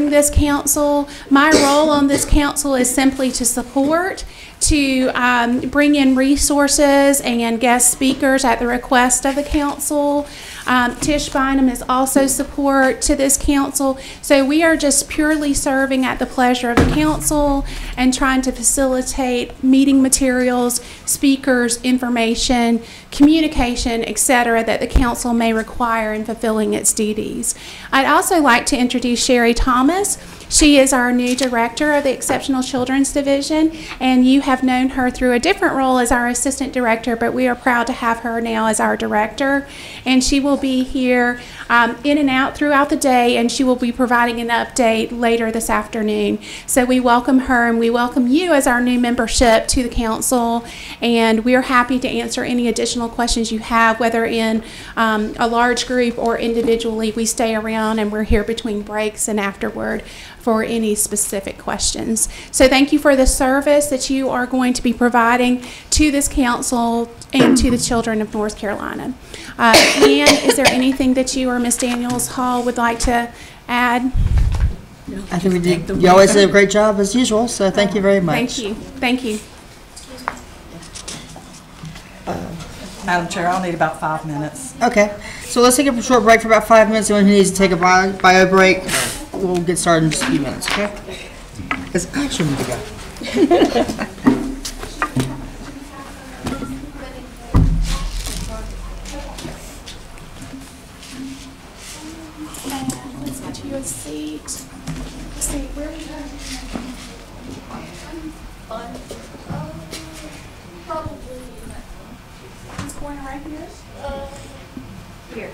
joining this council. My role on this council is simply to support, to bring in resources and guest speakers at the request of the council. Tish Bynum is also support to this council. So we are just purely serving at the pleasure of the council and trying to facilitate meeting materials, speakers, information, communication, etc., that the council may require in fulfilling its duties. I'd also like to introduce Sherry Thomas. She is our new director of the Exceptional Children's Division, and you have known her through a different role as our assistant director, but we are proud to have her now as our director. And she will be here in and out throughout the day, and she will be providing an update later this afternoon. So we welcome her, and we welcome you as our new membership to the council, and we are happy to answer any additional questions you have, whether in a large group or individually. We stay around, and we're here between breaks and afterward for any specific questions. So thank you for the service that you are going to be providing to this council and to the children of North Carolina. Ann, is there anything that you or Ms. Daniels Hall would like to add? I think we did. You always did a great job as usual, so thank you very much. Thank you. Thank you. Madam Chair, I'll need about 5 minutes. Okay, so let's take a short break for about 5 minutes. Anyone who needs to take a bio break, we'll get started in just a few minutes, okay? Because I actually need to go. Let's get you a seat. Let's see, where are we going? Probably this corner right here. Here.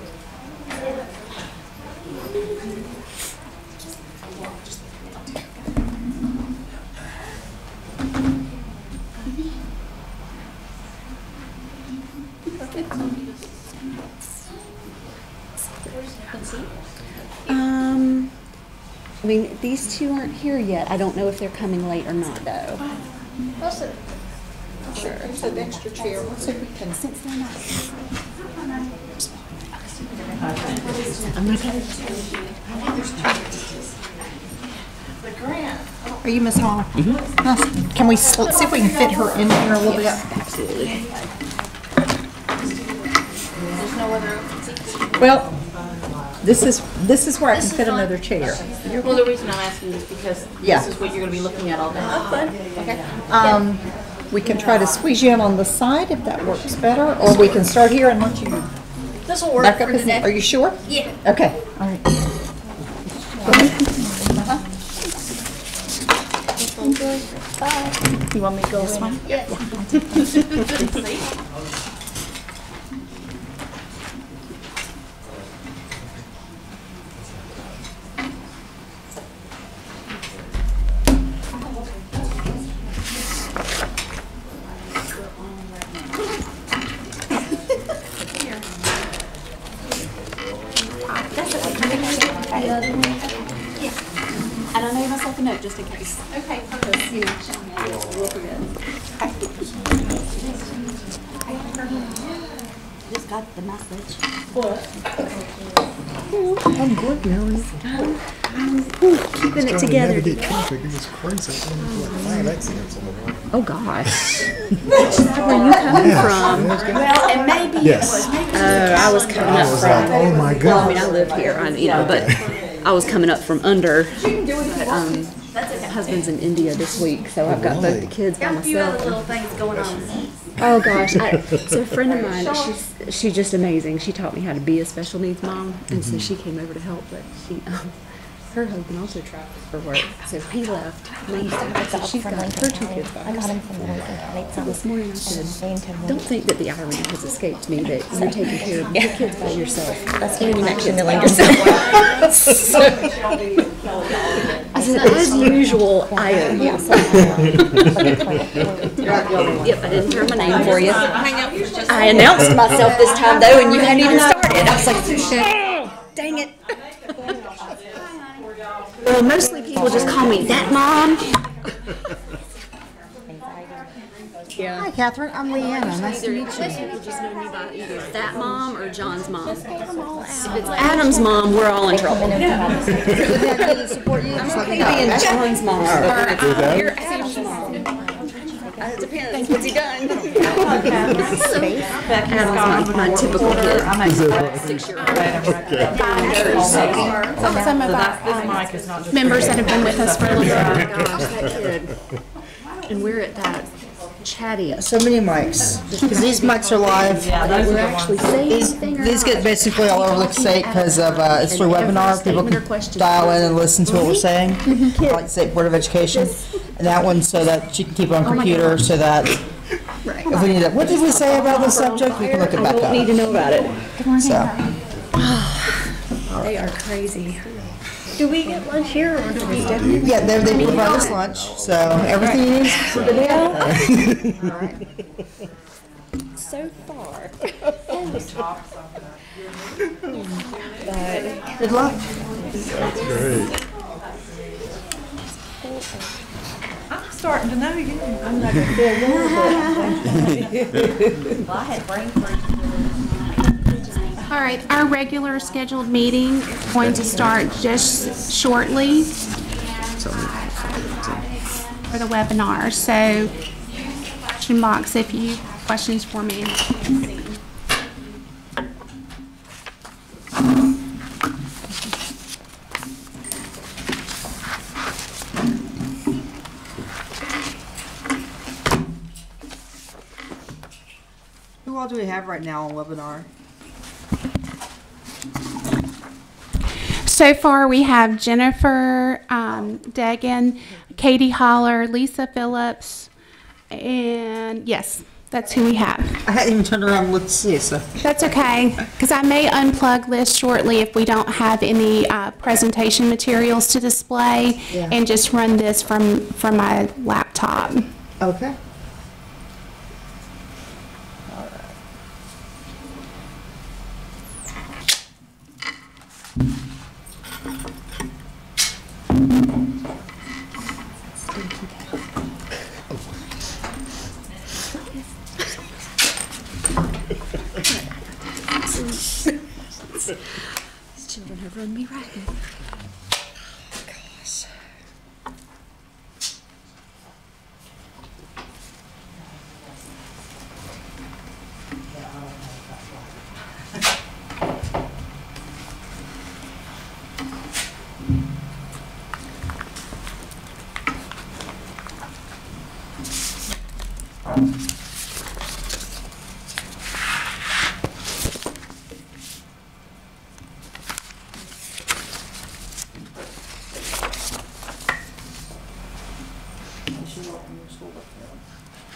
I mean, these two aren't here yet. I don't know if they're coming late or not, though. Sure. It's an extra chair. Let's see if we can. Since they're not. Are you Miss Hall? Nice. Can we see if we can fit her in here a little bit? Absolutely. Well, this is where I can fit another chair. Well, the reason I'm asking is because Yeah. this is what you're going to be looking at all day. Okay. We can try to squeeze you in on the side if that works better, or we can start here and let you This will work back up. for today. Are you sure? Yeah. Okay. All right. You want me to go this one? Yeah. And I made myself a note just in case. Okay, perfect. You know, we'll forget. Just got the message. I'm good, Mary. Keeping it together. Navigate traffic. It was crazy. Like 5 accidents on the road. Oh gosh. Where are you coming from? Well, and maybe Yes. I was coming I up was from. like, oh my Well, I mean, God. I live here, but I was coming up from under. Husband's in India this week, so I've got both the kids by got a few other myself. little things going on. Oh gosh, so a friend of mine, she's just amazing. She taught me how to be a special needs mom, and so she came over to help. But her husband also travels for work, so he left. So she's got her 2 kids by I got him herself. from the Lincoln County. So this morning I said, don't think that the irony has escaped me that you're taking care of your kids by yourself. That's And when you you kids milling by yourself. I said, as usual, I owe you. Yep, I didn't turn my name for you. I announced myself this time though, and you hadn't even started. I was like, oh, dang it. Well, mostly people just call me that mom. Hi, Catherine. I'm Leanna. Nice to meet you. People just know me by either that mom or John's mom. If it's Adam's mom, we're all in trouble. Support you. Just let me Maybe know. in John's mom. Or you're Adam's mom. It depends. What's he done? Adam's my typical kid. I'm a 6-year-old. Some of our mic is not just. members that have been with us for a little while. Gosh, that kid. And we're at that chatty. So many mics. Because these mics are live. Yeah, those are the ones. These get basically all over the state because of, it's through webinar. People can dial in and listen to what we're saying. Like State Board of Education. And that one so that she can keep it on computer so that if we need it, what did we say about this subject? We can look it I back won't need up. to know about it. So, They are crazy. Do we get lunch here or do we get? yeah, they provide us lunch, so everything you need. So far. Good luck. I'm starting to know you. I'm not gonna feel Well, I had brain freeze. All right, our regular scheduled meeting is going to start just shortly for the webinar. So, question box if you have questions for me. Who all do we have right now on webinar? So far, we have Jennifer Degan, Katie Holler, Lisa Phillips, and yes, that's who we have. I hadn't even turned around and looked to see, so. That's okay, because I may unplug this shortly if we don't have any presentation materials to display, Yeah. and just run this from my laptop. Okay. These children have run me ragged.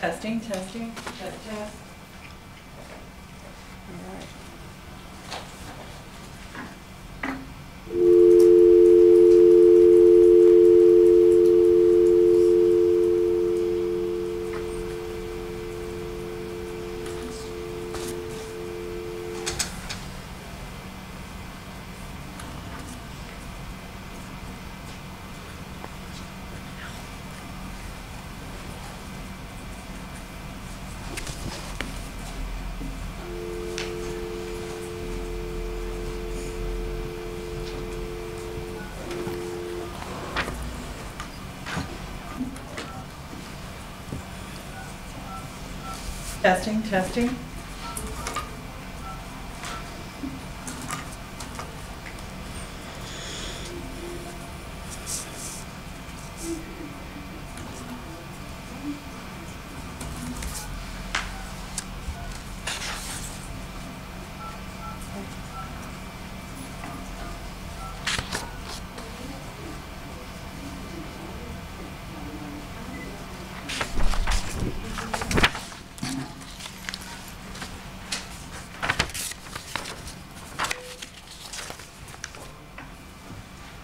Testing, testing, test, test. Testing, testing.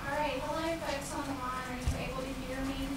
All right, hello folks on the line, are you able to hear me?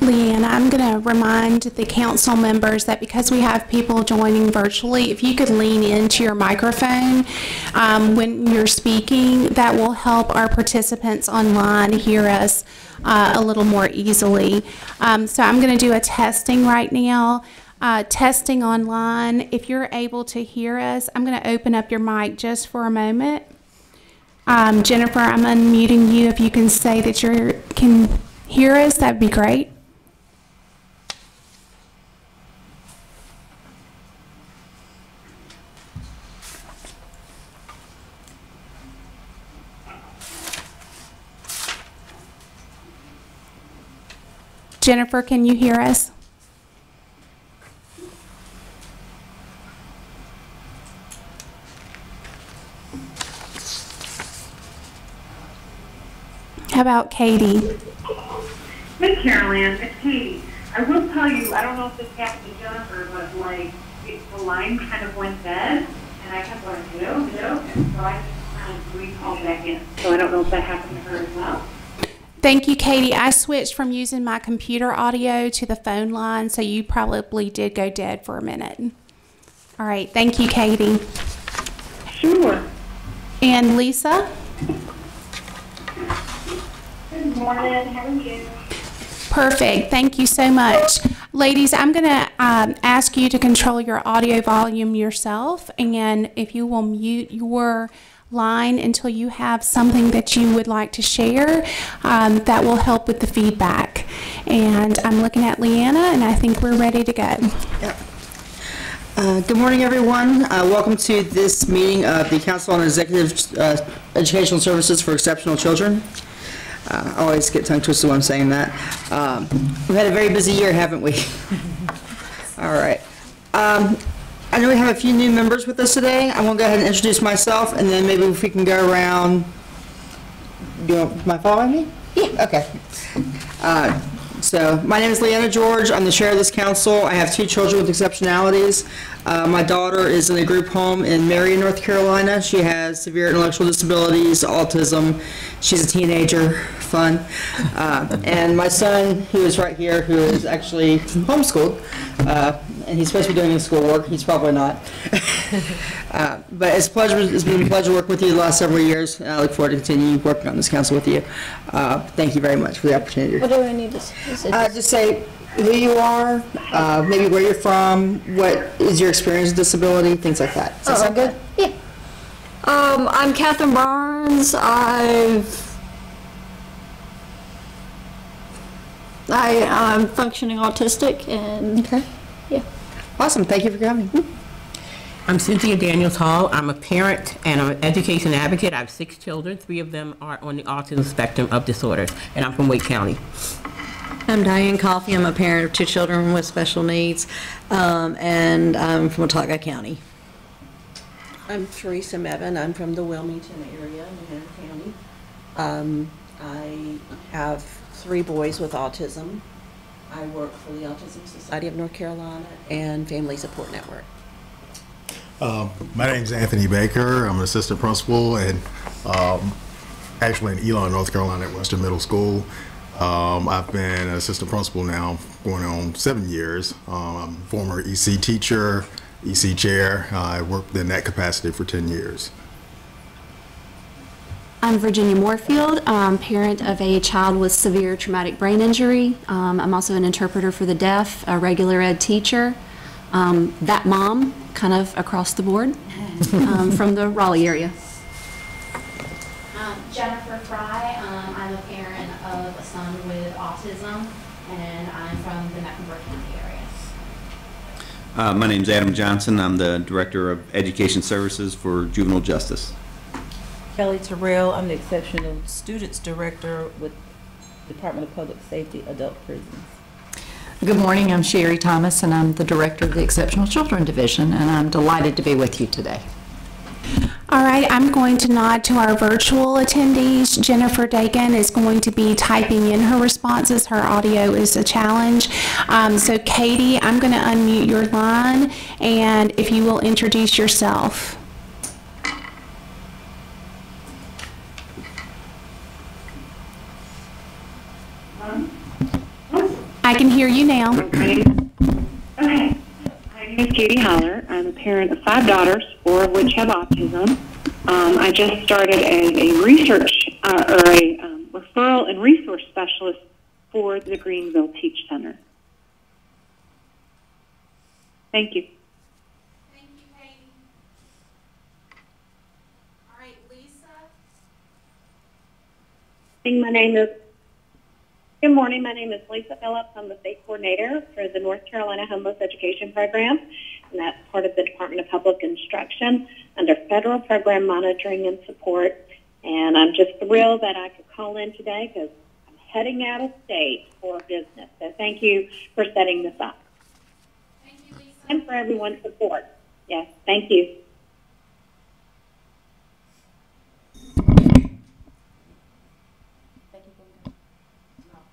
Leanna, I'm going to remind the council members that because we have people joining virtually, if you could lean into your microphone when you're speaking, that will help our participants online hear us a little more easily. So I'm going to do a testing right now. Testing online. If you're able to hear us, I'm going to open up your mic just for a moment. Jennifer, I'm unmuting you. If you can say that you can hear us, that'd be great. Jennifer, can you hear us? How about Katie? Hey, Carol Ann, it's Katie. I will tell you, I don't know if this happened to Jennifer, but like the line kind of went dead, and I kept going, hello, hello, and so I just kind of recalled back in. So I don't know if that happened to her as well. Thank you, Katie. I switched from using my computer audio to the phone line, so you probably did go dead for a minute. All right. Thank you, Katie. Sure. And Lisa? Good morning. How are you? Perfect. Thank you so much. Ladies, I'm going to ask you to control your audio volume yourself, and if you will mute your line until you have something that you would like to share, that will help with the feedback. And I'm looking at Leanna, and I think we're ready to go. Good morning, everyone. Welcome to this meeting of the Council on Executive Educational Services for Exceptional Children. I always get tongue twisted when I'm saying that. We've had a very busy year, haven't we? All right. I know we have a few new members with us today. I want to go ahead and introduce myself, and then maybe if we can go around. Do you mind following me? Yeah. Okay. So my name is Leanna George. I'm the chair of this council. I have 2 children with exceptionalities. My daughter is in a group home in Marion, North Carolina. She has severe intellectual disabilities, autism. She's a teenager, fun. And my son, who is right here, who is actually homeschooled, and he's supposed to be doing his schoolwork. He's probably not. But it's been a pleasure working with you the last several years, and I look forward to continuing working on this council with you. Thank you very much for the opportunity. What do I need to say? Just say who you are, maybe where you're from, what is your experience with disability, things like that. Does that sound good? Yeah. I'm Catherine Barnes. I'm functioning autistic, and Okay. yeah. Awesome. Thank you for coming. I'm Cynthia Daniels Hall. I'm a parent and I'm an education advocate. I have 6 children. 3 of them are on the autism spectrum of disorders, and I'm from Wake County. I'm Diane Coffey. I'm a parent of 2 children with special needs, and I'm from Watauga County. I'm Teresa Mevin. I'm from the Wilmington area in Hennepin County. I have 3 boys with autism. I work for the Autism Society of North Carolina and Family Support Network. My name's Anthony Baker. I'm an assistant principal and actually in Elon, North Carolina at Western Middle School. I've been an assistant principal now going on 7 years. I'm a former EC teacher, EC chair. I worked in that capacity for 10 years. I'm Virginia Moorfield, parent of a child with severe traumatic brain injury. I'm also an interpreter for the deaf, a regular ed teacher. That mom, kind of across the board, from the Raleigh area. Jennifer Fry. I'm a parent of a son with autism, and I'm from the Mecklenburg County area. My name is Adam Johnson. I'm the Director of Education Services for Juvenile Justice. Kelly Terrell. I'm the Exceptional Students Director with Department of Public Safety, Adult Prisons. Good morning, I'm Sherry Thomas, and I'm the Director of the Exceptional Children Division, and I'm delighted to be with you today. All right, I'm going to nod to our virtual attendees. Jennifer Dagan is going to be typing in her responses. Her audio is a challenge. So Katie, I'm going to unmute your line, and if you will introduce yourself. I can hear you now. Okay. My name is Judy Holler. I'm a parent of 5 daughters, 4 of which have autism. I just started as a research or a referral and resource specialist for the Greenville Teach Center. Thank you. Thank you, Katie. All right, Lisa. Good morning. My name is Lisa Phillips. I'm the state coordinator for the North Carolina Homeless Education Program, and that's part of the Department of Public Instruction under federal program monitoring and support. And I'm just thrilled that I could call in today because I'm heading out of state for business. So thank you for setting this up. Thank you, Lisa. And for everyone's support. Yes, thank you.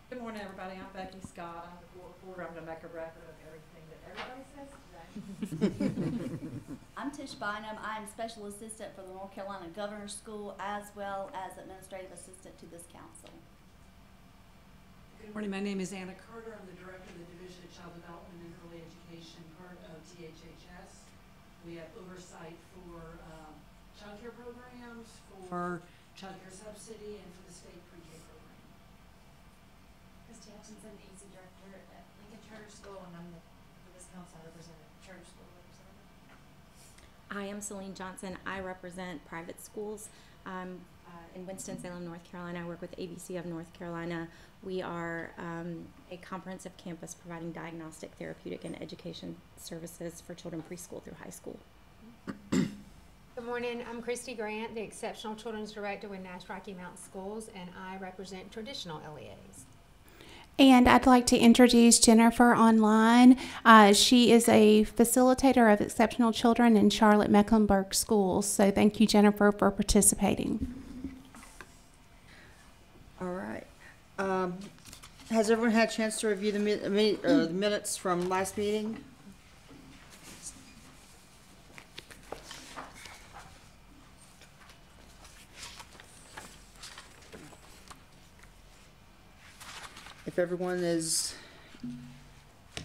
Good morning, everybody. I'm Becky Scott. I'm the court reporter. I'm going to make a record of everything that everybody says today. I'm Tish Bynum. I'm Special Assistant for the North Carolina Governor's School as well as Administrative Assistant to this council. Good morning. My name is Anna Carter. I'm the Director of the Division of Child Development and Early Education, part of THHS. We have oversight for child care programs, for child care subsidy, and for the state pre-K program. Christy Hutchinson, AC Director at Lincoln Charter School, and I'm for this council, I represent a charter school representative. I am Celine Johnson. I represent private schools. In Winston-Salem, North Carolina. I work with ABC of North Carolina. We are a comprehensive campus providing diagnostic, therapeutic, and education services for children preschool through high school. Good morning. I'm Christy Grant, the Exceptional Children's Director with Nash Rocky Mountain Schools, and I represent traditional LEAs. And I'd like to introduce Jennifer online. She is a facilitator of exceptional children in Charlotte-Mecklenburg schools. So thank you, Jennifer, for participating. All right. Has everyone had a chance to review the minutes from last meeting? If everyone is,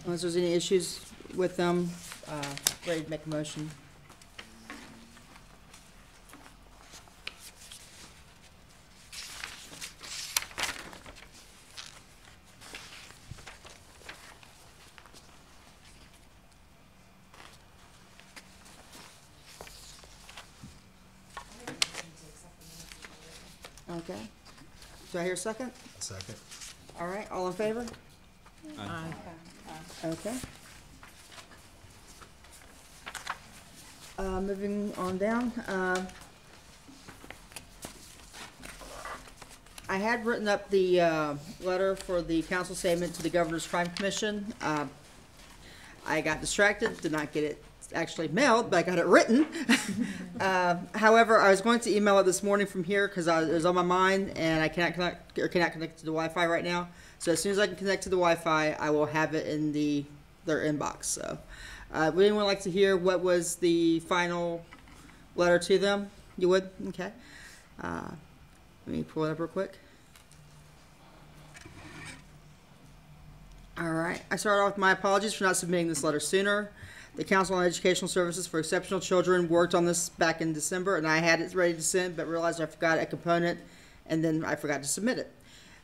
unless there's any issues with them, ready to make a motion. Okay. Do I hear a second? Second. All right, all in favor? Aye. Okay. Moving on down. I had written up the letter for the council statement to the Governor's Crime Commission. I got distracted, did not get it actually mailed, but I got it written. However, I was going to email it this morning from here because it was on my mind, and I cannot connect to the Wi-Fi right now. So as soon as I can connect to the Wi-Fi, I will have it in their inbox. So, would anyone like to hear what was the final letter to them? You would? Okay. Let me pull it up real quick. All right. I start off with my apologies for not submitting this letter sooner. The Council on Educational Services for Exceptional Children worked on this back in December, and I had it ready to send, but realized I forgot a component, and then I forgot to submit it.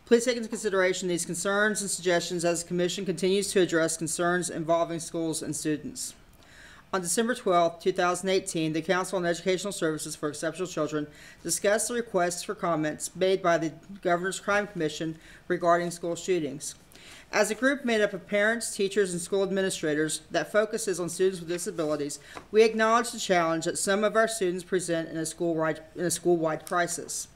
Please take into consideration these concerns and suggestions as the Commission continues to address concerns involving schools and students. On December 12, 2018, the Council on Educational Services for Exceptional Children discussed the requests for comments made by the Governor's Crime Commission regarding school shootings. As a group made up of parents, teachers, and school administrators that focuses on students with disabilities, we acknowledge the challenge that some of our students present in a school-wide crisis.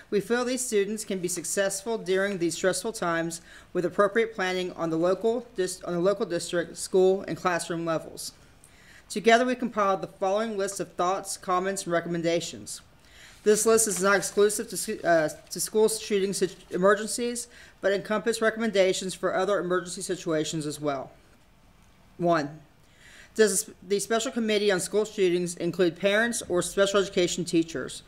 We feel these students can be successful during these stressful times with appropriate planning on the local district, school, and classroom levels. Together, we compiled the following list of thoughts, comments, and recommendations. This list is not exclusive to school shooting emergencies, but encompasses recommendations for other emergency situations as well. 1. Does the Special Committee on School Shootings include parents or special education teachers?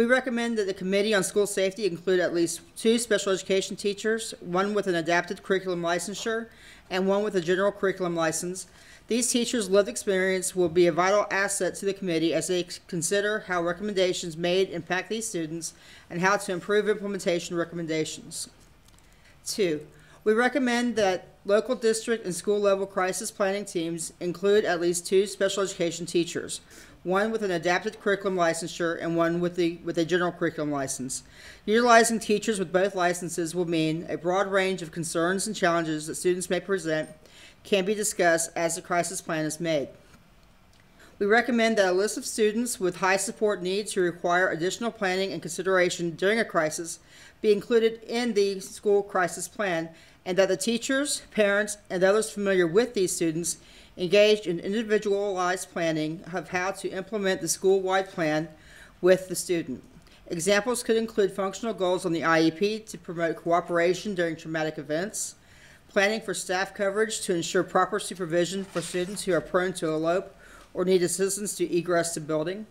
We recommend that the Committee on School Safety include at least 2 special education teachers, 1 with an adapted curriculum licensure, and 1 with a general curriculum license. These teachers' lived experience will be a vital asset to the committee as they consider how recommendations made impact these students and how to improve implementation recommendations. 2, we recommend that local district and school level crisis planning teams include at least 2 special education teachers, 1 with an adapted curriculum licensure and 1 with a general curriculum license. Utilizing teachers with both licenses will mean a broad range of concerns and challenges that students may present can be discussed as the crisis plan is made. We recommend that a list of students with high support needs who require additional planning and consideration during a crisis be included in the school crisis plan, and that the teachers, parents, and others familiar with these students engaged in individualized planning of how to implement the school-wide plan with the student. Examples could include functional goals on the IEP to promote cooperation during traumatic events, planning for staff coverage to ensure proper supervision for students who are prone to elope or need assistance to egress the building,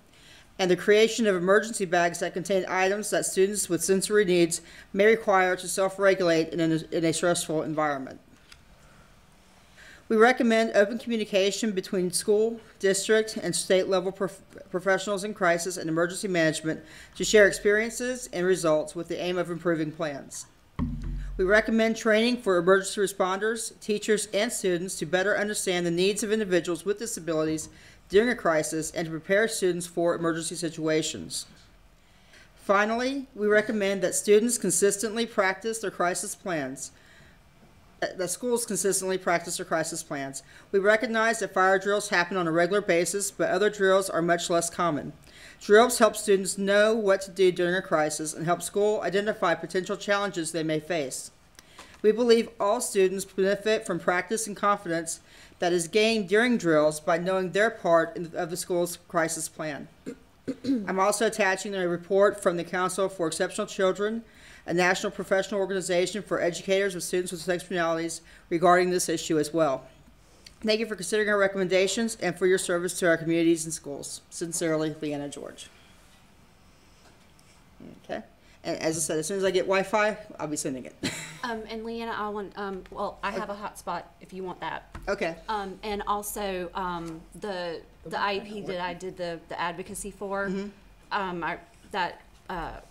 and the creation of emergency bags that contain items that students with sensory needs may require to self-regulate in a stressful environment. We recommend open communication between school, district, and state-level professionals in crisis and emergency management to share experiences and results with the aim of improving plans. We recommend training for emergency responders, teachers, and students to better understand the needs of individuals with disabilities during a crisis and to prepare students for emergency situations. Finally, we recommend that students consistently practice their crisis plans. That schools consistently practice their crisis plans. We recognize that fire drills happen on a regular basis, but other drills are much less common. Drills help students know what to do during a crisis and help school identify potential challenges they may face. We believe all students benefit from practice and confidence that is gained during drills by knowing their part of the school's crisis plan. I'm also attaching a report from the Council for Exceptional Children, a national professional organization for educators with students with exceptionalities, regarding this issue as well. Thank you for considering our recommendations and for your service to our communities and schools. Sincerely, Leanna George. Okay. And as I said, as soon as I get Wi-Fi, I'll be sending it. And Leanna, I want, I have a hotspot if you want that. Okay. And also, the IEP that I did the advocacy for,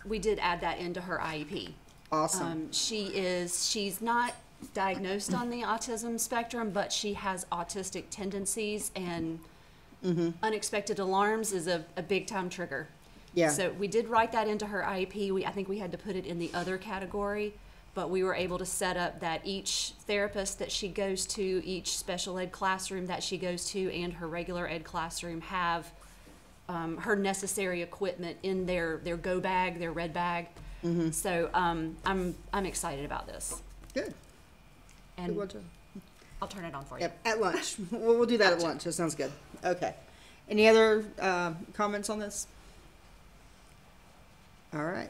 we did add that into her IEP. Awesome. She's not diagnosed on the autism spectrum, but she has autistic tendencies, and unexpected alarms is a big time trigger. Yeah. So we did write that into her IEP. I think we had to put it in the other category, but we were able to set up that each therapist that she goes to, each special ed classroom that she goes to, and her regular ed classroom have her necessary equipment in their go bag, their red bag. So I'm excited about this. Good. And I'll turn it on for you. Yep, at lunch. We'll do that at lunch. That sounds good. Okay. Any other comments on this? All right.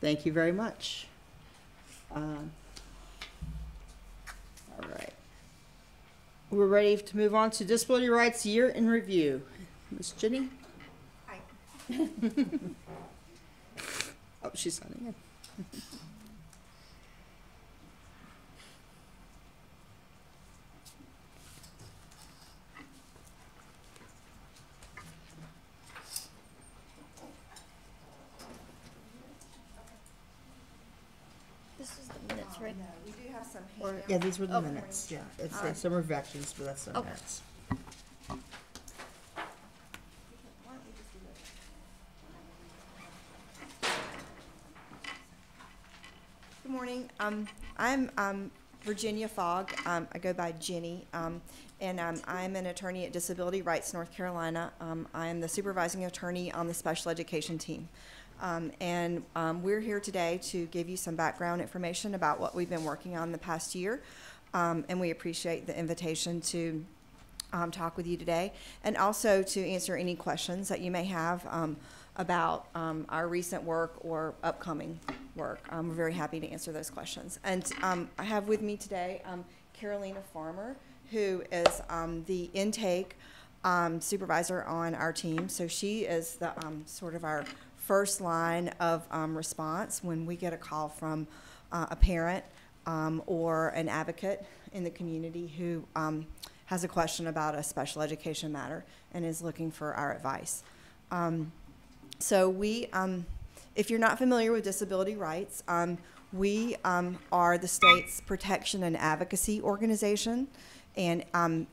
Thank you very much. All right. We're ready to move on to Disability Rights Year in Review. Ms. Jenny? Hi. Oh, she's signing in. This is the minutes, right? We do have some Or, handouts. yeah, these were the Oh, minutes. Yeah, it's All right. some reflections, but that's the Okay. minutes. Why don't we just do this? Good morning. I'm Virginia Fogg. I go by Jenny, and I'm an attorney at Disability Rights North Carolina. I am the supervising attorney on the special education team. We're here today to give you some background information about what we've been working on the past year. And we appreciate the invitation to talk with you today, and also to answer any questions that you may have about our recent work or upcoming work. We're very happy to answer those questions. And I have with me today Carolina Farmer, who is the intake supervisor on our team. So she is the sort of our first line of response when we get a call from a parent or an advocate in the community who has a question about a special education matter and is looking for our advice. So we, if you're not familiar with disability rights, we are the state's protection and advocacy organization, and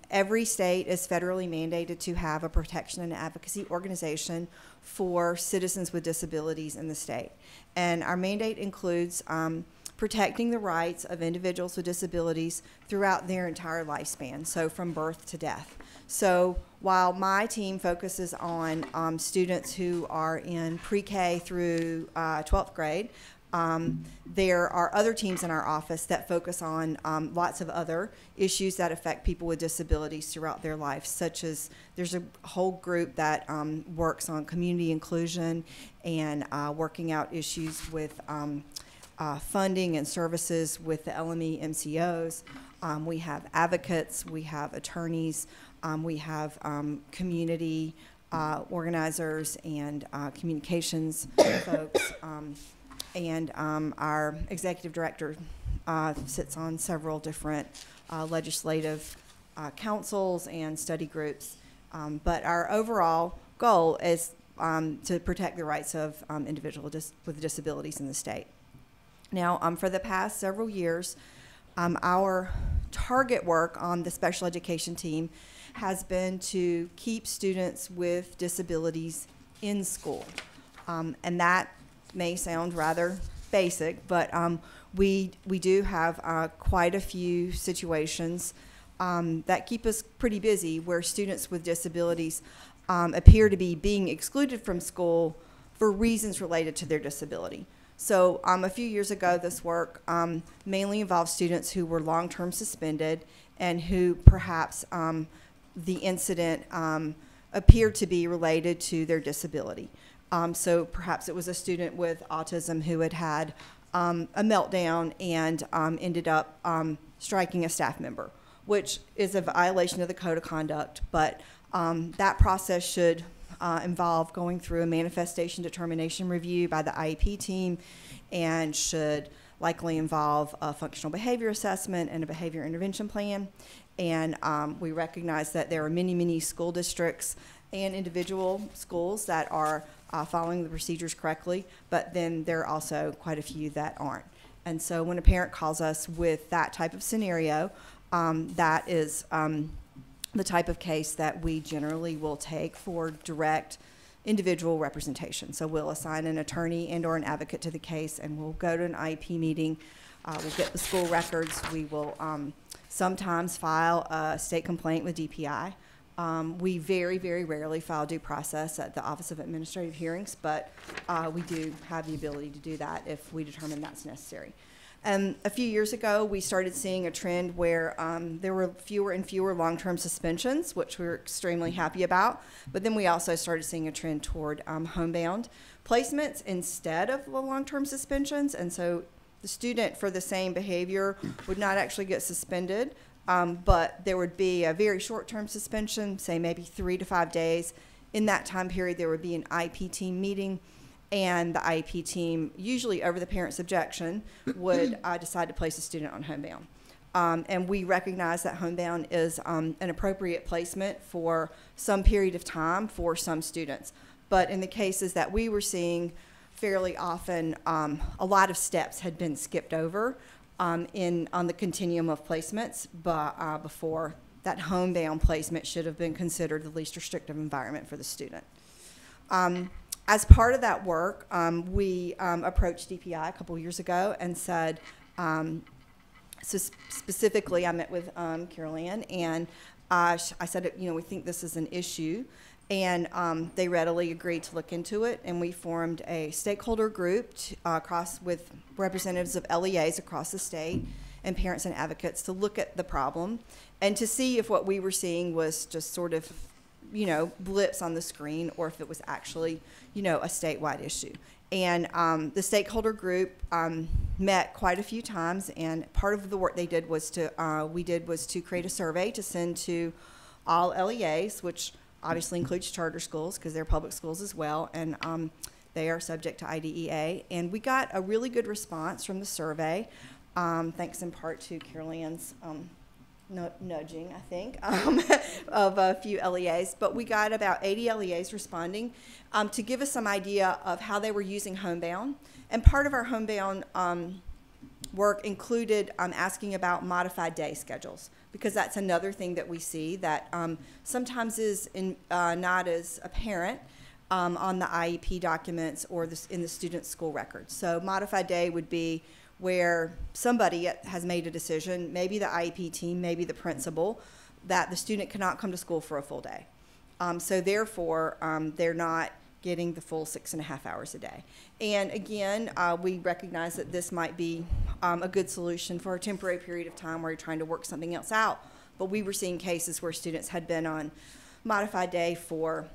every state is federally mandated to have a protection and advocacy organization for citizens with disabilities in the state. And our mandate includes protecting the rights of individuals with disabilities throughout their entire lifespan, so from birth to death. So while my team focuses on students who are in pre-K through 12th grade, there are other teams in our office that focus on lots of other issues that affect people with disabilities throughout their life, such as there's a whole group that works on community inclusion and working out issues with funding and services with the LME MCOs. We have advocates, we have attorneys, we have community organizers and communications folks, and our executive director sits on several different legislative councils and study groups. But our overall goal is to protect the rights of individuals with disabilities in the state. Now, for the past several years, our target work on the special education team has been to keep students with disabilities in school. And that may sound rather basic, but we do have quite a few situations that keep us pretty busy where students with disabilities appear to be being excluded from school for reasons related to their disability. So a few years ago, this work mainly involved students who were long-term suspended and who perhaps the incident appeared to be related to their disability. So perhaps it was a student with autism who had had a meltdown and ended up striking a staff member, which is a violation of the code of conduct, but that process should involve going through a manifestation determination review by the IEP team and should likely involve a functional behavior assessment and a behavior intervention plan. And we recognize that there are many, many school districts and individual schools that are following the procedures correctly, but then there are also quite a few that aren't. And so when a parent calls us with that type of scenario, that is the type of case that we generally will take for direct individual representation. So we'll assign an attorney and or an advocate to the case, and we'll go to an IEP meeting. We'll get the school records. We will sometimes file a state complaint with DPI. We very, very rarely file due process at the Office of Administrative Hearings, but we do have the ability to do that if we determine that's necessary. A few years ago, we started seeing a trend where there were fewer and fewer long-term suspensions, which we were extremely happy about. But then we also started seeing a trend toward homebound placements instead of the long-term suspensions. And so the student for the same behavior would not actually get suspended, but there would be a very short-term suspension, say maybe 3 to 5 days. In that time period, there would be an IEP team meeting, and the IEP team, usually over the parent's objection, would decide to place a student on homebound. And we recognize that homebound is an appropriate placement for some period of time for some students. But in the cases that we were seeing, fairly often a lot of steps had been skipped over on the continuum of placements, but before that homebound placement should have been considered the least restrictive environment for the student. As part of that work, we approached DPI a couple years ago and said, so specifically I met with Carol Ann, and I said, you know, we think this is an issue, and they readily agreed to look into it, and we formed a stakeholder group with representatives of LEAs across the state and parents and advocates to look at the problem and to see if what we were seeing was just sort of, you know, blips on the screen, or if it was actually, you know, a statewide issue. And the stakeholder group met quite a few times, and part of the work they did was to create a survey to send to all LEAs, which obviously includes charter schools because they're public schools as well, and they are subject to IDEA. And we got a really good response from the survey, thanks in part to Carol Ann's nudging, I think, of a few LEAs. But we got about 80 LEAs responding to give us some idea of how they were using Homebound. And part of our Homebound work included asking about modified day schedules, because that's another thing that we see that sometimes is not as apparent on the IEP documents or in the student's school records. So modified day would be where somebody has made a decision, maybe the IEP team, maybe the principal, that the student cannot come to school for a full day. So therefore, they're not getting the full 6.5 hours a day. And again, we recognize that this might be a good solution for a temporary period of time where you're trying to work something else out. But we were seeing cases where students had been on modified day for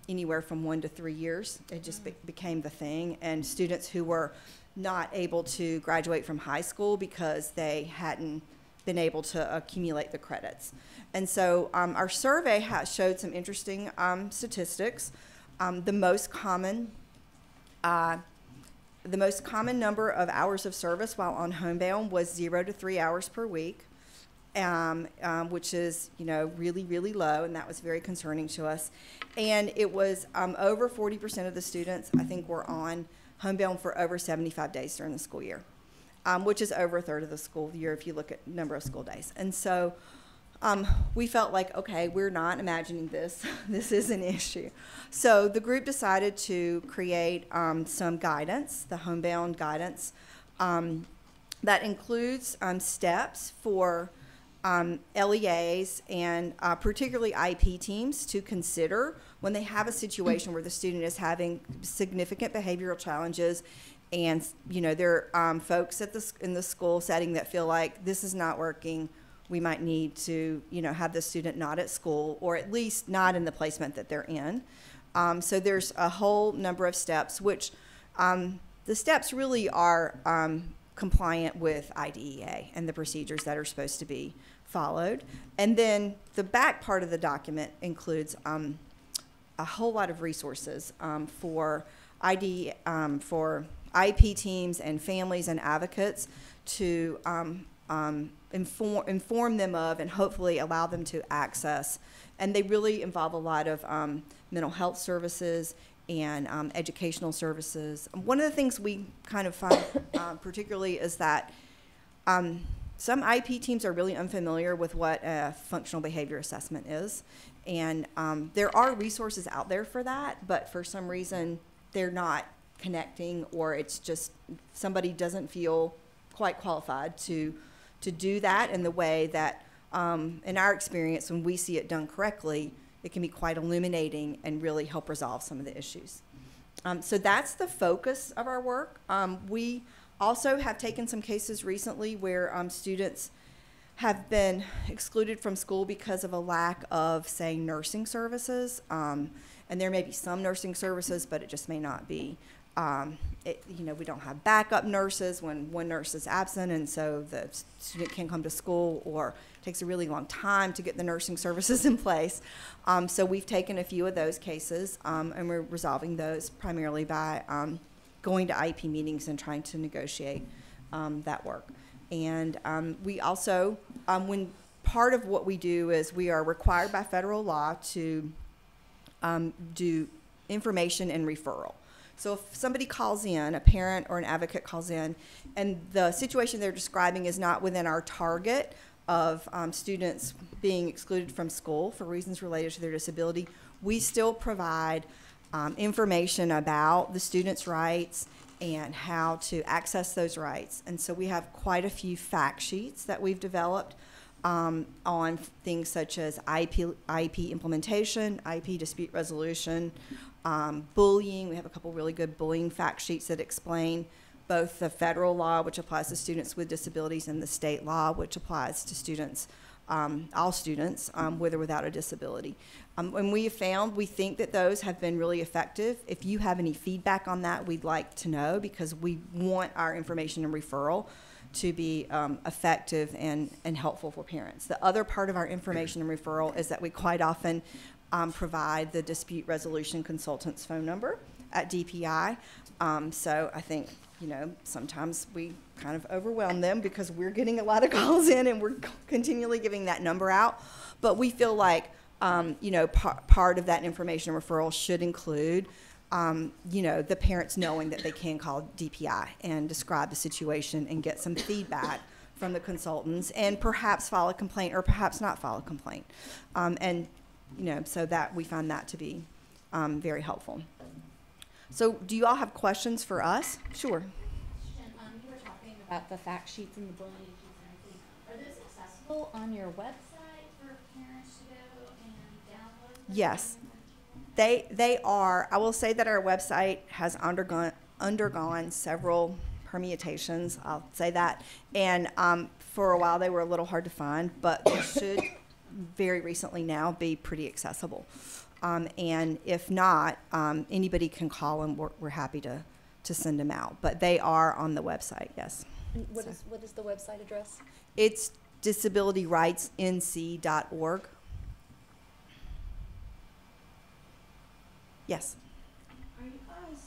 anywhere from 1 to 3 years. It just became the thing. And students who were not able to graduate from high school because they hadn't been able to accumulate the credits. And so our survey showed some interesting statistics. The most common number of hours of service while on Homebound was 0 to 3 hours per week, which is, really, really low, and that was very concerning to us. And it was over 40% of the students, I think, were on Homebound for over 75 days during the school year, which is over a third of the school year if you look at number of school days. And so we felt like, okay, we're not imagining this. This is an issue. So the group decided to create some guidance, the Homebound guidance, that includes steps for LEAs and particularly IEP teams to consider when they have a situation where the student is having significant behavioral challenges, and there are folks in the school setting that feel like this is not working. We might need to have the student not at school, or at least not in the placement that they're in. So there's a whole number of steps, which the steps really are compliant with IDEA and the procedures that are supposed to be followed. And then the back part of the document includes a whole lot of resources for IEP teams and families and advocates to inform them of and hopefully allow them to access. And they really involve a lot of mental health services and educational services. One of the things we kind of find particularly is that some IEP teams are really unfamiliar with what a functional behavior assessment is. And there are resources out there for that, but for some reason they're not connecting, or it's just somebody doesn't feel quite qualified to do that in the way that, in our experience, when we see it done correctly, it can be quite illuminating and really help resolve some of the issues. So that's the focus of our work. We also have taken some cases recently where students have been excluded from school because of a lack of, say, nursing services. And there may be some nursing services, but it just may not be. We don't have backup nurses when one nurse is absent, and so the student can't come to school, or it takes a really long time to get the nursing services in place. So we've taken a few of those cases, and we're resolving those primarily by going to IEP meetings and trying to negotiate that work. And we also, when part of what we do is we are required by federal law to do information and referral. So if somebody calls in, a parent or an advocate calls in, and the situation they're describing is not within our target of students being excluded from school for reasons related to their disability, we still provide information about the student's rights and how to access those rights. And so we have quite a few fact sheets that we've developed on things such as IEP implementation, IEP dispute resolution, bullying. We have a couple really good bullying fact sheets that explain both the federal law, which applies to students with disabilities, and the state law, which applies to students, all students, with or without a disability. And we think that those have been really effective. If you have any feedback on that, we'd like to know, because we want our information and referral to be effective and helpful for parents. The other part of our information and referral is that we quite often provide the dispute resolution consultant's phone number at DPI. So I think, you know, sometimes we kind of overwhelm them because we're getting a lot of calls in and we're continually giving that number out. But we feel like, you know, part of that information referral should include, you know, the parents knowing that they can call DPI and describe the situation and get some feedback from the consultants and perhaps file a complaint or perhaps not file a complaint. And, you know, so that we find that to be very helpful. So do you all have questions for us? Sure. You were talking about the fact sheets and the bullying sheets and everything. Are those accessible on your website for parents to go and download them? Yes, they are. I will say that our website has undergone several permutations. I'll say that. And for a while they were a little hard to find, but they should very recently now be pretty accessible. And if not, anybody can call and we're happy to send them out. But they are on the website, yes. What is the website address? It's disabilityrightsnc.org. Yes. Are you guys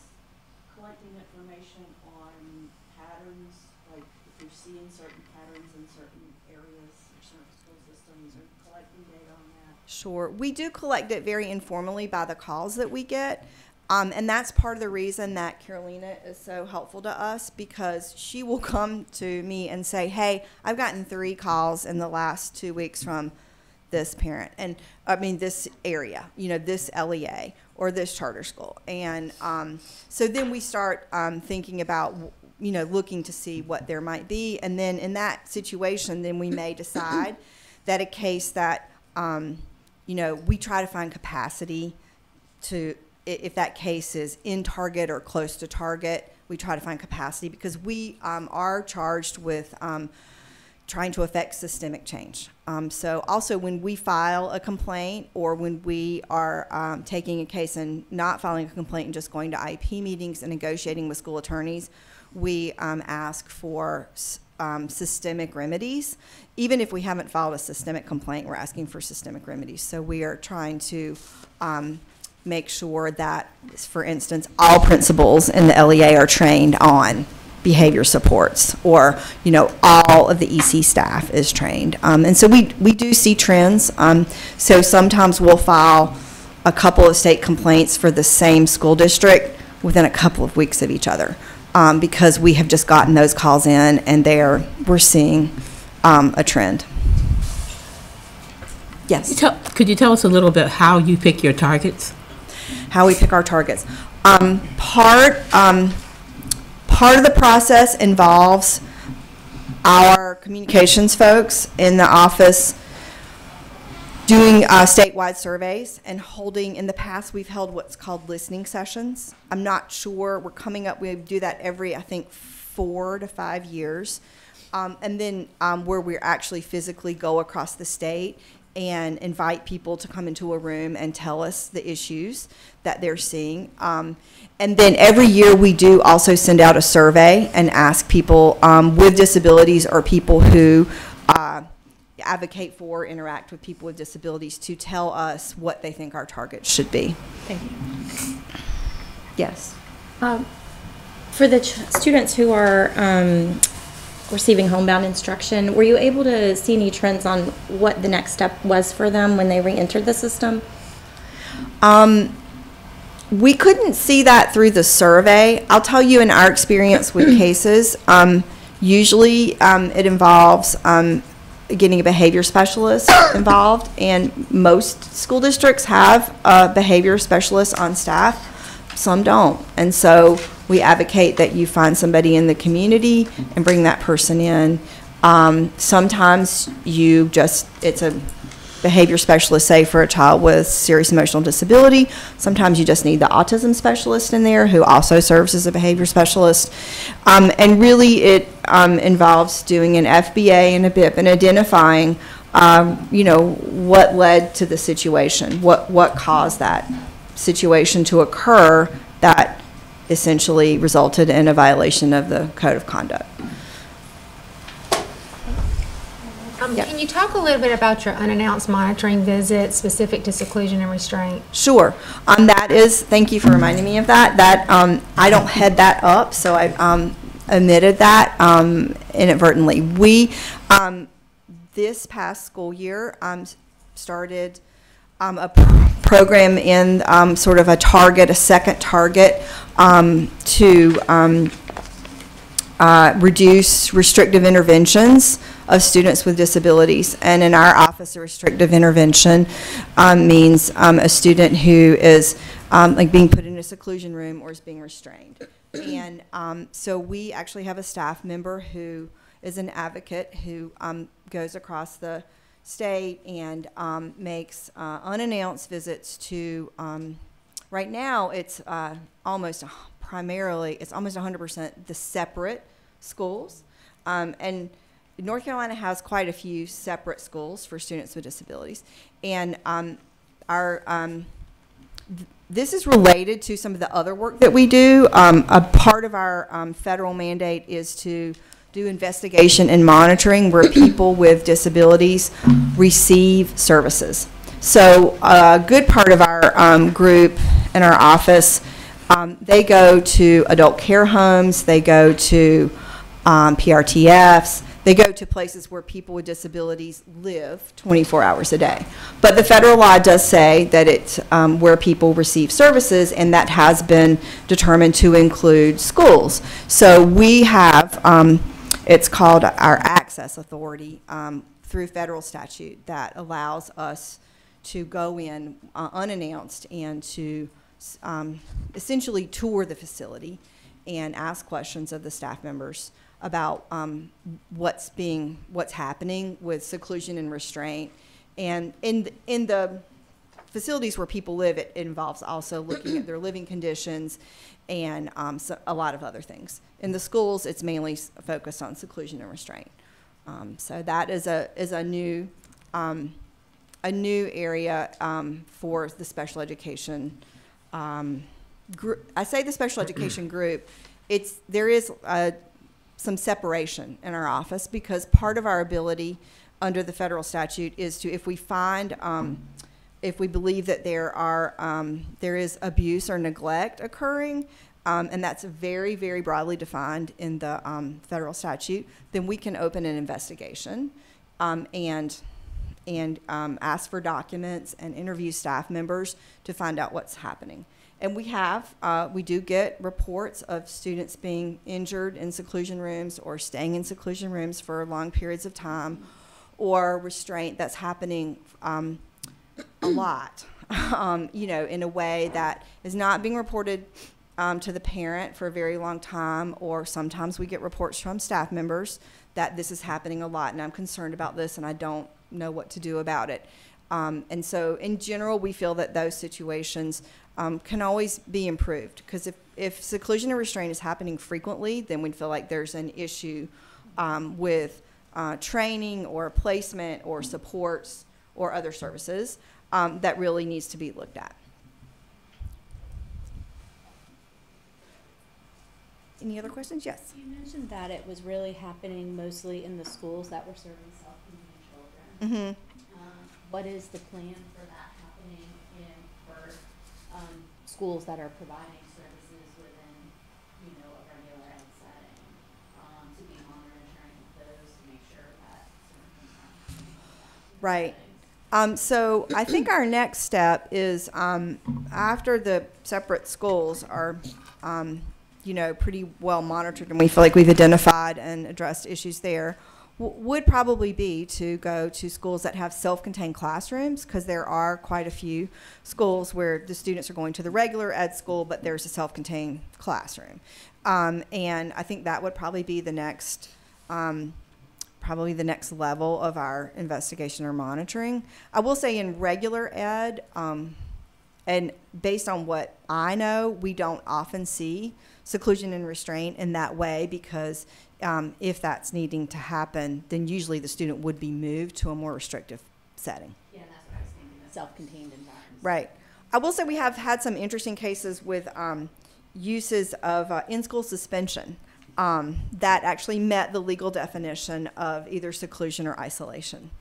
collecting information on patterns, like if you're seeing certain patterns in certain areas or certain school systems, or collecting data on that? Sure. We do collect it very informally by the calls that we get. And that's part of the reason that Carolina is so helpful to us, because she will come to me and say, hey, I've gotten 3 calls in the last 2 weeks from this parent, and I mean this area, you know, this LEA or this charter school. And so then we start thinking about, you know, looking to see what there might be. And then in that situation, then we may decide that a case that, you know, we try to find capacity to, if that case is in target or close to target, we try to find capacity, because we are charged with trying to affect systemic change. So also when we file a complaint, or when we are taking a case and not filing a complaint and just going to IEP meetings and negotiating with school attorneys, we ask for systemic remedies. Even if we haven't filed a systemic complaint, we're asking for systemic remedies. So we are trying to make sure that, for instance, all principals in the LEA are trained on behavior supports, or, you know, all of the EC staff is trained. And so we do see trends. So sometimes we'll file a couple of state complaints for the same school district within a couple of weeks of each other, because we have just gotten those calls in, and we're seeing a trend. Yes. Could you tell us a little bit how you pick your targets? How we pick our targets. Part of the process involves our communications folks in the office doing statewide surveys and holding, in the past we've held what's called listening sessions. I'm not sure, we do that every, I think, 4 to 5 years. And then where we actually physically go across the state and invite people to come into a room and tell us the issues that they're seeing. And then every year we do also send out a survey and ask people with disabilities, or people who advocate for, interact with people with disabilities, to tell us what they think our targets should be. Thank you. Yes. For the students who are receiving homebound instruction, were you able to see any trends on what the next step was for them when they re-entered the system? We couldn't see that through the survey. I'll tell you, in our experience with cases, usually it involves getting a behavior specialist involved, and most school districts have a behavior specialist on staff. Some don't. And so we advocate that you find somebody in the community and bring that person in. Sometimes it's a behavior specialist, say, for a child with serious emotional disability. Sometimes you just need the autism specialist in there, who also serves as a behavior specialist. And really it involves doing an FBA and a BIP and identifying, you know, what led to the situation, what caused that situation to occur that essentially resulted in a violation of the code of conduct. Yeah. Can you talk a little bit about your unannounced monitoring visits specific to seclusion and restraint? Sure. That is, thank you for reminding me of that. That I don't head that up, so I omitted that inadvertently. We, this past school year, started a program in sort of a second target to reduce restrictive interventions of students with disabilities. And in our office, a restrictive intervention means a student who is like being put in a seclusion room or is being restrained. And so we actually have a staff member who is an advocate who goes across the state and makes unannounced visits to, right now it's almost 100% the separate schools. And North Carolina has quite a few separate schools for students with disabilities. And this is related to some of the other work that we do. A part of our federal mandate is to do investigation and monitoring where people with disabilities receive services. So a good part of our group in our office, they go to adult care homes, they go to PRTFs, they go to places where people with disabilities live 24 hours a day. But the federal law does say that it's where people receive services, and that has been determined to include schools. So we have, it's called our Access Authority through federal statute that allows us to go in unannounced and to essentially tour the facility and ask questions of the staff members about what's happening with seclusion and restraint. And in the facilities where people live, it involves also looking at their living conditions and a lot of other things. In the schools, it's mainly focused on seclusion and restraint. So that is a new area for the special education group. I say the special education group. There is some separation in our office because part of our ability under the federal statute is to, if we find, if we believe that there is abuse or neglect occurring, and that's very, very broadly defined in the federal statute, then we can open an investigation and ask for documents and interview staff members to find out what's happening. And we do get reports of students being injured in seclusion rooms or staying in seclusion rooms for long periods of time, or restraint that's happening a lot, in a way that is not being reported to the parent for a very long time, or sometimes we get reports from staff members that this is happening a lot and I'm concerned about this and I don't know what to do about it. And so in general, we feel that those situations can always be improved, because if seclusion and restraint is happening frequently, then we feel like there's an issue with training or placement or supports or other services that really needs to be looked at. Any other questions? Yes. You mentioned that it was really happening mostly in the schools that were serving self-contained children. What is the plan for that happening for schools that are providing services within, a regular ed setting, to be monitoring those to make sure that certain things aren't happening? Right. So I think our next step is after the separate schools are, pretty well monitored and we feel like we've identified and addressed issues there, would probably be to go to schools that have self-contained classrooms, because there are quite a few schools where the students are going to the regular ed school, but there's a self-contained classroom. And I think that would probably be the next level of our investigation or monitoring. I will say in regular ed, and based on what I know, we don't often see seclusion and restraint in that way, because if that's needing to happen, then usually the student would be moved to a more restrictive setting. Yeah, and that's what I was thinking, the self-contained environment. Right. I will say we have had some interesting cases with uses of in-school suspension. that actually met the legal definition of either seclusion or isolation.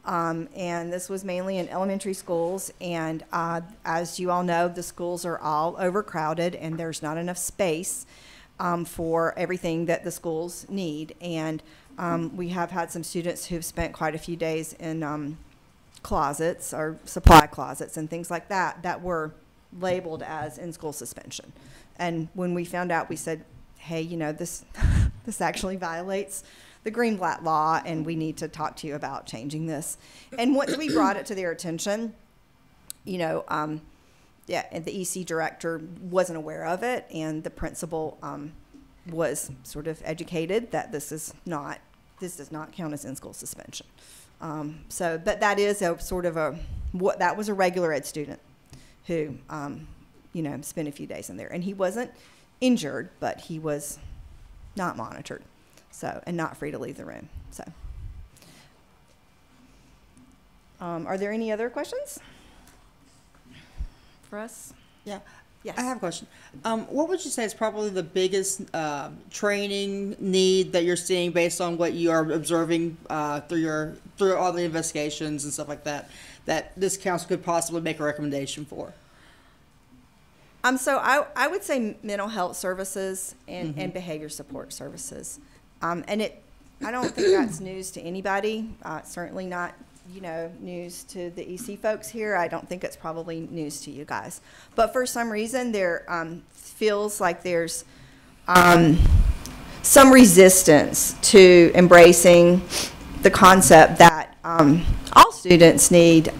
And this was mainly in elementary schools, and as you all know, the schools are all overcrowded and there's not enough space for everything that the schools need. And we have had some students who've spent quite a few days in closets or supply closets and things like that that were labeled as in-school suspension. And when we found out, we said, hey, you know, this actually violates the Greenblatt law, and we need to talk to you about changing this. And once we brought it to their attention, you know, and the EC director wasn't aware of it, and the principal was sort of educated that this does not count as in-school suspension. But that is a sort of that was a regular ed student who, you know, spent a few days in there, and he wasn't injured, but he was not monitored. So, and not free to leave the room. So, are there any other questions for us? Yeah. Yes. I have a question. What would you say is probably the biggest training need that you're seeing based on what you are observing through all the investigations and stuff like that, that this council could possibly make a recommendation for? So I would say mental health services and behavior support services. And I don't think that's news to anybody. Certainly not, you know, news to the EC folks here. I don't think it's probably news to you guys. But for some reason, there feels like there's some resistance to embracing the concept that all students need,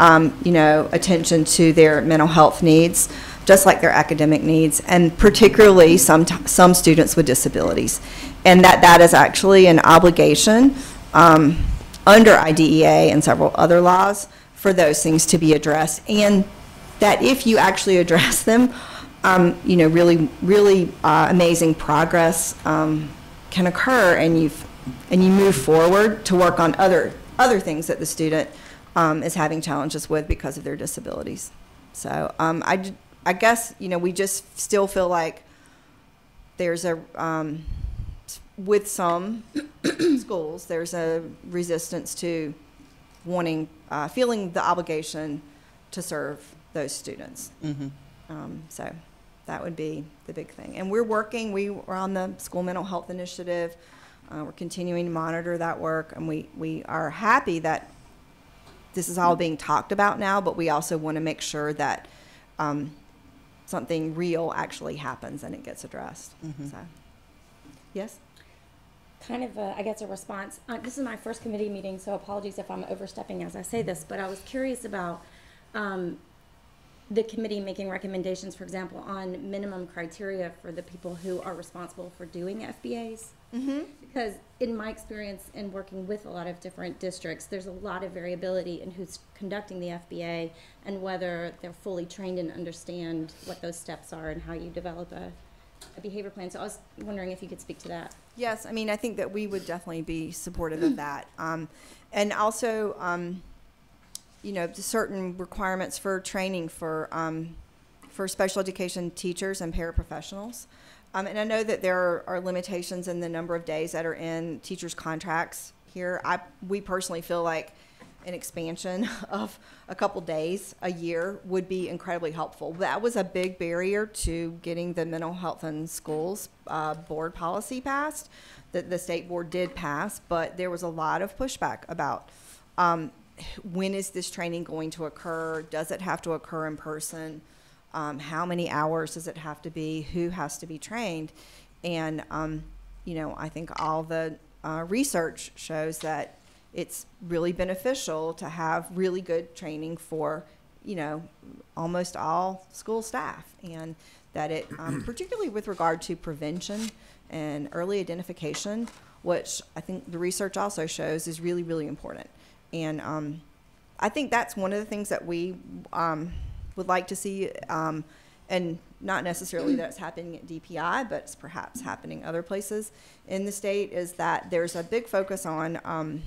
you know, attention to their mental health needs, just like their academic needs, and particularly some students with disabilities. And that is actually an obligation under IDEA and several other laws for those things to be addressed. And that if you actually address them, you know, really amazing progress can occur, and you move forward to work on other things that the student is having challenges with because of their disabilities. So I guess, you know, we just still feel like there's with some schools, there's a resistance to feeling the obligation to serve those students. So that would be the big thing. And we're on the School Mental Health Initiative. We're continuing to monitor that work, and we are happy that this is all being talked about now, but we also want to make sure that something real actually happens and it gets addressed. So, yes? Kind of, I guess, a response. This is my first committee meeting, so apologies if I'm overstepping as I say this, but I was curious about the committee making recommendations, for example, on minimum criteria for the people who are responsible for doing FBAs. Because in my experience in working with a lot of different districts, there's a lot of variability in who's conducting the FBA and whether they're fully trained and understand what those steps are and how you develop a behavior plan. So I was wondering if you could speak to that. Yes, I mean, I think that we would definitely be supportive of that. And also, you know, certain requirements for training for special education teachers and paraprofessionals. And I know that there are limitations in the number of days that are in teachers' contracts here. We personally feel like an expansion of a couple days a year would be incredibly helpful. That was a big barrier to getting the mental health in schools board policy passed, that the state board did pass, but there was a lot of pushback about when is this training going to occur? Does it have to occur in person? How many hours does it have to be? Who has to be trained? And, you know, I think all the research shows that it's really beneficial to have really good training for, you know, almost all school staff, and that it, particularly with regard to prevention and early identification, which I think the research also shows is really, really important. And I think that's one of the things that we would like to see, and not necessarily that it's happening at DPI, but it's perhaps happening other places in the state, is that there's a big focus on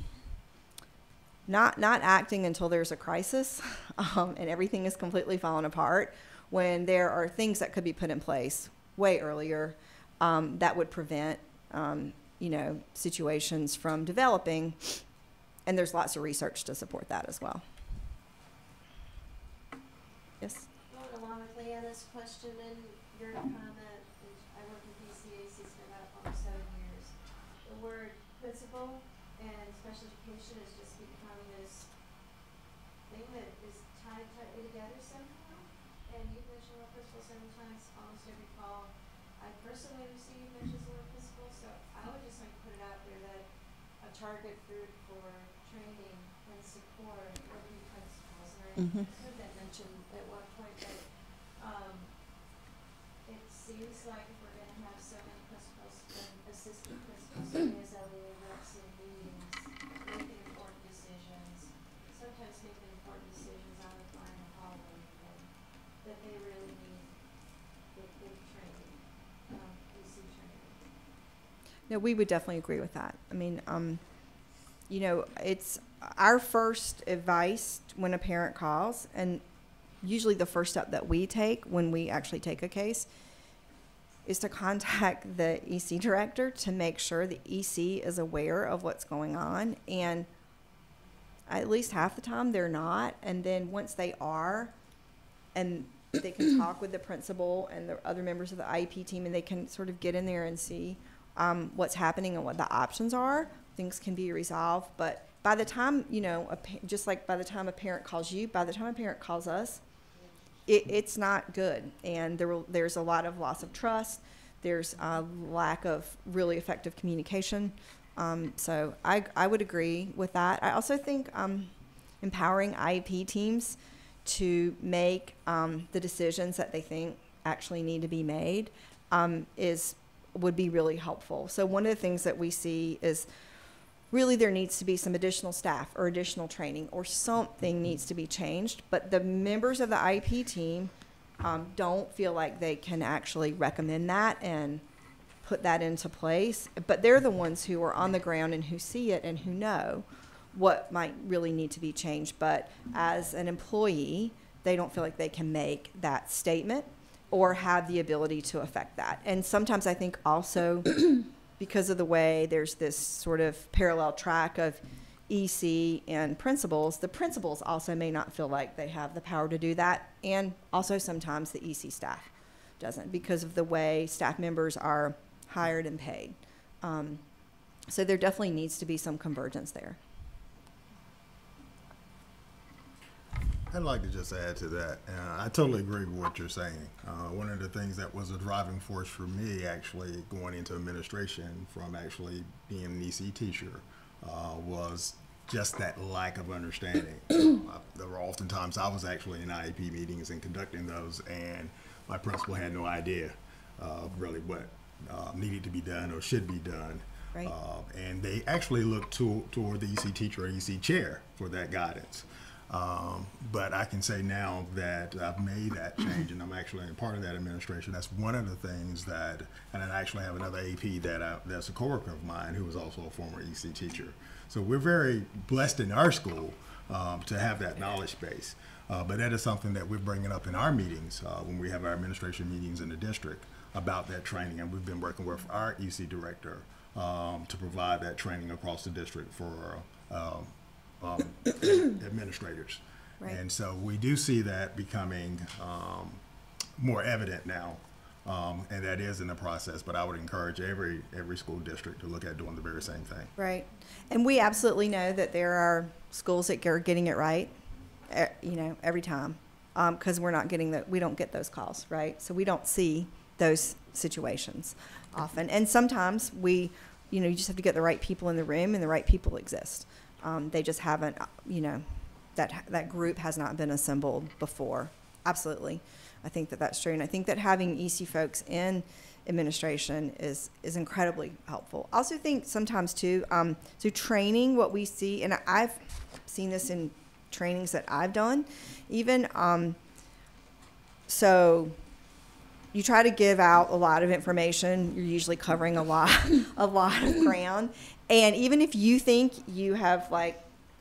not acting until there's a crisis and everything is completely falling apart, when there are things that could be put in place way earlier that would prevent you know, situations from developing. And there's lots of research to support that as well. Yes? Going along with Leanna's question and your comment, I worked with PCACs for about almost 7 years. The word principal and special education has just become this thing that is tied tightly together somehow. And you've mentioned the word principal several times, almost every call. I personally received mentions of the word principal, so I would just like to put it out there that a target group for training and support would be principals. And I heard that mentioned at one point that it seems like if we're going to have so many principals and assistant principals serving as LEA reps in meetings, making important decisions, sometimes making important decisions out of line or hallway, that they really need the training, EC training. No, we would definitely agree with that. I mean, you know, it's our first advice when a parent calls, and usually the first step that we take when we actually take a case is to contact the EC director to make sure the EC is aware of what's going on. And at least half the time they're not. And then once they are, and they can talk with the principal and the other members of the IEP team, and they can sort of get in there and see what's happening and what the options are, things can be resolved. But by the time, you know, just like by the time a parent calls you, by the time a parent calls us, it's not good. And there's a lot of loss of trust. There's a lack of really effective communication. So I would agree with that. I also think empowering IEP teams to make the decisions that they think actually need to be made would be really helpful. So one of the things that we see is really there needs to be some additional staff or additional training, or something needs to be changed, but the members of the IEP team don't feel like they can actually recommend that and put that into place. But they're the ones who are on the ground and who see it and who know what might really need to be changed. But as an employee, they don't feel like they can make that statement or have the ability to affect that. And sometimes I think also because of the way there's this sort of parallel track of EC and principals, the principals also may not feel like they have the power to do that. And also sometimes the EC staff doesn't, because of the way staff members are hired and paid. So there definitely needs to be some convergence there. I'd like to just add to that. I totally agree with what you're saying. One of the things that was a driving force for me actually going into administration from actually being an EC teacher was just that lack of understanding. There were often times I was actually in IEP meetings and conducting those, and my principal had no idea really what needed to be done or should be done. Right. And they actually looked toward the EC teacher or EC chair for that guidance. But I can say now that I've made that change and I'm actually a part of that administration. That's one of the things that, and I actually have another AP that's a coworker of mine who is also a former EC teacher. So we're very blessed in our school to have that knowledge base. But that is something that we're bringing up in our meetings when we have our administration meetings in the district about that training. And we've been working with our EC director to provide that training across the district for administrators. Right. And so we do see that becoming more evident now, and that is in the process, but I would encourage every school district to look at doing the very same thing. Right. And we absolutely know that there are schools that are getting it right, you know, every time, because we don't get those calls, right? So we don't see those situations often. And sometimes you just have to get the right people in the room, and the right people exist. They just haven't, that group has not been assembled before. Absolutely. I think that that's true. And I think that having EC folks in administration is incredibly helpful. I also think sometimes too, so training, what we see, and I've seen this in trainings that I've done, even, so you try to give out a lot of information. You're usually covering a lot of ground. And even if you think you have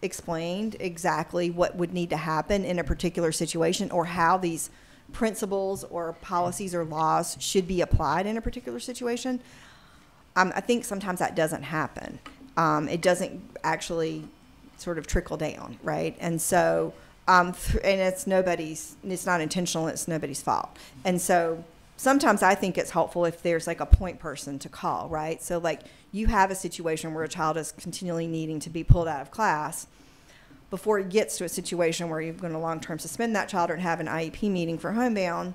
explained exactly what would need to happen in a particular situation, or how these principles or policies or laws should be applied in a particular situation, I think sometimes that doesn't happen. It doesn't actually sort of trickle down, right? And so, and it's not intentional, it's nobody's fault. And so sometimes I think it's helpful if there's like a point person to call, right? So like you have a situation where a child is continually needing to be pulled out of class before it gets to a situation where you're going to long-term suspend that child or have an IEP meeting for homebound.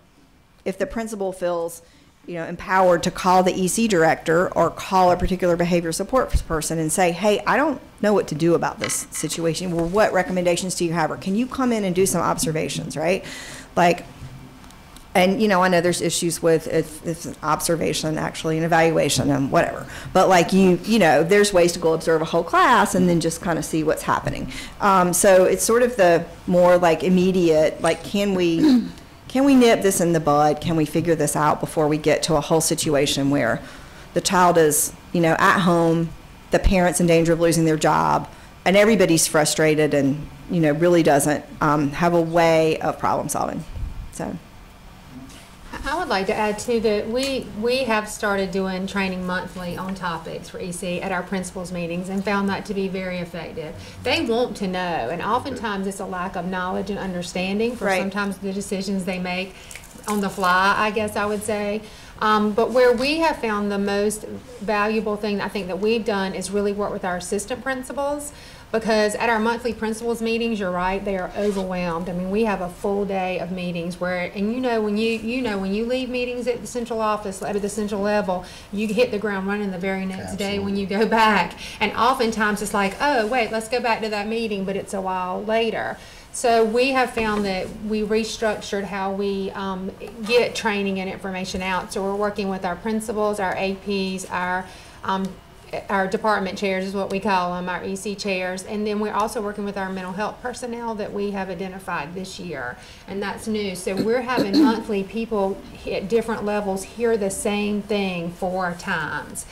If the principal feels, empowered to call the EC director or call a particular behavior support person and say, hey, I don't know what to do about this situation. Well, what recommendations do you have? Or can you come in and do some observations, right? Like, and, I know there's issues with it's an observation, actually, an evaluation and whatever. But like there's ways to go observe a whole class and then just kind of see what's happening. So it's sort of the more like immediate, like, can we nip this in the bud? Can we figure this out before we get to a whole situation where the child is, at home, the parent's in danger of losing their job, and everybody's frustrated and, really doesn't have a way of problem solving. So. I would like to add too that we have started doing training monthly on topics for EC at our principals meetings and found that to be very effective. They want to know, and oftentimes it's a lack of knowledge and understanding for sometimes the decisions they make on the fly, I guess I would say. But where we have found the most valuable thing I think that we've done is really work with our assistant principals. Because at our monthly principals meetings, you're right, they are overwhelmed. I mean, we have a full day of meetings where, and when you leave meetings at the central office, at the central level, you hit the ground running the very next day when you go back. And oftentimes it's like, oh, wait, let's go back to that meeting, but it's a while later. So we have found that we restructured how we get training and information out. So we're working with our principals, our APs, our department chairs is what we call them, our EC chairs, and then we're also working with our mental health personnel that we have identified this year, and that's new. So we're having monthly people at different levels hear the same thing 4 times.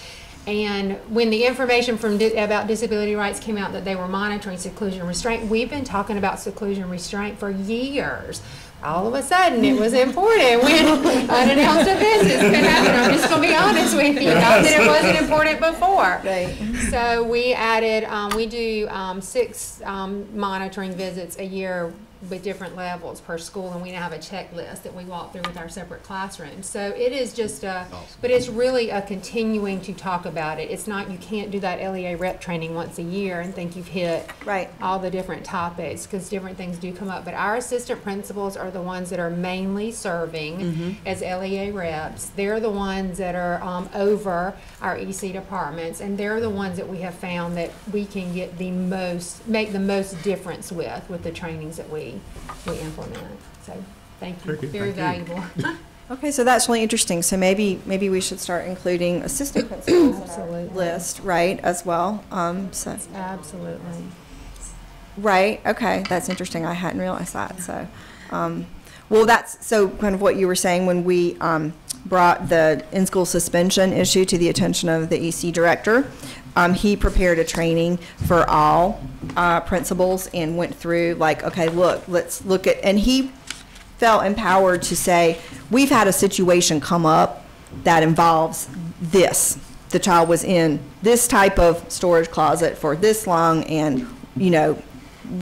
And when the information about disability rights came out that they were monitoring seclusion restraint, we've been talking about seclusion restraint for years. All of a sudden, it was important when unannounced events could happen. I'm just going to be honest with you. Not that it wasn't important before. Right. So we added, we do 6 monitoring visits a year with different levels per school, and we now have a checklist that we walk through with our separate classrooms. So it is just but it's really a continuing to talk about it. It's not, you can't do that LEA rep training once a year and think you've hit all the different topics, because different things do come up. But our assistant principals are the ones that are mainly serving as LEA reps. They're the ones that are over our EC departments, and they're the ones that we have found that we can get make the most difference with the trainings that we implement. So thank you. Very valuable. Okay, so that's really interesting. So maybe we should start including assistant principals in our list, right, as well. So absolutely. Right. Okay, that's interesting. I hadn't realized that. So, well, that's so kind of what you were saying when we brought the in-school suspension issue to the attention of the EC director. He prepared a training for all principals and went through like, okay, let's look at, and he felt empowered to say, we've had a situation come up that involves this. The child was in this type of storage closet for this long, and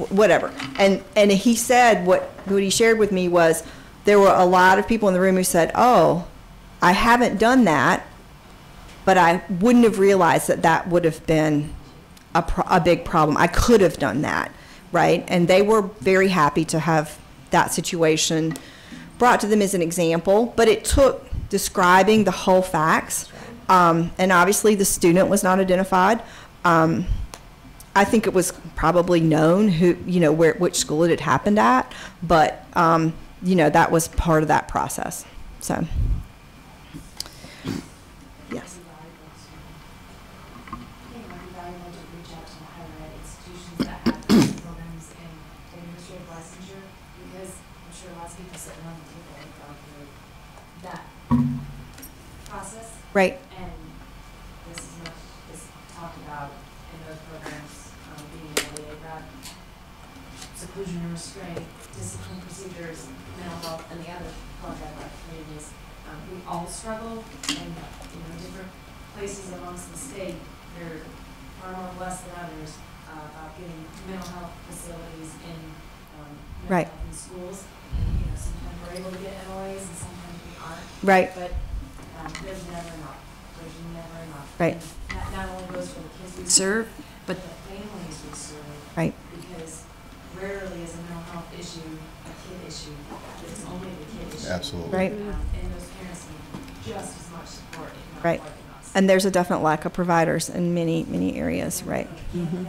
whatever. And he said what he shared with me was there were a lot of people in the room who said, oh, I haven't done that, but I wouldn't have realized that would have been a big problem. I could have done that, right? And they were very happy to have that situation brought to them as an example, but it took describing the whole facts, and obviously the student was not identified. I think it was probably known which school it had happened at, but that was part of that process. So, yes. Right. And this is talked about in those programs, being an LEA rep, seclusion and restraint, discipline procedures, mental health, and the other qualified life communities. We all struggle in different places amongst the state, they're far more blessed than others about getting mental health facilities in mental Right. health in schools. And, sometimes we're able to get MOAs and sometimes we aren't. Right. But there's never enough. There's never enough. Right. And that not only goes for the kids we Serve, but the families we serve. Right. Because rarely is a mental health issue a kid issue. It's only the kid issue. Absolutely. Right. And those parents need just as much support, if not Right. more than us. And there's a definite lack of providers in many, many areas, right? Mhm.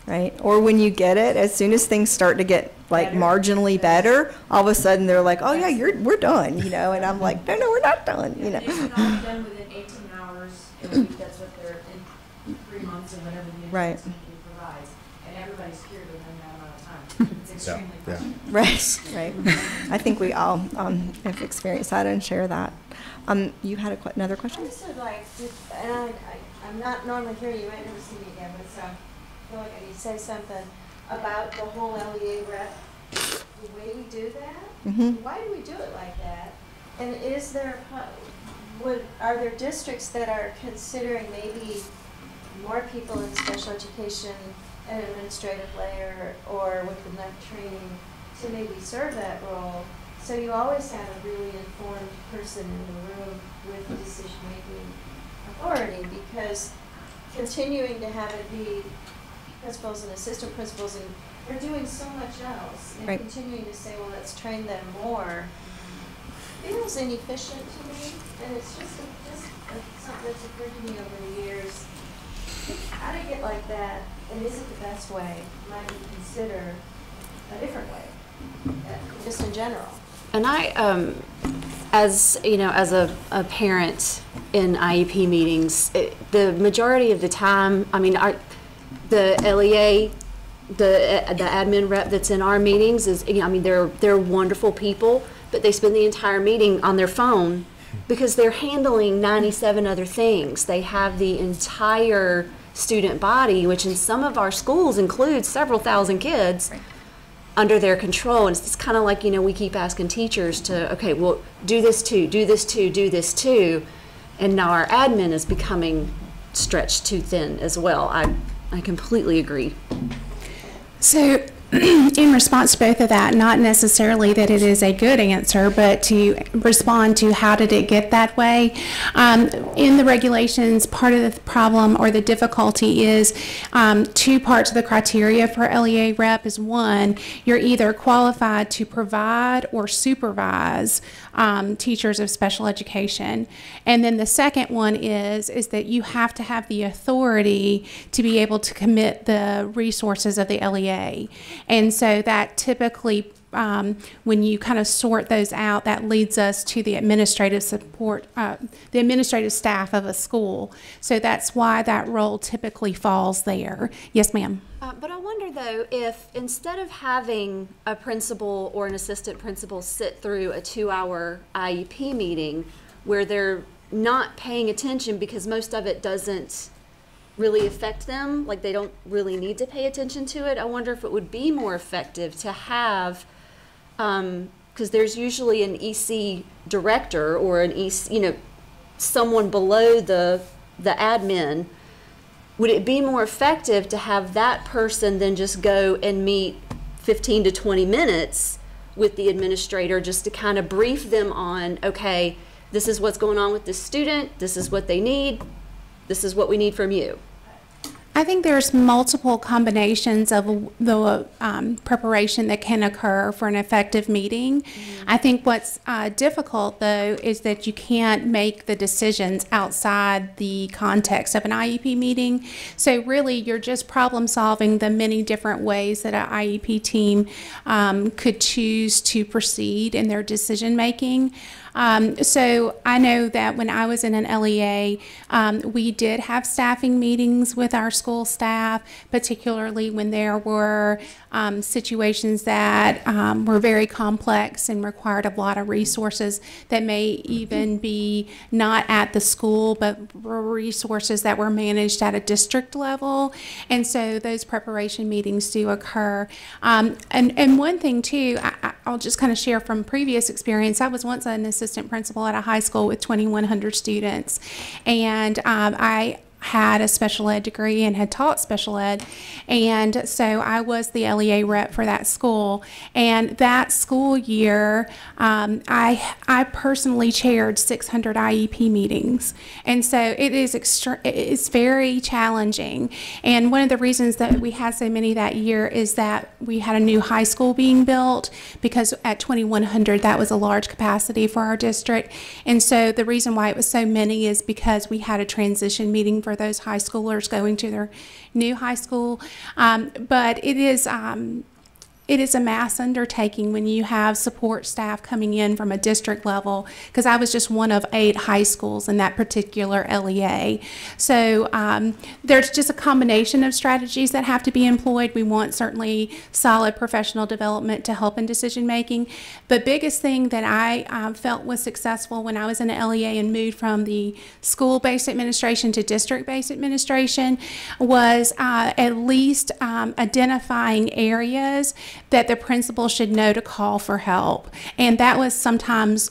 Right, or when you get it, as soon as things start to get like marginally better, all of a sudden they're like, oh yeah, we're done, and I'm like, no, we're not done, It can all be done within 18 hours in a week. That's what they're in 3 months or whatever the Right. insurance company provides. And everybody's cured within that amount of time. It's extremely frustrating. Right. I think we all have experienced that and share that. You had another question? I just would like to, and I'm not normally here, you might never see me again, but so I feel like I need to say something about the whole LEA rep, the way we do that. Mhm. Why do we do it like that? And is there, are there districts that are considering maybe more people in special education at administrative layer or with enough training to maybe serve that role? So you always have a really informed person in the room with decision-making authority, because continuing to have it be principals and assistant principals, and they're doing so much else, and Right. continuing to say, well, let's train them more, feels inefficient to me, and it's just something that's occurred to me over the years. How to get like that, and is it the best way? Might we consider a different way, just in general? And I, as a parent in IEP meetings, the majority of the time, the LEA, the admin rep that's in our meetings is, they're wonderful people, but they spend the entire meeting on their phone because they're handling 97 other things. They have the entire student body, which in some of our schools includes several thousand kids. Right. Under their control, and it's kind of like, we keep asking teachers to, okay, well, do this too, do this too, do this too, and now our admin is becoming stretched too thin as well. I completely agree. So, in response to both of that, not necessarily that it is a good answer, but to respond to how did it get that way. In the regulations, part of the problem or the difficulty is two parts of the criteria for LEA rep is one, you're either qualified to provide or supervise teachers of special education. And then the second one is that you have to have the authority to be able to commit the resources of the LEA. And so that typically, when you kind of sort those out, that leads us to the administrative support, the administrative staff of a school. So that's why that role typically falls there. Yes, ma'am. But I wonder, though, if instead of having a principal or an assistant principal sit through a 2-hour IEP meeting where they're not paying attention because most of it doesn't really affect them, like they don't really need to pay attention to it, I wonder if it would be more effective to have, because there's usually an EC director or an EC, someone below the admin. Would it be more effective to have that person then just go and meet 15 to 20 minutes with the administrator just to kind of brief them on, okay, this is what's going on with this student, this is what they need, this is what we need from you? I think there's multiple combinations of the preparation that can occur for an effective meeting. Mm-hmm. I think what's difficult, though, is that you can't make the decisions outside the context of an IEP meeting. So really, you're just problem solving the many different ways that an IEP team could choose to proceed in their decision making. So I know that when I was in an LEA, we did have staffing meetings with our school staff, particularly when there were situations that were very complex and required a lot of resources that may even be not at the school, but were resources that were managed at a district level. And so those preparation meetings do occur. And one thing too, I'll just kind of share from previous experience. I was once an assistant principal at a high school with 2,100 students. And I had a special ed degree and had taught special ed, and so I was the LEA rep for that school. And that school year, I personally chaired 600 IEP meetings, and so it's very challenging. And one of the reasons that we had so many that year is that we had a new high school being built, because at 2,100 that was a large capacity for our district. And so the reason why it was so many is because we had a transition meeting for those high schoolers going to their new high school. But it is a mass undertaking when you have support staff coming in from a district level, because I was just one of 8 high schools in that particular LEA. So there's just a combination of strategies that have to be employed. We want certainly solid professional development to help in decision making. The biggest thing that I felt was successful when I was in an LEA and moved from the school-based administration to district-based administration was at least identifying areas that the principal should know to call for help. And that was sometimes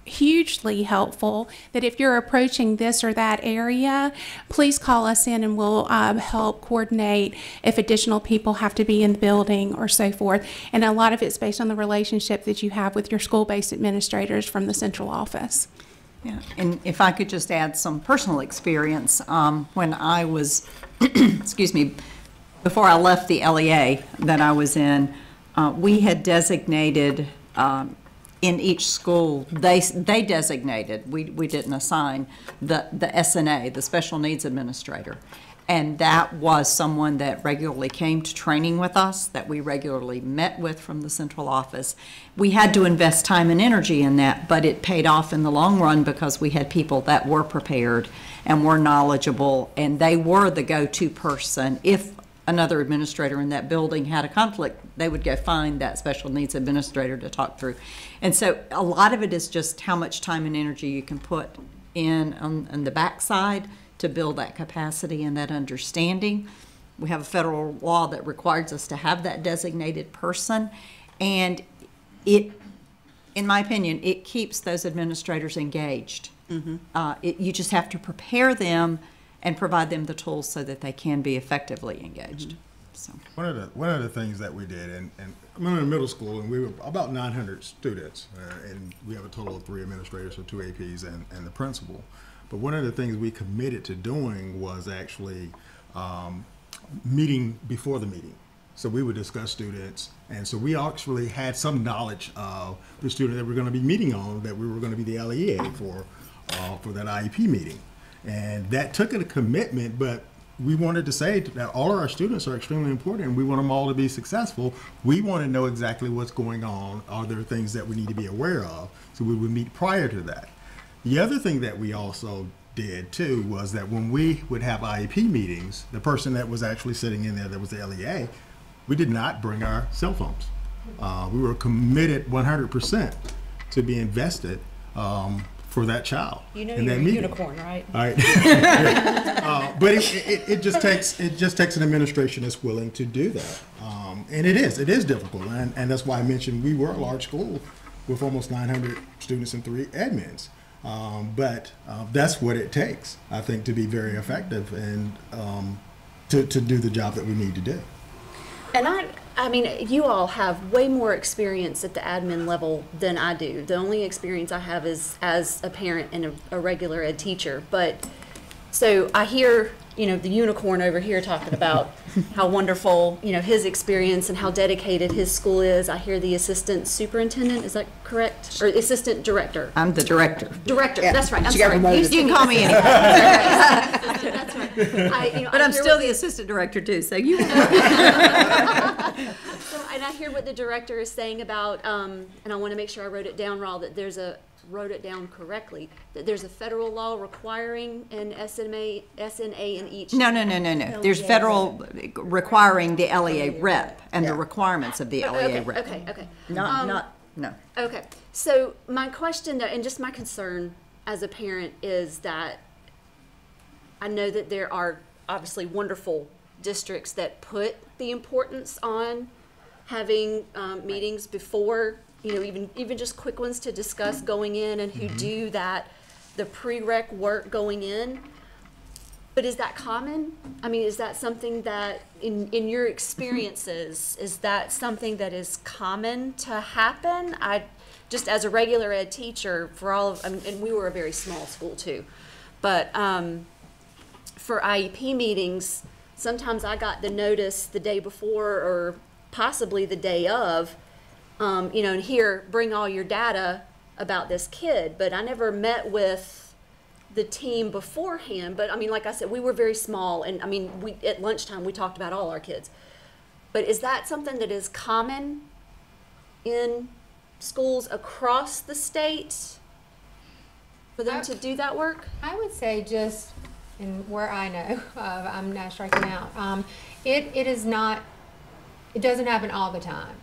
hugely helpful, that if you're approaching this or that area, please call us in and we'll help coordinate if additional people have to be in the building or so forth. And a lot of it's based on the relationship that you have with your school-based administrators from the central office. Yeah, and if I could just add some personal experience, when I was, excuse me, before I left the LEA that I was in, we had designated in each school, they designated, we didn't assign, the SNA, the Special Needs Administrator. And that was someone that regularly came to training with us, that we regularly met with from the central office. We had to invest time and energy in that, but it paid off in the long run because we had people that were prepared and were knowledgeable, and they were the go-to person. If another administrator in that building had a conflict, they would go find that special needs administrator to talk through. And so a lot of it is just how much time and energy you can put in on the backside to build that capacity and that understanding. We have a federal law that requires us to have that designated person, and it, in my opinion, it keeps those administrators engaged. You just have to prepare them and provide them the tools so that they can be effectively engaged. So one of the things that we did, and I'm in a middle school, and we were about 900 students, and we have a total of 3 administrators, so 2 APs and the principal. But one of the things we committed to doing was actually meeting before the meeting. So we would discuss students, and so we actually had some knowledge of the student that we're going to be meeting on, that we were going to be the LEA for that IEP meeting. And that took a commitment, but we wanted to say that all of our students are extremely important and we want them all to be successful. We want to know exactly what's going on. Are there things that we need to be aware of? So we would meet prior to that. The other thing that we also did too was that when we would have IEP meetings, the person that was actually sitting in there that was the LEA, we did not bring our cell phones. We were committed 100% to be invested for that child. You know, in you're that a meeting. unicorn, right? All right. But it just takes an administration that's willing to do that, and it is difficult, and that's why I mentioned we were a large school with almost 900 students and 3 admins. But that's what it takes, I think, to be very effective and to do the job that we need to do. And I mean, you all have way more experience at the admin level than I do. The only experience I have is as a parent and a regular ed teacher. But so I hear, you know, the unicorn over here talking about how wonderful, you know, his experience and how dedicated his school is. I hear the assistant superintendent, is that correct? Or assistant director? I'm the director. Director, Yeah. that's right. I'm You got sorry. promoted. You can call me anything. That's right. But I'm still the assistant director too, so you. And I hear what the director is saying about, and I want to make sure I wrote it down, Raul, that wrote it down correctly, that there's a federal law requiring an SNA in each. No. There's federal requiring the LEA rep and the requirements of the LEA rep. Okay. No. Okay. So my question, and just my concern as a parent, is that I know that there are obviously wonderful districts that put the importance on having meetings before you know, even just quick ones to discuss going in and who do that, the prereq work going in. But is that common? I mean, is that something that, in your experiences, is that something that is common to happen? Just as a regular ed teacher, for all of, and we were a very small school too, but for IEP meetings, sometimes I got the notice the day before or possibly the day of, you know, and here, bring all your data about this kid. But I never met with the team beforehand. But I mean, like I said, we were very small, and I mean, at lunchtime we talked about all our kids. But is that something that is common in schools across the state for them to do that work? I would say just in where I know of, I'm not striking out. It is not. It doesn't happen all the time.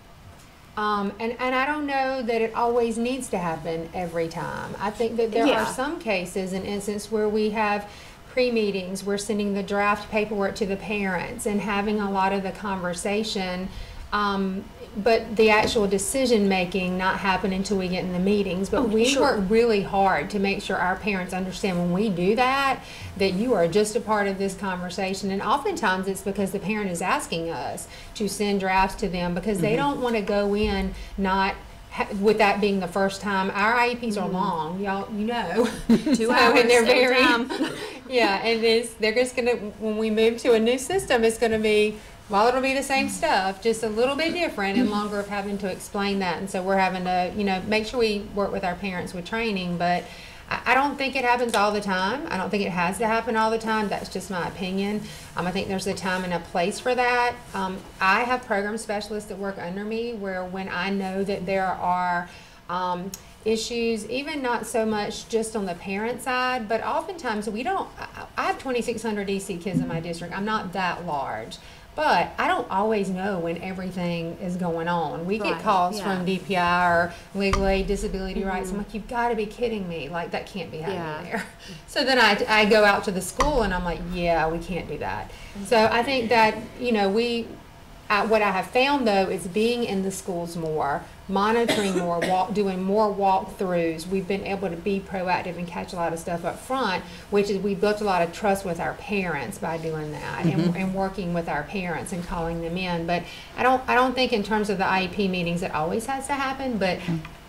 And I don't know that it always needs to happen every time. I think that there are some cases and instances where we have pre-meetings, we're sending the draft paperwork to the parents and having a lot of the conversation, but the actual decision making not happen until we get in the meetings. But we work really hard to make sure our parents understand when we do that, that you are just a part of this conversation. And oftentimes it's because the parent is asking us to send drafts to them because they don't want to go in not with that being the first time. Our IEPs are long, y'all, you know. 2 hours and they're very, time. yeah, and they're just gonna, when we move to a new system, it's gonna be, well, it'll be the same stuff, just a little bit different and longer of having to explain that. And so we're having to, you know, make sure we work with our parents with training. But I don't think it happens all the time. I don't think it has to happen all the time. That's just my opinion. I think there's a time and a place for that. I have program specialists that work under me where when I know that there are issues, even not so much just on the parent side, but oftentimes we don't, I have 2,600 DC kids in my district. I'm not that large. But I don't always know when everything is going on. We get calls from DPI or legal aid, disability rights. I'm like, you've got to be kidding me. Like, that can't be happening there. So then I go out to the school and I'm like, yeah, we can't do that. So I think that, you know, what I have found though is being in the schools more, monitoring more, doing more walkthroughs. We've been able to be proactive and catch a lot of stuff up front, which is we built a lot of trust with our parents by doing that and working with our parents and calling them in. But I don't think in terms of the IEP meetings it always has to happen, but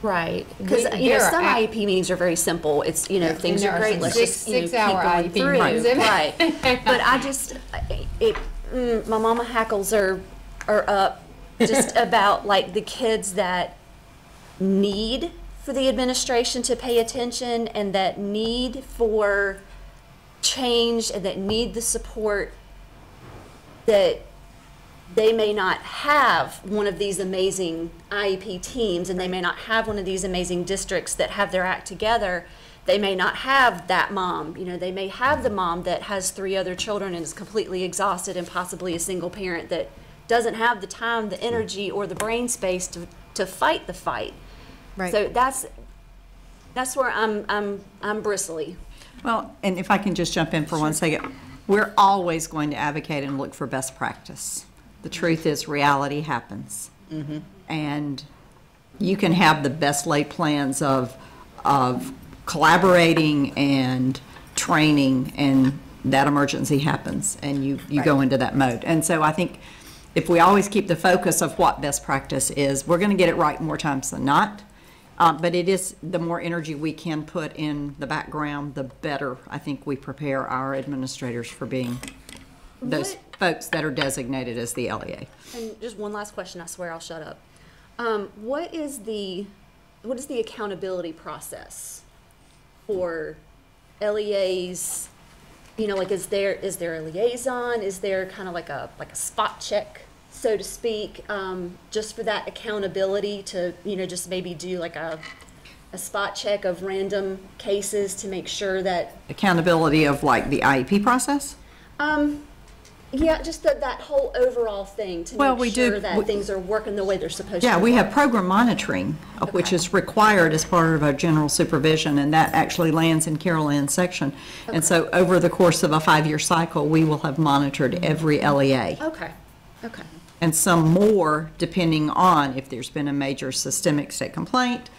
right, because you know some IEP meetings are very simple. It's, you know, things are great. Let's just, you know, keep going through. Right, but I just my mama hackles are up just about like the kids that need for the administration to pay attention and that need for change and that need the support, that they may not have one of these amazing IEP teams and they may not have one of these amazing districts that have their act together. They may not have that mom, you know, they may have the mom that has 3 other children and is completely exhausted and possibly a single parent that doesn't have the time, the energy, or the brain space to fight the fight. Right. So that's where I'm bristly. Well, and if I can just jump in for 1 second, we're always going to advocate and look for best practice. The truth is, reality happens, and you can have the best laid plans of collaborating and training, and that emergency happens, and you go into that mode. And so I think, if we always keep the focus of what best practice is, we're going to get it right more times than not. But it is, the more energy we can put in the background, the better I think we prepare our administrators for being those folks that are designated as the LEA. And just one last question, I swear I'll shut up. What is the accountability process for LEAs? You know, like, is there a liaison? Is there kind of like a spot check, so to speak, just for that accountability to, you know, just maybe do like a spot check of random cases to make sure that accountability of like the IEP process? Yeah, just that whole overall thing to make sure that things are working the way they're supposed to. Yeah, we have program monitoring, which is required as part of our general supervision, and that actually lands in Carol Ann's section. And so over the course of a 5-year cycle, we will have monitored every LEA. Okay. and some more depending on if there's been a major systemic state complaint.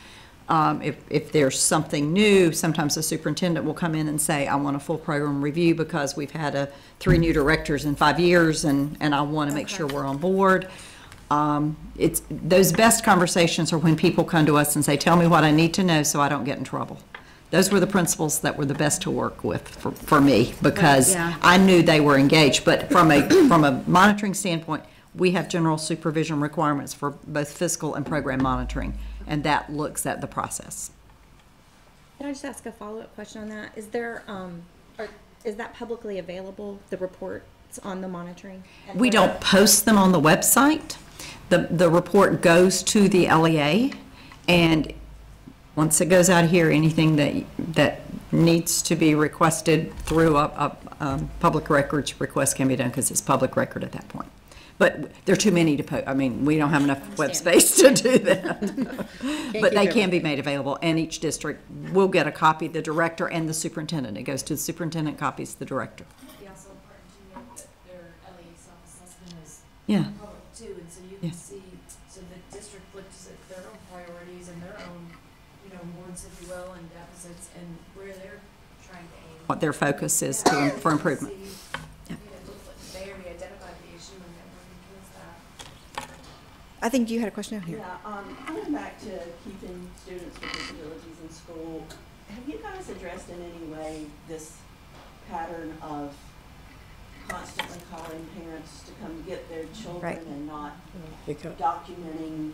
If there's something new, sometimes the superintendent will come in and say, I want a full program review because we've had 3 new directors in 5 years, and I want to make sure we're on board. It's those best conversations are when people come to us and say, tell me what I need to know so I don't get in trouble. Those were the principals that were the best to work with for me, because I knew they were engaged. But from a monitoring standpoint, we have general supervision requirements for both fiscal and program monitoring, and that looks at the process. Can I just ask a follow-up question on that? Is there, is that publicly available, the reports on the monitoring? We don't post them on the website. The report goes to the LEA, and once it goes out here, anything that needs to be requested through a public records request can be done, because it's public record at that point. But there are too many to post. I mean, we don't have enough web space to do that. But they can be made available, and each district will get a copy, the director and the superintendent. It goes to the superintendent, copies the director. Yeah, also important to note that their LEA self-assessment is Yeah. public too, and so you can see, so the district looks at their own priorities and their own, wards, if you will, and deficits, and where they're trying to aim. What their focus is for improvement. They already identified the issue and they're working towards that. I think you had a question out here. Yeah, coming back to keeping students with disabilities in school, have you guys addressed in any way this pattern of constantly calling parents to come get their children and not documenting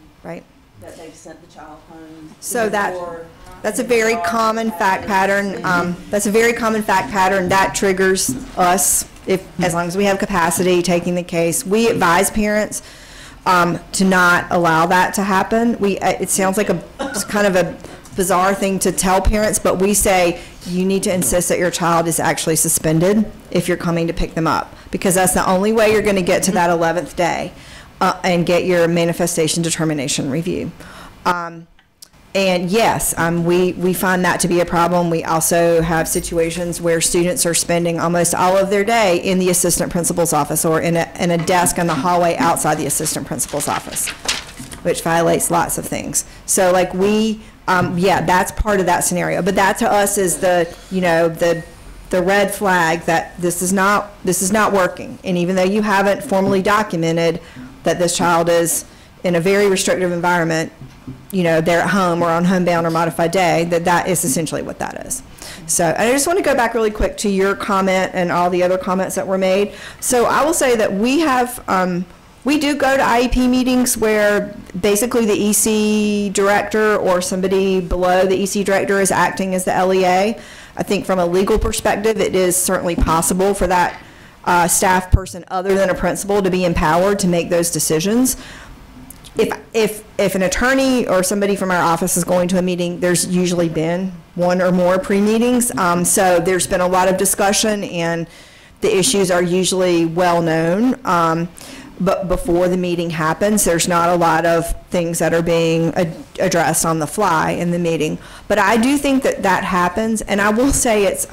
that they've sent the child home? So that's a very common fact pattern. That's a very common fact pattern that triggers us, as long as we have capacity taking the case. We advise parents to not allow that to happen. It sounds like it's kind of a bizarre thing to tell parents, but we say you need to insist that your child is actually suspended if you're coming to pick them up, because that's the only way you're going to get to that 11th day and get your manifestation determination review. And yes, we find that to be a problem. We also have situations where students are spending almost all of their day in the assistant principal's office or in a desk in the hallway outside the assistant principal's office, which violates lots of things. So like that's part of that scenario. But that to us is the red flag that this is not working. And even though you haven't formally documented that this child is in a very restrictive environment, they're at home or on homebound or modified day, that is essentially what that is. So I just want to go back really quick to your comment and all the other comments that were made. So I will say that we do go to IEP meetings where basically the EC director or somebody below the EC director is acting as the LEA. I think from a legal perspective, it is certainly possible for that staff person other than a principal to be empowered to make those decisions. If an attorney or somebody from our office is going to a meeting, there's usually been one or more pre-meetings. So there's been a lot of discussion and the issues are usually well known. But before the meeting happens, there's not a lot of things that are being addressed on the fly in the meeting. But I do think that happens, and I will say it's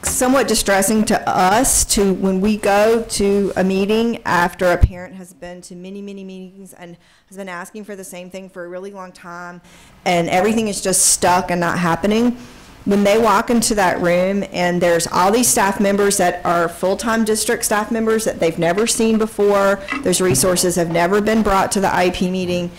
somewhat distressing to us when we go to a meeting after a parent has been to many, many meetings and has been asking for the same thing for a really long time, and everything is just stuck and not happening. When they walk into that room and there's all these staff members that are full-time district staff members that they've never seen before, those resources have never been brought to the IEP meeting,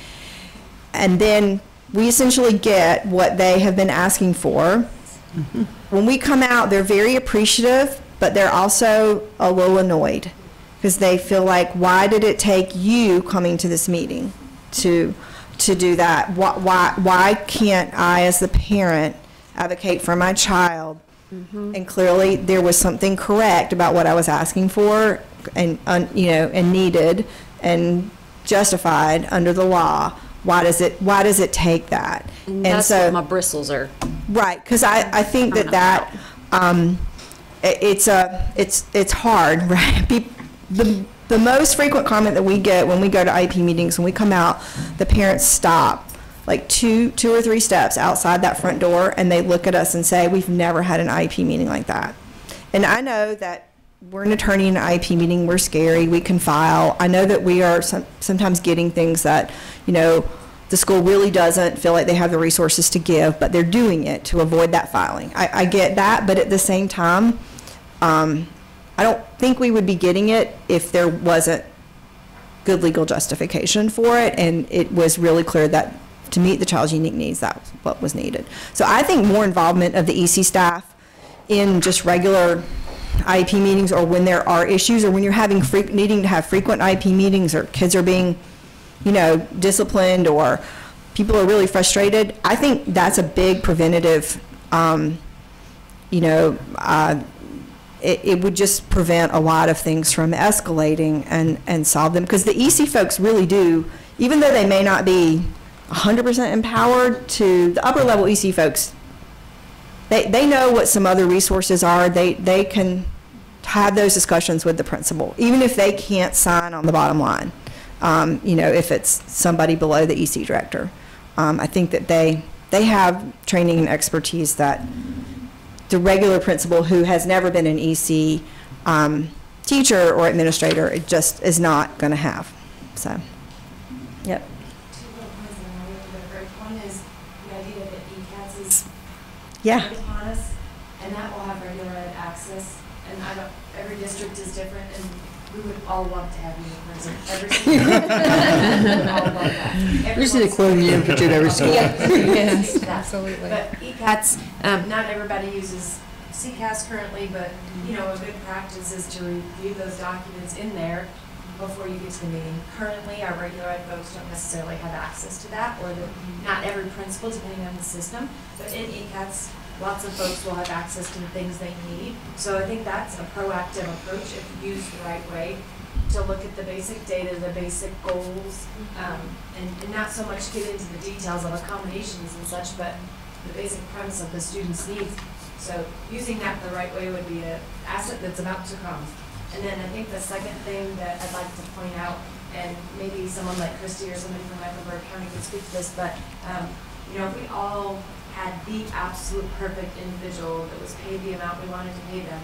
and then we essentially get what they have been asking for. Mm-hmm. When we come out, they're very appreciative, but they're also a little annoyed because they feel like, why did it take you coming to this meeting to do that? Why can't I, as the parent, advocate for my child? Mm-hmm. And clearly there was something correct about what I was asking for and needed and justified under the law. Why does it take that? And that's so what my bristles are. Right, because I think that it's hard, right? The most frequent comment that we get when we go to IEP meetings, when we come out, the parents stop like two or three steps outside that front door and they look at us and say, we've never had an IEP meeting like that. And I know that we're an attorney in an IEP meeting, we're scary, we can file. I know that we are sometimes getting things that, you know, the school really doesn't feel like they have the resources to give, but they're doing it to avoid that filing. I get that, but at the same time, I don't think we would be getting it if there wasn't good legal justification for it, and it was really clear that to meet the child's unique needs, that's what was needed. So I think more involvement of the EC staff in just regular IEP meetings, or when there are issues, or when you're having needing to have frequent IEP meetings, or kids are being, you know, disciplined, or people are really frustrated. I think that's a big preventative, you know, it would just prevent a lot of things from escalating and solve them, because the EC folks really do, even though they may not be 100% empowered, to the upper level EC folks, they know what some other resources are. They can have those discussions with the principal, even if they can't sign on the bottom line. You know, if it's somebody below the EC director. I think that they have training and expertise that the regular principal who has never been an EC teacher or administrator, it just is not going to have. So, yep. Two little points that I want to break. One is the idea that ECATS is Yeah. upon us, and that will have regular ed access. And I don't, every district is different, and we would all love to have unicorns in every single we would all love that. We just need to quote you and put you in every school. Yes, absolutely. But ECATS, not everybody uses CCAS currently, but you know, a good practice is to review those documents in there before you get to the meeting. Currently, our regular ed folks don't necessarily have access to that, or not every principal, depending on the system. But in ECATS, lots of folks will have access to the things they need. So I think that's a proactive approach if used the right way, to look at the basic data, the basic goals, and not so much get into the details of accommodations and such, but the basic premise of the student's needs. So using that the right way would be an asset that's about to come. And then I think the second thing that I'd like to point out, and maybe someone like Christy or somebody from Mecklenburg County could speak to this, but you know, if we all had the absolute perfect individual that was paid the amount we wanted to pay them,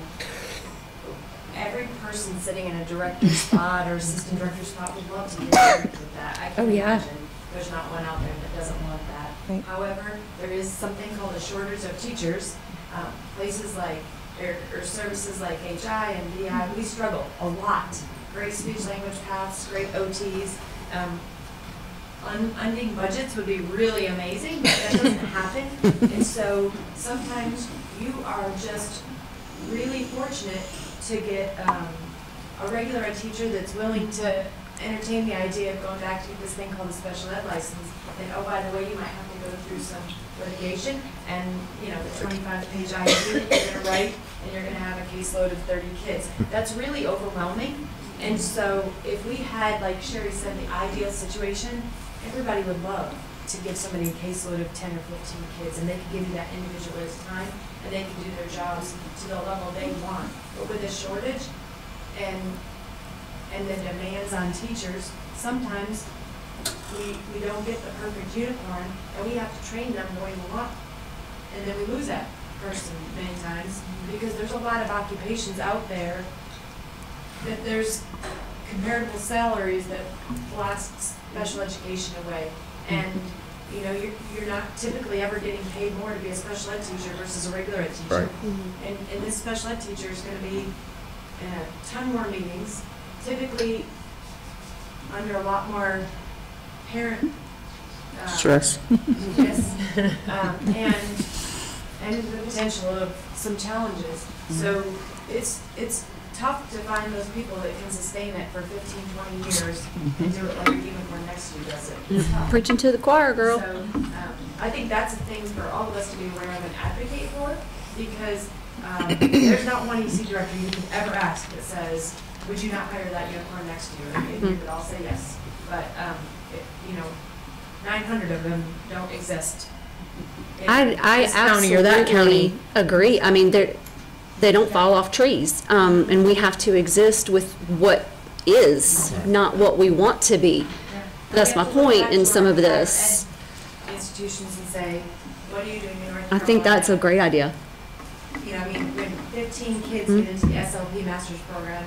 every person sitting in a director's spot or assistant director's spot would love to get with that. I can imagine there's not one out there that doesn't want that. Right. However, there is something called a shortage of teachers. Places like, or services like HI and DI, we struggle a lot. Great speech language paths, great OTs. Unending budgets would be really amazing, but that doesn't happen. And so sometimes you are just really fortunate to get a regular ed teacher that's willing to entertain the idea of going back to this thing called a special ed license. And oh, by the way, you might have to go through some litigation, and you know, the 25-page IEP that you're going to write, and you're going to have a caseload of 30 kids. That's really overwhelming. And so if we had, like Sherry said, the ideal situation, everybody would love to give somebody a caseload of 10 or 15 kids, and they can give you that individualized time, and they can do their jobs to the level they want. But with a shortage and the demands on teachers, sometimes we don't get the perfect unicorn, and we have to train them the way we want. And then we lose that person many times, because there's a lot of occupations out there that there's comparable salaries that blast special education away. And you know, you're not typically ever getting paid more to be a special ed teacher versus a regular ed teacher. Right. And this special ed teacher is going to be in a ton more meetings, typically under a lot more parent stress. Yes, and the potential of some challenges. So it's tough to find those people that can sustain it for 15, 20 years and do it like a unicorn next to you does it. It's tough. Preaching to the choir, girl. So I think that's a thing for all of us to be aware of and advocate for, because there's not one EC director you can ever ask that says, would you not hire that unicorn next to you? And we would all say yes. But, you know, 900 of them don't exist. I absolutely agree. I mean, they don't fall off trees, and we have to exist with what is, not what we want to be. That's my point in some of this. Institutions and say, what are you doing in North Carolina? I think that's a great idea. You know, I mean, when 15 kids get into the SLP Master's Program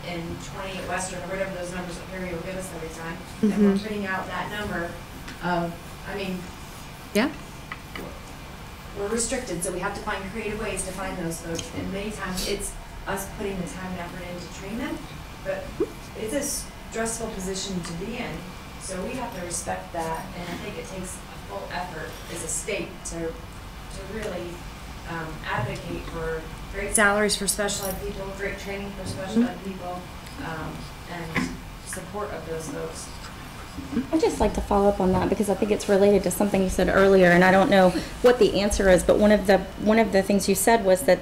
in 20 at Western, or whatever those numbers that Perry will give us every time, and we're putting out that number of, I mean, Yeah. we're restricted, so we have to find creative ways to find those folks, and many times it's us putting the time and effort in to train them, but it's a stressful position to be in, so we have to respect that, and I think it takes a full effort as a state to really advocate for great salaries for special ed people, great training for special ed people, and support of those folks. I'd just like to follow up on that because I think it's related to something you said earlier, and I don't know what the answer is, but one of the things you said was that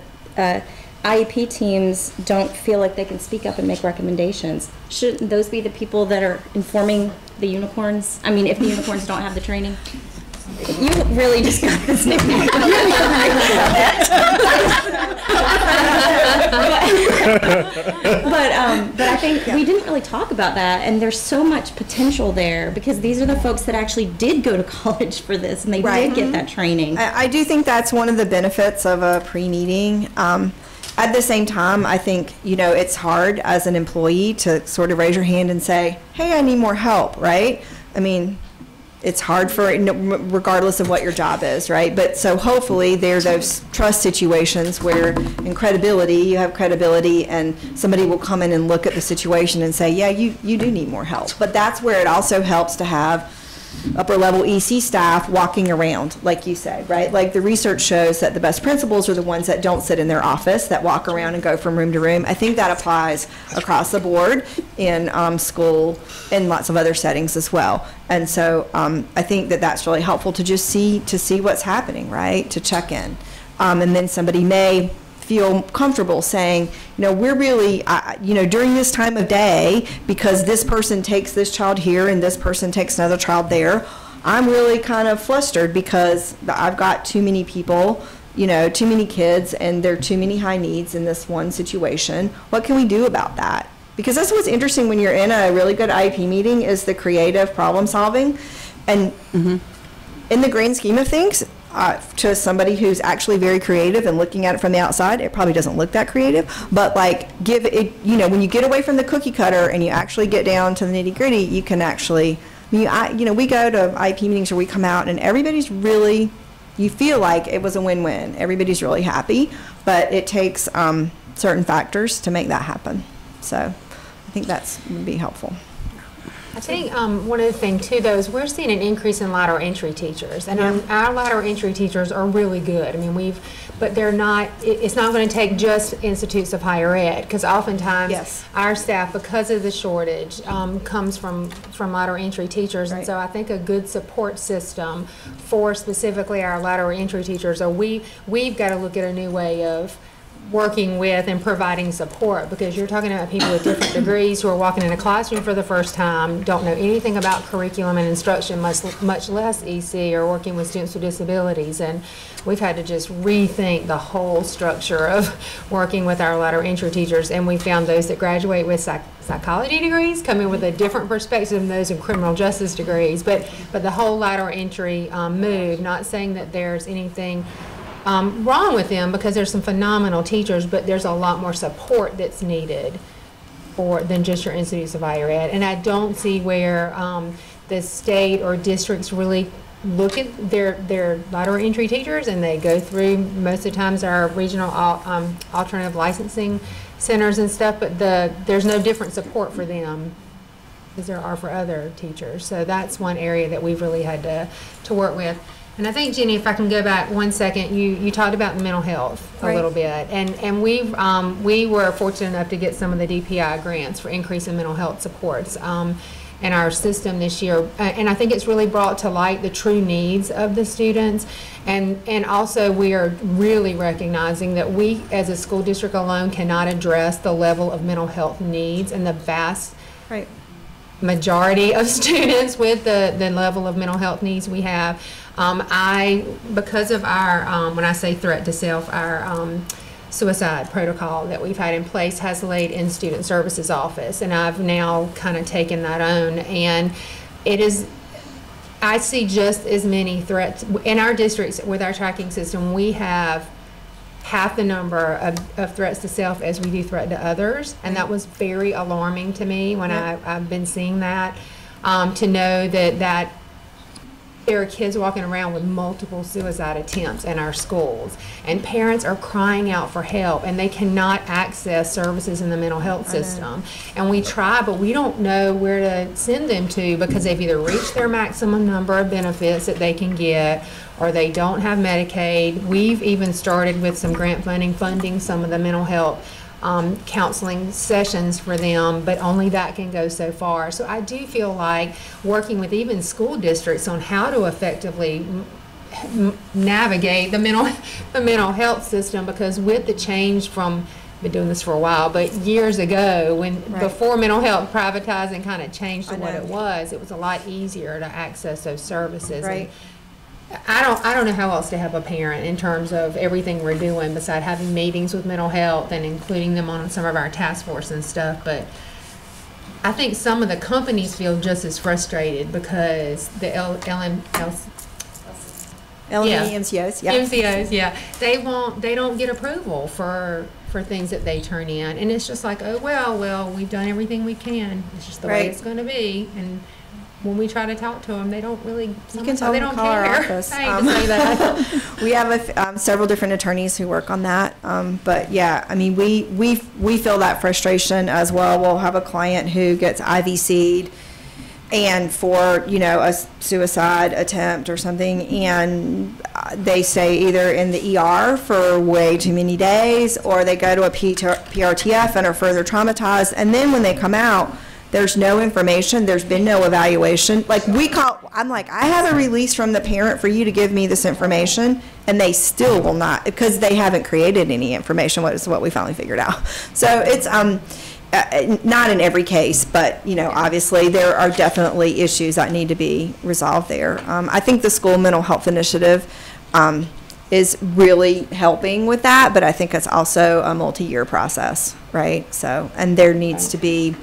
IEP teams don't feel like they can speak up and make recommendations. Shouldn't those be the people that are informing the unicorns? I mean, if the unicorns don't have the training? You really just got this nickname. But I think we didn't really talk about that, and there's so much potential there because these are the folks that actually did go to college for this, and they did get that training. I do think that's one of the benefits of a pre-meeting. At the same time, I think, it's hard as an employee to sort of raise your hand and say, hey, I need more help, right? I mean, it's hard for, regardless of what your job is, right? But so hopefully there's those trust situations where in credibility, you have credibility and somebody will come in and look at the situation and say, yeah, you do need more help. But that's where it also helps to have upper level EC staff walking around, like you said, right? Like the research shows that the best principals are the ones that don't sit in their office, that walk around and go from room to room. I think that applies across the board in school and lots of other settings as well. And so I think that that's really helpful to just see what's happening, right? To check in. And then somebody may feel comfortable saying, we're really, during this time of day, because this person takes this child here and this person takes another child there, I'm really kind of flustered because I've got too many people, too many kids, and there are too many high needs in this one situation. What can we do about that? Because that's what's interesting when you're in a really good IEP meeting is the creative problem solving. And in the grand scheme of things, to somebody who's actually very creative and looking at it from the outside, it probably doesn't look that creative, but give it, when you get away from the cookie cutter and you actually get down to the nitty gritty, you can actually, we go to IEP meetings where we come out and everybody's really, you feel like it was a win-win. Everybody's really happy, but it takes certain factors to make that happen. So I think would be helpful. I think one of the things too, though, is we're seeing an increase in lateral entry teachers, and our lateral entry teachers are really good. I mean, but they're not. It's not going to take just institutes of higher ed, because oftentimes our staff, because of the shortage, comes from lateral entry teachers, and so I think a good support system for specifically our lateral entry teachers, or we've got to look at a new way of working with and providing support, because you're talking about people with different degrees who are walking in a classroom for the first time, don't know anything about curriculum and instruction, much less EC, or working with students with disabilities. And we've had to just rethink the whole structure of working with our lateral entry teachers, and we found those that graduate with psychology degrees come in with a different perspective than those in criminal justice degrees. But the whole lateral entry move, not saying that there's anything wrong with them, because there's some phenomenal teachers, but there's a lot more support that's needed than just your institutes of higher ed. And I don't see where the state or districts really look at their lateral entry teachers, and they go through most of the times our regional alternative licensing centers and stuff, but there's no different support for them as there are for other teachers. So that's one area that we've really had to work with. And I think, Jenny, if I can go back 1 second, you talked about mental health a little bit, and we were fortunate enough to get some of the DPI grants for increase in mental health supports in our system this year, and I think it's really brought to light the true needs of the students, and also we are really recognizing that we as a school district alone cannot address the level of mental health needs and the vast majority of students with the level of mental health needs we have. Because of our, when I say threat to self, our suicide protocol that we've had in place has laid in Student Services Office, and I've now kind of taken that on, and it is, I see just as many threats in our districts with our tracking system. We have half the number of threats to self as we do threat to others. And that was very alarming to me when I've been seeing that, to know that there are kids walking around with multiple suicide attempts in our schools, and parents are crying out for help, and they cannot access services in the mental health system. And we try, but we don't know where to send them to, because they've either reached their maximum number of benefits that they can get, or they don't have Medicaid. We've even started with some grant funding some of the mental health counseling sessions for them, but only that can go so far. So I do feel like working with even school districts on how to effectively navigate the mental health system, because with the change from, been doing this for a while, but years ago, when before mental health privatizing kind of changed to what it was a lot easier to access those services. Right. And I don't know how else to help a parent in terms of everything we're doing beside having meetings with mental health and including them on some of our task force and stuff. But I think some of the companies feel just as frustrated because the MCOs, they don't get approval for things that they turn in, and it's just like, oh well, we've done everything we can. It's just the way it's going to be. And when we try to talk to them, they don't really. You can tell they them don't to call care. our office. I hate to say that. We have several different attorneys who work on that. But yeah, I mean, we feel that frustration as well. We'll have a client who gets IVC'd and for, a suicide attempt or something, and they stay either in the ER for way too many days, or they go to a PRTF and are further traumatized. And then when they come out, there's no information, there's been no evaluation. Like I'm like, I have a release from the parent for you to give me this information, and they still will not, because they haven't created any information, what is what we finally figured out. So it's not in every case, but obviously there are definitely issues that need to be resolved there. I think the school mental health initiative is really helping with that, but I think it's also a multi-year process, right? So, and there needs to be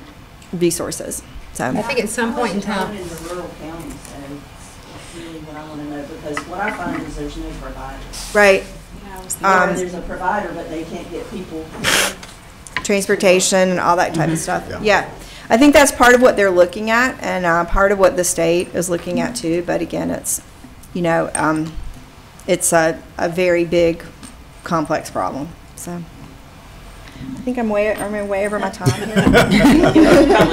resources. So I think at some point in time. In the rural counties, so that's really what I want to know, because what I find is there's no provider. Right. Or there's a provider, but they can't get people. Transportation and all that type of stuff. Yeah. I think that's part of what they're looking at, and part of what the state is looking at too. But again, it's, it's a very big, complex problem. So I think I'm way over my time here.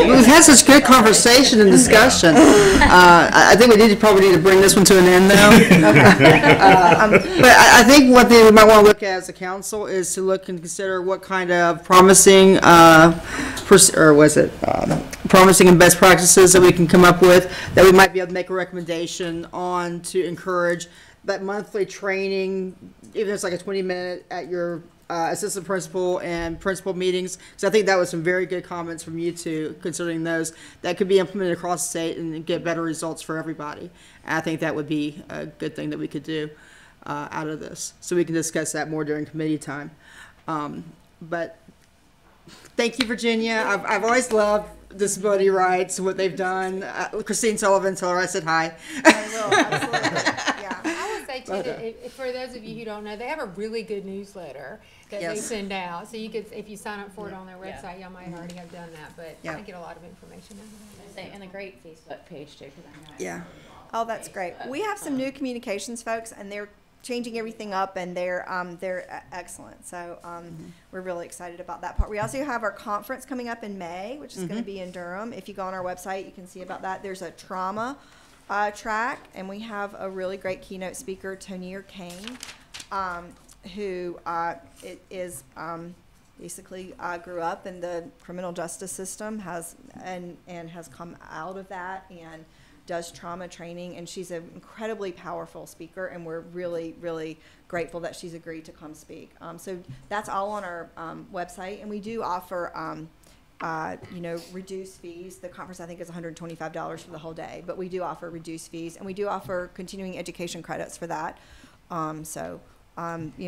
We've had such good conversation and discussion. I think we probably need to bring this one to an end now. But I think one thing we might want to look at as a council is to look and consider what kind of promising, promising and best practices that we can come up with, that we might be able to make a recommendation on to encourage that monthly training, even if it's like a 20-minute at your assistant principal and principal meetings, because I think that was some very good comments from you two, considering those that could be implemented across the state and get better results for everybody. And I think that would be a good thing that we could do out of this. So we can discuss that more during committee time. But thank you, Virginia. I've always loved disability rights, what they've done. Christine Sullivan, tell her I said hi. I will, absolutely. I would say too that for those of you who don't know, they have a really good newsletter that they send out. So you could, if you sign up for it on their website, y'all might already have done that, but I get a lot of information out of that. And a great Facebook page too. Oh, that's great. We have some new communications folks, and they're changing everything up, and they're excellent. So we're really excited about that part. We also have our conference coming up in May, which is going to be in Durham. If you go on our website, you can see about that. There's a trauma track, and we have a really great keynote speaker, Tonier Kane, who basically grew up in the criminal justice system, has come out of that and does trauma training, and she's an incredibly powerful speaker, and we're really, really grateful that she's agreed to come speak. So that's all on our website, and we do offer reduced fees. The conference, I think, is $125 for the whole day, but we do offer reduced fees, and we do offer continuing education credits for that.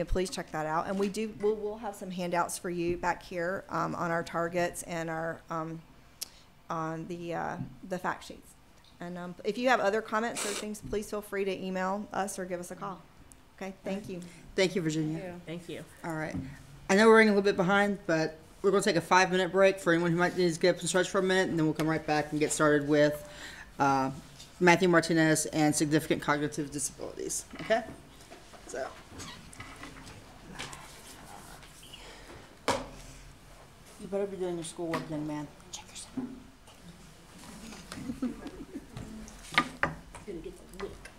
Please check that out. And we'll have some handouts for you back here on our targets and our on the fact sheets. And if you have other comments or things, please feel free to email us or give us a call. Okay, thank you. Thank you, Virginia. Thank you. All right. I know we're running a little bit behind, but we're going to take a 5-minute break for anyone who might need to get up and stretch for a minute, and then we'll come right back and get started with Matthew Martinez and significant cognitive disabilities. Okay? So. You better be doing your schoolwork, young man. Check yourself. Gonna get the look.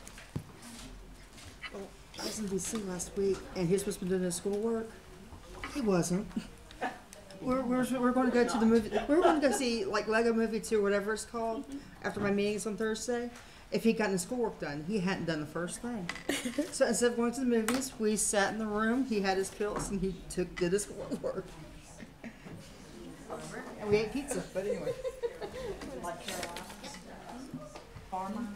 Well, I was in DC last week, and he was supposed to be doing his schoolwork. He wasn't. We're going to go to the movie. We're going to go see like Lego Movie 2 or whatever it's called after my meetings on Thursday. If he'd gotten his schoolwork done, he hadn't done the first thing. So instead of going to the movies, we sat in the room. He had his pills and he did his schoolwork. And we ate pizza, but anyway. Farmer.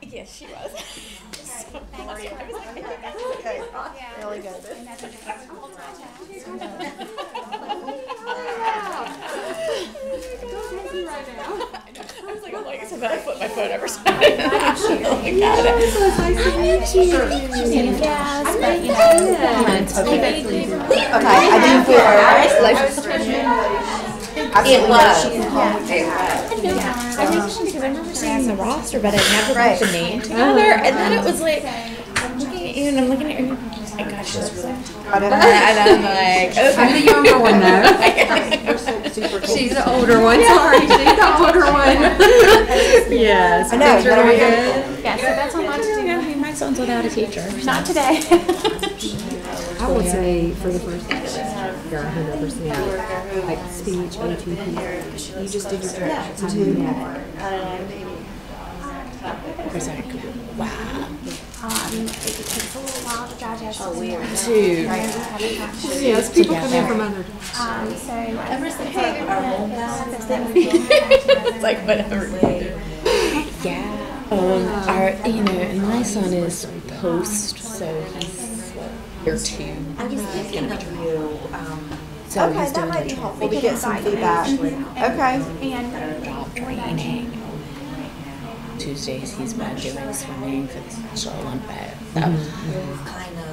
Yes, she was. Okay, really good. I was like, so bad I put my phone over side. Okay, I do feel It was. I think because I remember seeing the roster, but I never put the name together. And then it was like, I'm looking at you and I'm looking at her. Oh my gosh, she's really and I'm like, okay. I'm the younger one though. She's the older one. Sorry, she's the older one. Yes. I know. Very good. Yeah, so that's on lunch today. My son's without a teacher. Not today. I would say for the first time, you're 100% like speech, OTP. You just did your directions too. Wow. It takes a little while to digest. Oh, weird. Dude. Yes, people come in from other. So Ever since it's like whatever. Yeah. And my son is post, so he's year 2. I was thinking of you. So okay, he's that doing might be helpful to get some feedback. Okay. And job training. Tuesdays he's been doing swimming for the Special Olympics. So kind of.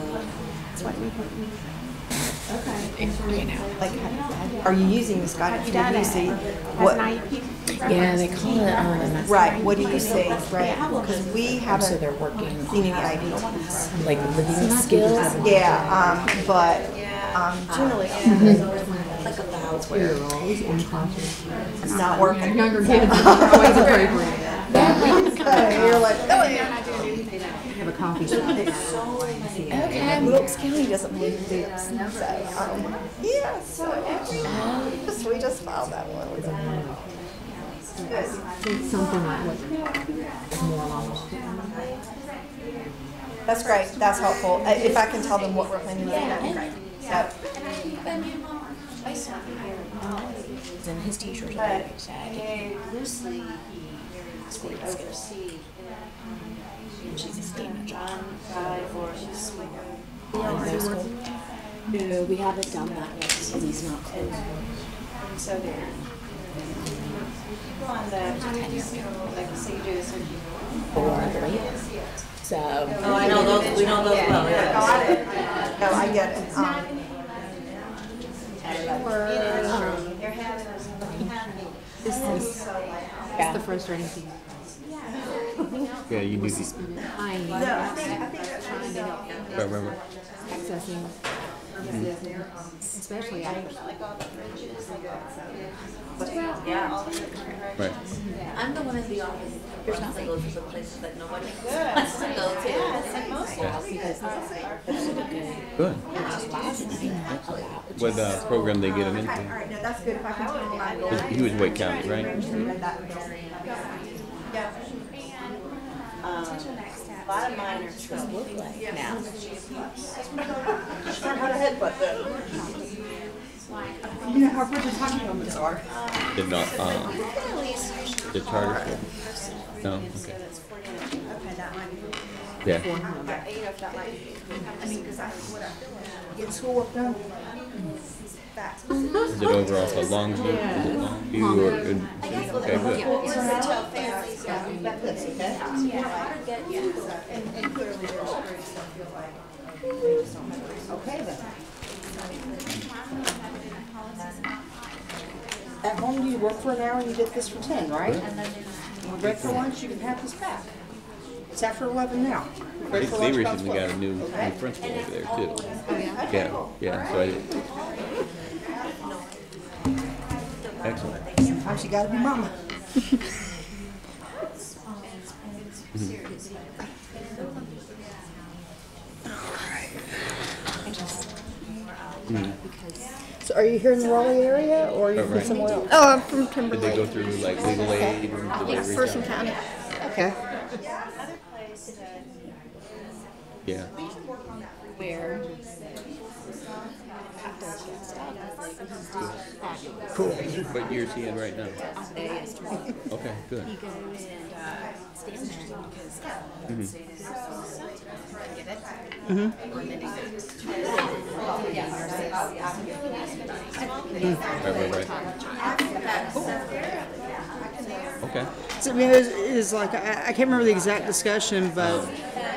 Okay. You know, like, are you using this guidance? What do you see? What? Yeah, they call it. Right. What do you see? Right. Because we haven't So they're working seen any IDs. like living skills. Yeah. But generally, Like about You're always unconscious. it's not working. Younger kids are always appropriate. You're like, oh yeah. Have a coffee shop. Okay. Wilkes County doesn't believe Dukes, so yeah. So we just filed that one. Something like what more along. That's great. That's helpful. If I can tell them what we're planning to do, that'd be great. And his teachers are very sad. Loosely, he oversees. She's a statement job. No, we haven't done that yet because he's not close. So there. People on the, like, so you do this with So. Oh, I know those, we know those well, yeah. Got it. No, I get it. This is the frustrating thing. Yeah, you need to. Trying to help Remember. accessing, especially after. Right. I'm the one in the office. There's nothing goes to some places that nobody wants to go to. Good. What program they get him into? All right, no, that's good. If I can tell them my goal. He was Wake County, right? A lot of mine are just look like now. Learn how to headbutt them. You know how Bridget talking moments are. Did not. The charter school. No. Okay. Okay, that might be. Yeah. for him. You know, if that might be. I mean, because what I feel like. Get schoolwork done. Is it over off of Longview? Is it Longview or? Okay, good. Okay then. At home, you work for an hour and you get this for 10, right? When we break for lunch, you can have this back. It's after 11 now. They recently got a new principal over there too. Yeah, so excellent. Sometimes you gotta be mama. So are you here in the Raleigh area, or are you from somewhere else? Oh, I'm from Did Timberlake. they go through like legal aid? Or did they reach Person out? County. Okay. Yeah. Where? Cool. What year is he in right now? Okay, good. He goes and stays there because Right. Okay. So, I mean, it's like, I can't remember the exact discussion, but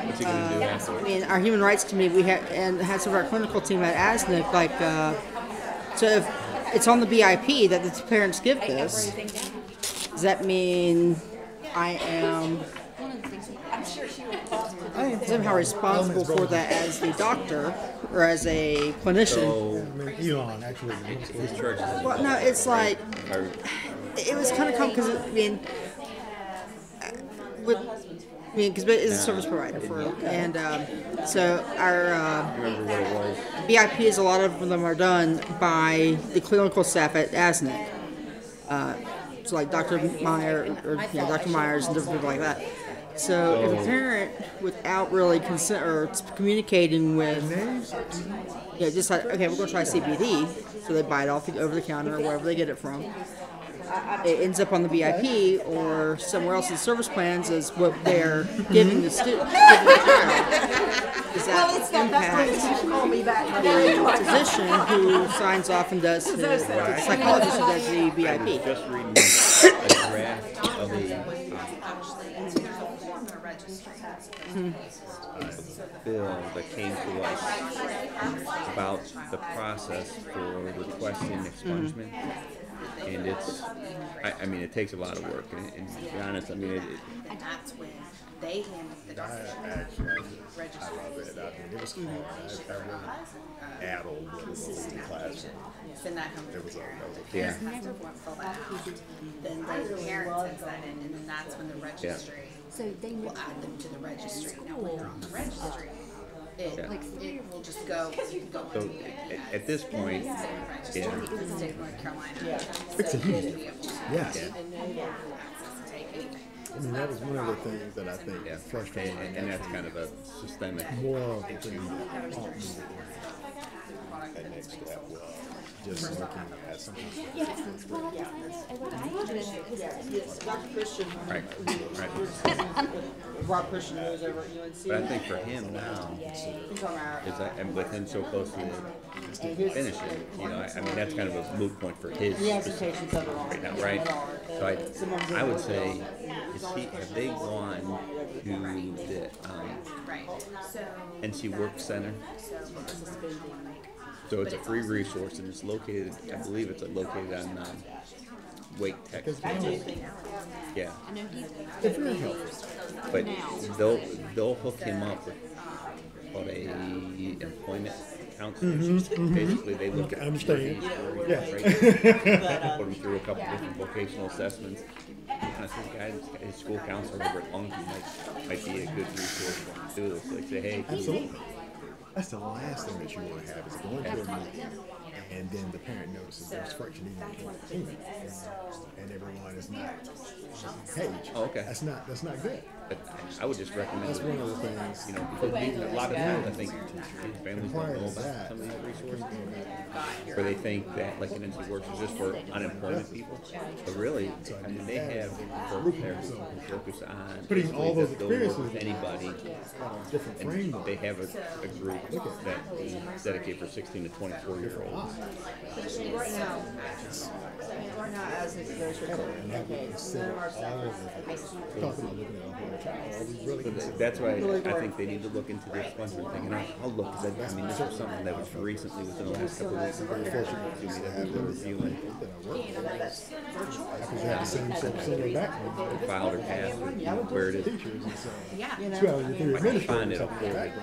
What's he gonna do after? I mean, our human rights committee, we had, and had some of our clinical team at ASNIC, like, so if it's on the BIP that the parents give this, does that mean I am somehow responsible for that as the doctor or as a clinician? Elon, actually. His church is Well, no, it's like, it was kind of cool because, I mean, because it's a service provider for, and so our Remember what it was? BIPs, a lot of them are done by the clinical staff at ASNIC. So like Dr. Meyer, or Dr. Myers and different people like that. So if a parent, without really consent or communicating with, just like, okay, we're going to try CBD, so they buy it off over the counter or wherever they get it from. It ends up on the BIP or somewhere else in service plans as what they're giving the student, giving the child. Does that impact the physician who signs off and does the psychologist who does the BIP? Just reading a draft of a bill that came to us about the process for requesting expungement. And it's, I mean, it takes a lot of work, and to be honest, I mean, and that's when they handle the registry. It was hard. I really addled with the classroom. Then that comes. Yeah. Never want fill that out. Then the parent sends that in, and then that's when the registry. So they will add them to the registry. Now, when they're on the registry, it will just go. So at this point, It was the state of North Carolina. It's a huge, yes. I mean, that was one of the things that I think frustrated me. And that's kind of a systemic. More of the thing that next step was just looking at something. Dr. Christian. Right. Rob Christian knows over at UNC. But I think for him now, is that, and with him so close to finishing, you know, I mean, that's kind of a moot point for his applications of it right now, right? So I would say, have they gone to the NC Work Center? So it's a free resource, and it's located, I believe it's located on Wake, Texas. Yeah. It's very helpful. But they'll hook him up with what a employment counselor. Basically, they look at I understand. put him through a couple different vocational assessments. And I think his school counselor over at Longview might be a good resource for him to do this. Like say, hey, absolutely. That's the last thing that you want to have is going to a meeting and and then the parent notices there's friction even between the team, and everyone is not page. Oh, okay. That's not good. But I would just recommend. That's one of the things. You know, because a lot of times I think families don't know about some of these resources, or they think that like an NC Works is just for unemployment people. But really, I mean, they have folks there who focus on putting all those experiences with anybody. Different framework. They have a group that dedicate for 16 to 24-year-olds. Right now, as it goes for none of our staff That's why I think they need to look into the expungement thing, and I'll look, because I mean, this was something that was recently within the last couple of weeks, and very fortunate to me that we were reviewing. Filed or passed, where it is. Yeah. I can find it up there.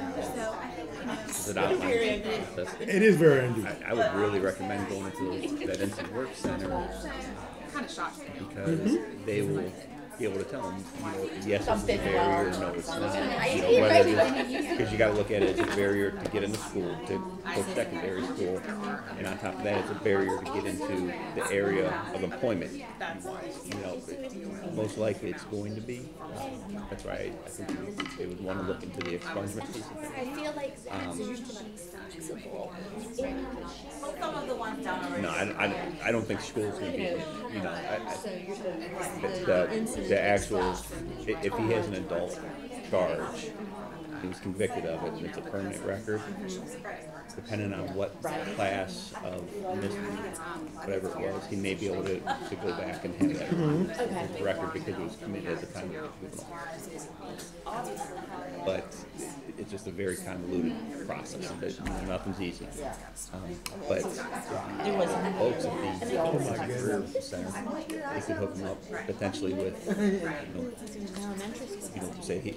It is very unusual. I would really recommend going into that Instant Work Center because they will be able to tell them, you know, yes, it's a barrier, or no, it's not. You know, whether because you got to look at it as a barrier to get into school, to post-secondary school, and on top of that, it's a barrier to get into the area of employment. You know, most likely it's going to be. That's why I think they would want to look into the expungement piece of things. I feel like that's flexible. No, I don't think school's going to be, you know, the actual, if he has an adult charge, he was convicted of it, and it's a permanent record, depending on what class of whatever it was, he may be able to go back and have that record because it was committed at the time of the juvenile. But it's just a very convoluted process, and nothing's easy. But folks at the career center, they could hook him up potentially with, you know, say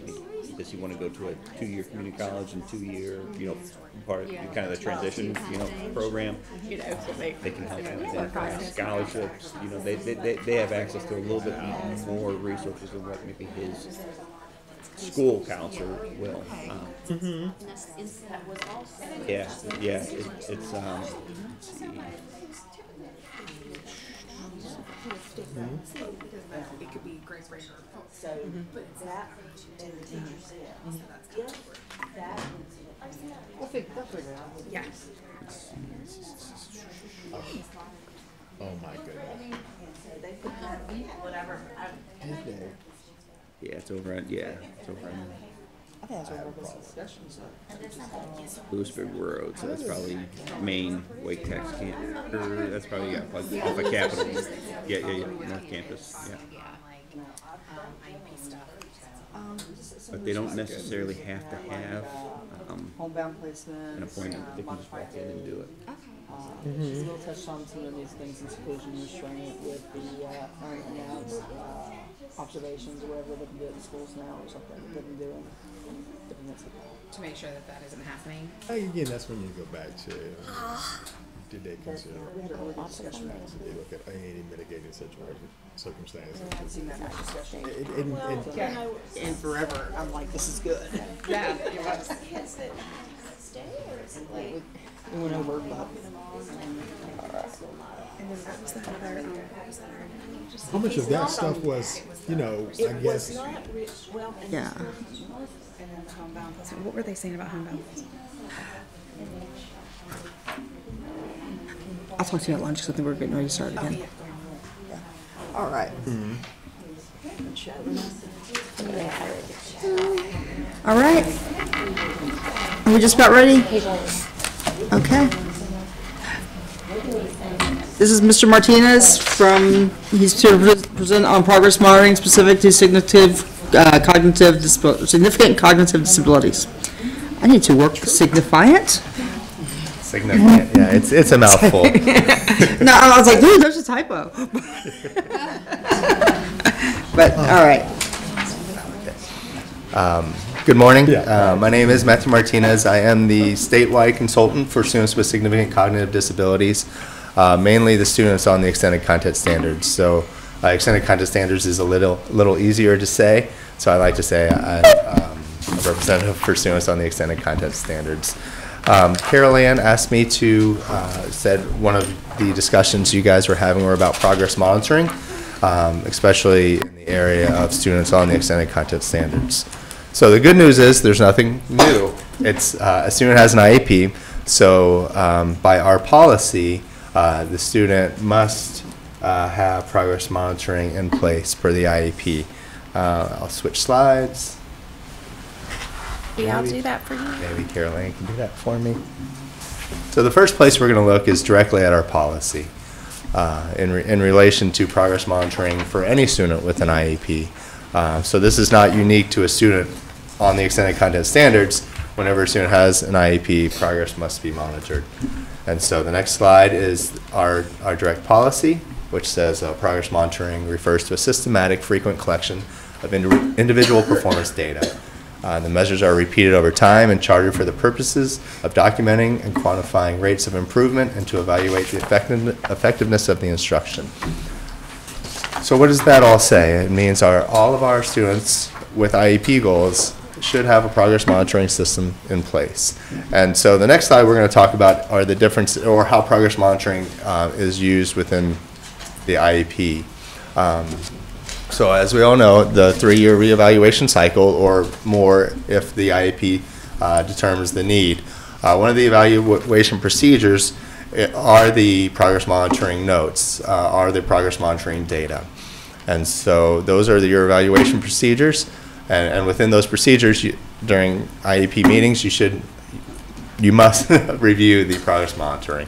does he want to go to a 2-year community college and 2-year, you know, part of kind of the transition, you know, program. They can help him identify scholarships. You know, they have access to a little bit more resources than what maybe his school counselor will. Yeah, it's let's see. It could be Grace Racer. So, but that and the teacher said, that we'll figure it out. Yeah. Oh my goodness. Whatever. Yeah, it's over on, it's over on I think that's what we're discussion, so. Lewisburg Road, so that's probably Main, Wake Tax Camp, or that's probably, off of Capitol. Yeah, North Campus, yeah. But they don't necessarily have to have homebound placement. an appointment, they can just walk in and do it. We'll touch on some of these things in seclusion restraint with the observations or whatever they can do at the schools now or something they've been doing. To make sure that that isn't happening. Again, that's when you go back to did they consider did they look at any mitigating circumstances? And forever, I'm like, this is good. Yeah. We went over, but. How much of that stuff was, you know, I guess. Yeah. So what were they saying about homebound? I'll talk to you at lunch because I think we're getting ready to start again. All right. All right. Are we just about ready? Okay. This is Mr. Martinez he's here to present on progress monitoring specific to significant cognitive disabilities. I need to work signifiant. Significant, yeah, it's a mouthful. No, I was like, dude, there's a typo. But, all right. Good morning. My name is Matthew Martinez. I am the statewide consultant for students with significant cognitive disabilities, mainly the students on the extended content standards. So extended content standards is a little easier to say, so I like to say I'm a representative for students on the extended content standards. Carol Ann asked me to, said one of the discussions you guys were having were about progress monitoring, especially in the area of students on the extended content standards. So the good news is there's nothing new. It's a student has an IEP, so by our policy, the student must have progress monitoring in place for the IEP. I'll switch slides. Yeah, I'll do that for you. Maybe Caroline can do that for me. So the first place we're going to look is directly at our policy in relation to progress monitoring for any student with an IEP. So this is not unique to a student on the extended content standards. Whenever a student has an IEP, progress must be monitored. And so the next slide is our direct policy, which says progress monitoring refers to a systematic, frequent collection of individual performance data. The measures are repeated over time and charted for the purposes of documenting and quantifying rates of improvement and to evaluate the effectiveness of the instruction. So what does that all say? It means all of our students with IEP goals should have a progress monitoring system in place. And so the next slide we're going to talk about are the difference, or how progress monitoring is used within the IEP. So as we all know, the 3-year reevaluation cycle, or more if the IEP determines the need. One of the evaluation procedures are the progress monitoring notes, are the progress monitoring data. And so those are your evaluation procedures. And within those procedures, during IEP meetings, you must review the progress monitoring.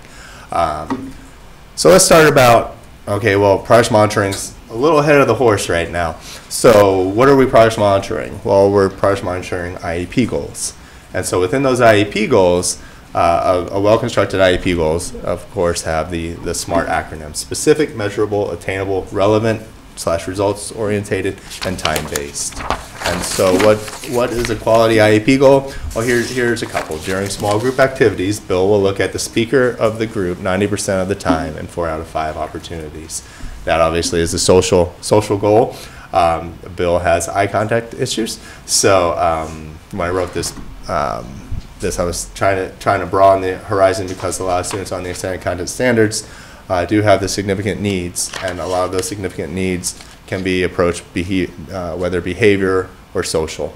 So let's start about, okay, well, progress monitoring's a little ahead of the horse right now. So what are we progress monitoring? Well, we're progress monitoring IEP goals. And so within those IEP goals, a well-constructed IEP goals, of course, have the SMART acronym: specific, measurable, attainable, relevant / results-orientated, and time-based. And so what is a quality IEP goal? Well, here's a couple. During small group activities, Bill will look at the speaker of the group 90% of the time in 4 out of 5 opportunities. That obviously is a social goal. Bill has eye contact issues, so when I wrote this, I was trying to broaden the horizon, because a lot of students on the extended content standards do have the significant needs, and a lot of those significant needs can be approached whether behavior or social.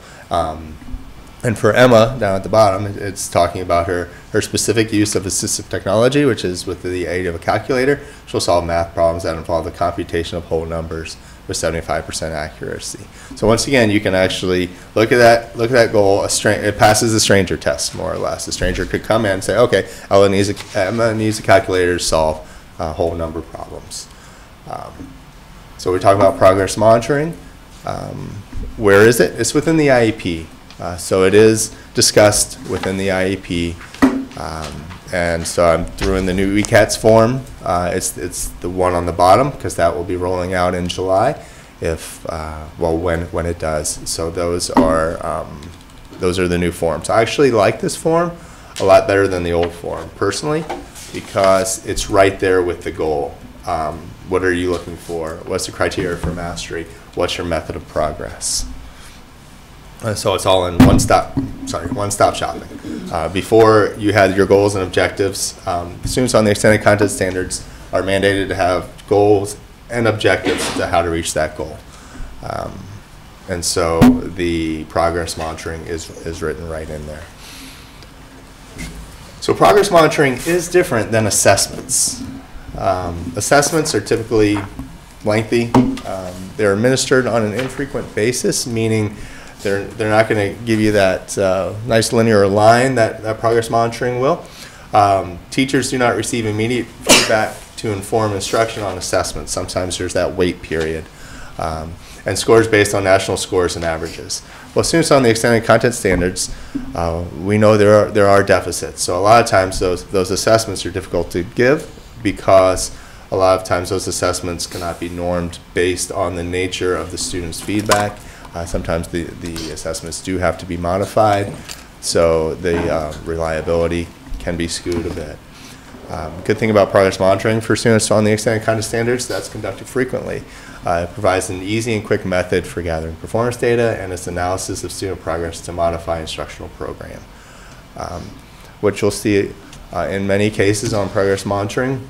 And for Emma, down at the bottom, it's talking about her specific use of assistive technology, which is with the aid of a calculator. She'll solve math problems that involve the computation of whole numbers with 75% accuracy. So once again, you can actually look at that goal. It passes the stranger test, more or less. A stranger could come in and say, okay, Emma needs a calculator to solve whole number problems. So we talk about progress monitoring. Where is it? It's within the IEP. So it is discussed within the IEP. And so I'm threw in the new ECATS form. It's the one on the bottom, because that will be rolling out in July, when it does. So those are the new forms. I actually like this form a lot better than the old form, personally, because it's right there with the goal. What are you looking for? What's the criteria for mastery? What's your method of progress? So it's all in one-stop shopping. Before you had your goals and objectives, students on the extended content standards are mandated to have goals and objectives to how to reach that goal. And so the progress monitoring is written right in there. So progress monitoring is different than assessments. Assessments are typically lengthy. They're administered on an infrequent basis, meaning they're not going to give you that nice linear line that progress monitoring will. Teachers do not receive immediate feedback to inform instruction on assessments. Sometimes there's that wait period. And scores based on national scores and averages. Well, students on the extended content standards, we know there are deficits. So a lot of times those assessments are difficult to give, because a lot of times those assessments cannot be normed based on the nature of the student's feedback. Sometimes the assessments do have to be modified, so the reliability can be skewed a bit. Good thing about progress monitoring for students on the extended content standards, that's conducted frequently. It provides an easy and quick method for gathering performance data and its analysis of student progress to modify instructional program. what you'll see in many cases on progress monitoring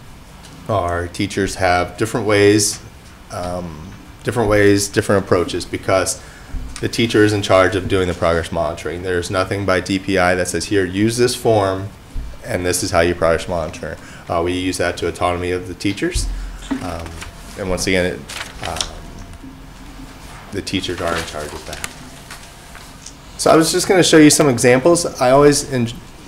are teachers have different ways, different approaches, because the teacher is in charge of doing the progress monitoring. There's nothing by DPI that says, here, use this form, and this is how you progress monitor. We use that to autonomy of the teachers. And once again, the teachers are in charge of that. So I was just going to show you some examples. I always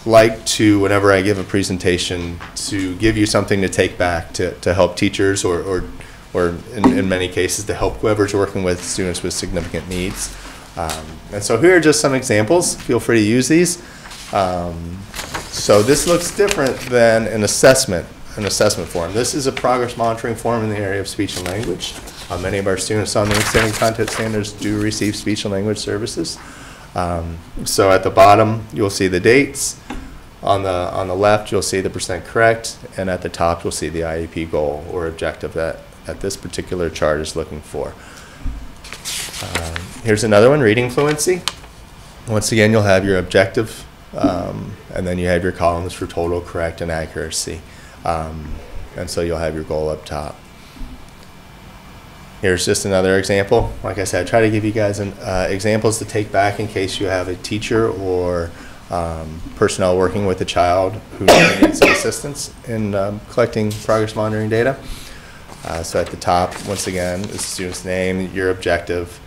like to, whenever I give a presentation, to give you something to take back to help teachers or in many cases to help whoever's working with students with significant needs. And so here are just some examples. Feel free to use these. So this looks different than an assessment form. This is a progress monitoring form in the area of speech and language. Many of our students on the extended content standards do receive speech and language services. So at the bottom, you'll see the dates. On the left, you'll see the % correct, and at the top, you'll see the IEP goal or objective that this particular chart is looking for. Here's another one, reading fluency. Once again, you'll have your objective, and then you have your columns for total, correct, and accuracy. And so you'll have your goal up top. Here's just another example. Like I said, I try to give you guys examples to take back in case you have a teacher or personnel working with a child who needs some assistance in collecting progress monitoring data. So at the top, once again, is the student's name, your objective.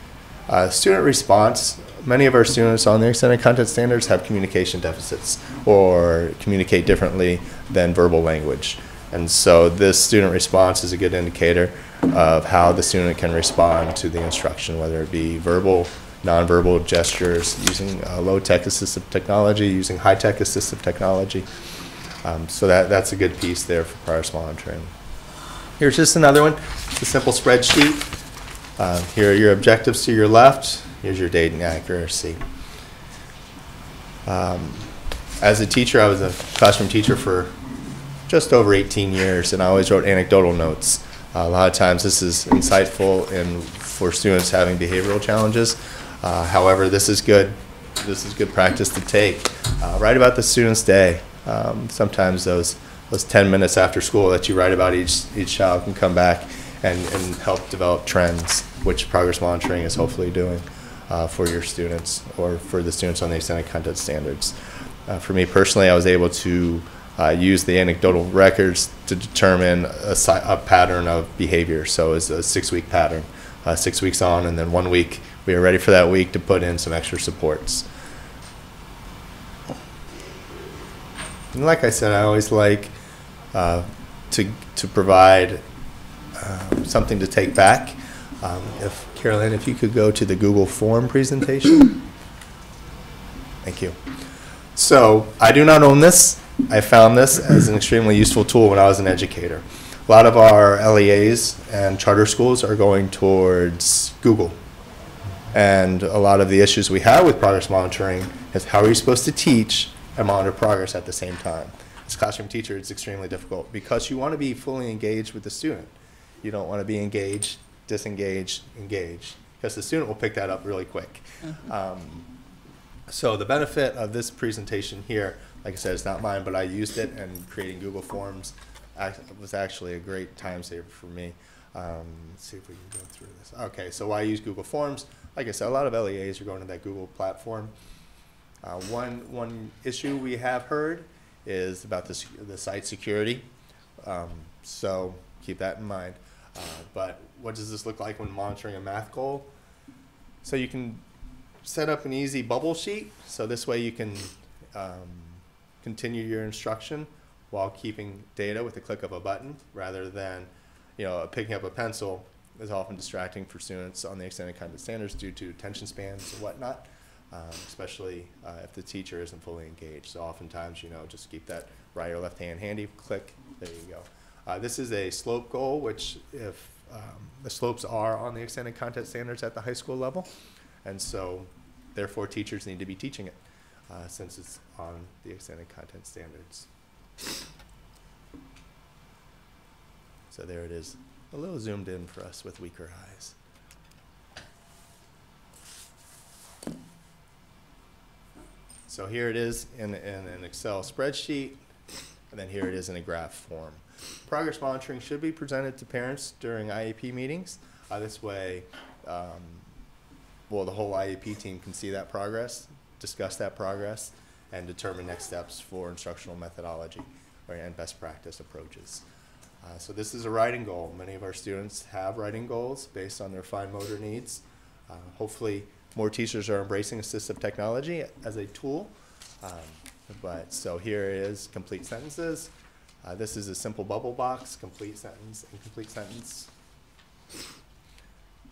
Student response. Many of our students on the extended content standards have communication deficits or communicate differently than verbal language. And so this student response is a good indicator of how the student can respond to the instruction, whether it be verbal, nonverbal gestures, using low-tech assistive technology, using high-tech assistive technology. So that's a good piece there for progress monitoring. Here's just another one. It's a simple spreadsheet. Here are your objectives to your left. Here's your date and accuracy. As a teacher, I was a classroom teacher for just over 18 years, and I always wrote anecdotal notes. A lot of times this is insightful for students having behavioral challenges. However, this is good practice to take. Write about the student's day. Sometimes those 10 minutes after school that you write about each child can come back and help develop trends, which progress monitoring is hopefully doing for your students or for the students on the extended content standards. For me personally, I was able to use the anecdotal records to determine a pattern of behavior. So it's a 6-week pattern, 6 weeks on, and then 1 week we are ready for that week to put in some extra supports. And like I said, I always like to provide something to take back. If Carolyn, if you could go to the Google Form presentation. Thank you. So I do not own this. I found this as an extremely useful tool when I was an educator. A lot of our LEAs and charter schools are going towards Google. And a lot of the issues we have with progress monitoring is how are you supposed to teach and monitor progress at the same time? As a classroom teacher, it's extremely difficult because you want to be fully engaged with the student. You don't want to be engaged, disengaged, engaged, because the student will pick that up really quick. So the benefit of this presentation here, like I said, it's not mine, but I used it, and creating Google Forms was actually a great time saver for me. Let's see if we can go through this. Okay, so why use Google Forms? Like I said, a lot of LEAs are going to that Google platform. One issue we have heard is about the site security. So keep that in mind. But what does this look like when monitoring a math goal? So you can set up an easy bubble sheet. So this way you can continue your instruction while keeping data with the click of a button, rather than picking up a pencil is often distracting for students on the extended content standards due to attention spans and whatnot, especially if the teacher isn't fully engaged. So oftentimes, just keep that right or left hand handy, click, there you go. This is a slope goal, which if the slopes are on the extended content standards at the high school level, and so therefore teachers need to be teaching it since it's on the extended content standards. So there it is, a little zoomed in for us with weaker eyes. So here it is in an Excel spreadsheet, and then here it is in a graph form. Progress monitoring should be presented to parents during IEP meetings. This way, well, the whole IEP team can see that progress, discuss that progress, and determine next steps for instructional methodology and best practice approaches. So this is a writing goal. Many of our students have writing goals based on their fine motor needs. Hopefully, more teachers are embracing assistive technology as a tool. But so here is complete sentences. This is a simple bubble box, complete sentence, incomplete sentence.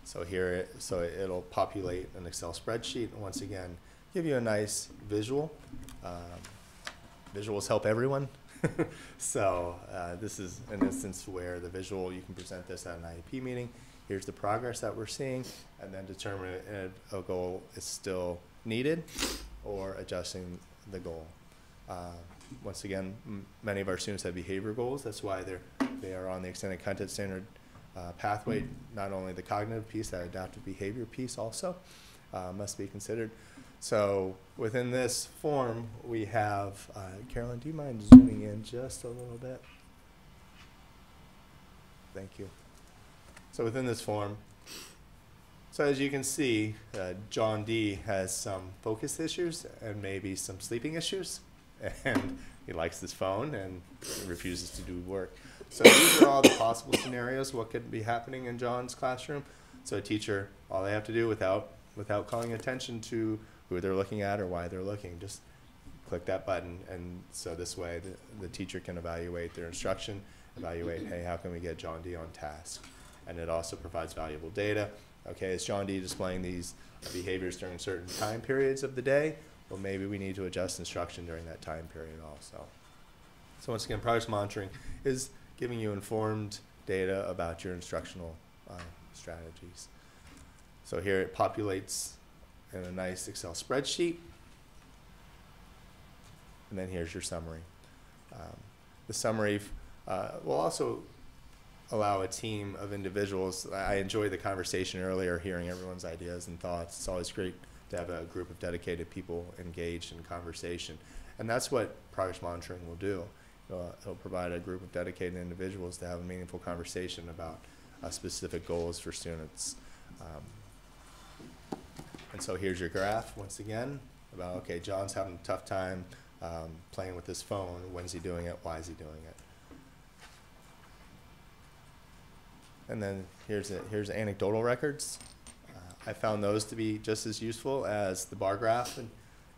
So here, it'll populate an Excel spreadsheet, and once again, give you a nice visual. Visuals help everyone. So this is an instance where the visual, you can present this at an IEP meeting. Here's the progress that we're seeing, and then determine if a goal is still needed or adjusting the goal. Once again, many of our students have behavior goals. That's why they are on the extended content standard pathway. Not only the cognitive piece, that adaptive behavior piece also must be considered. So within this form, we have, Carolyn, do you mind zooming in just a little bit? Thank you. So within this form, so as you can see, John D. has some focus issues and maybe some sleeping issues, and he likes his phone and refuses to do work. So these are all the possible scenarios, what could be happening in John's classroom. So a teacher, all they have to do without calling attention to who they're looking at or why they're looking, just click that button, and so this way the teacher can evaluate their instruction, evaluate, hey, how can we get John D. on task? And it also provides valuable data. Okay, is John D. displaying these behaviors during certain time periods of the day? Well, maybe we need to adjust instruction during that time period also. So once again, progress monitoring is giving you informed data about your instructional strategies. So here it populates in a nice Excel spreadsheet. And then here's your summary. The summary will also allow a team of individuals. I enjoyed the conversation earlier, hearing everyone's ideas and thoughts. It's always great to have a group of dedicated people engaged in conversation. And that's what progress monitoring will do. It'll provide a group of dedicated individuals to have a meaningful conversation about specific goals for students. And so here's your graph, once again, about, okay, John's having a tough time playing with his phone. When's he doing it? Why is he doing it? And then here's anecdotal records. I found those to be just as useful as the bar graph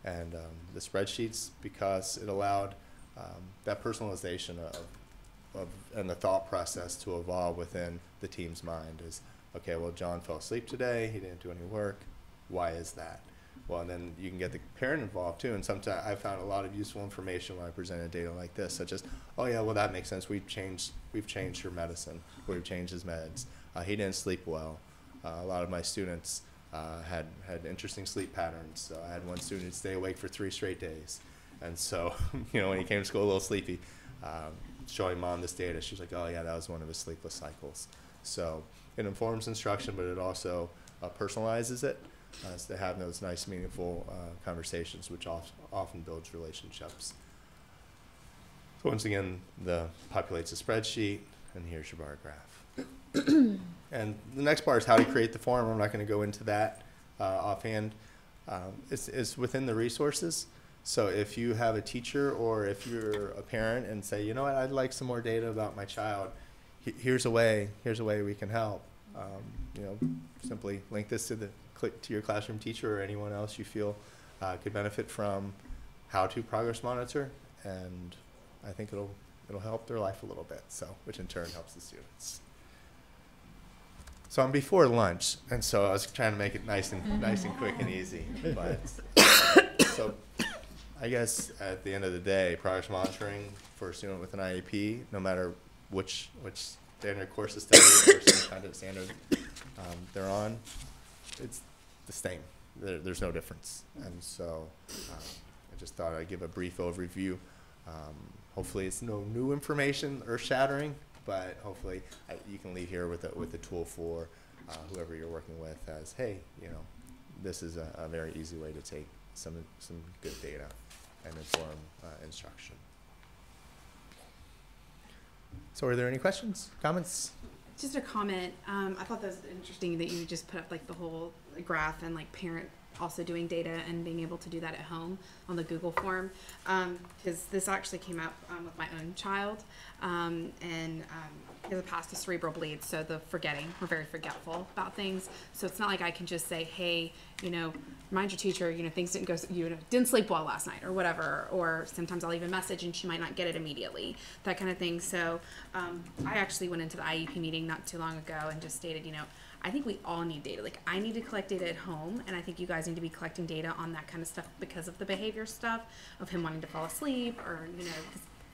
and the spreadsheets, because it allowed that personalization of and the thought process to evolve within the team's mind. Is, okay, well, John fell asleep today, he didn't do any work. Why is that? Well, and then you can get the parent involved too, and sometimes I found a lot of useful information when I presented data like this, such as, oh yeah, well, that makes sense, we've changed her medicine, we've changed his meds, he didn't sleep well. A lot of my students had interesting sleep patterns. So I had one student stay awake for 3 straight days, and so when he came to school a little sleepy, showing mom this data, she was like, oh yeah, that was one of his sleepless cycles. So it informs instruction, but it also personalizes it. To have those nice, meaningful conversations, which often builds relationships. So once again, populates a spreadsheet, and here's your bar graph. And the next part is how to create the form. I'm not going to go into that offhand. It's within the resources. So if you have a teacher or if you're a parent and say, you know what, I'd like some more data about my child, here's a way we can help. Simply link this to your classroom teacher or anyone else you feel could benefit from how to progress monitor, and I think it'll help their life a little bit, so which in turn helps the students. So I'm before lunch, and so I was trying to make it nice and quick and easy. But so I guess at the end of the day, progress monitoring for a student with an IEP, no matter which standard course of study or some content standard they're on, it's the same. There's no difference. And so I just thought I'd give a brief overview. Hopefully it's no new information, earth-shattering, but hopefully you can leave here with a tool for whoever you're working with as, hey, this is a very easy way to take some good data and inform instruction. So are there any questions, comments? Just a comment. I thought that was interesting that you just put up like the whole graph and like parent also doing data and being able to do that at home on the Google form. Because this actually came up with my own child. He has a past of cerebral bleed, so the forgetting, we're very forgetful about things. So it's not like I can just say, hey, you know, remind your teacher, you know, things didn't go, you know, didn't sleep well last night or whatever. Or sometimes I'll leave a message and she might not get it immediately, that kind of thing. So I actually went into the IEP meeting not too long ago and just stated, you know, I think we all need data. Like, I need to collect data at home, and I think you guys need to be collecting data on that kind of stuff because of the behavior stuff of him wanting to fall asleep or, you know,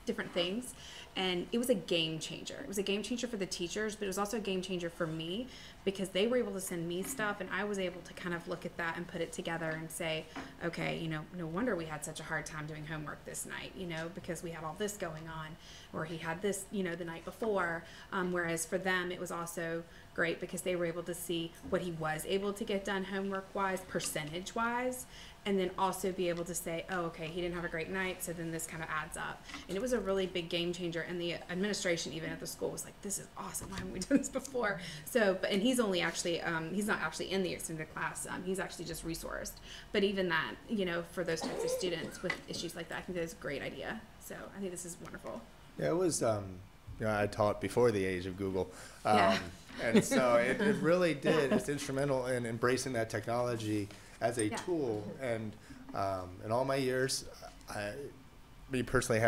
different things. And it was a game changer. It was a game changer for the teachers, but it was also a game changer for me because they were able to send me stuff and I was able to kind of look at that and put it together and say, okay, you know, no wonder we had such a hard time doing homework this night, you know, because we had all this going on, or he had this, you know, the night before. Whereas for them, it was also great because they were able to see what he was able to get done homework-wise, percentage-wise, and then also be able to say, oh, okay, he didn't have a great night, so then this kind of adds up. And it was a really big game changer, and the administration even at the school was like, this is awesome, why haven't we done this before? So, and he's only actually, he's not actually in the extended class, he's actually just resourced. But even that, you know, for those types of students with issues like that, I think that's a great idea. So I think this is wonderful. Yeah, it was, you know, I taught before the age of Google. Yeah. And so it really did, it's instrumental in embracing that technology as a tool. And in all my years, me personally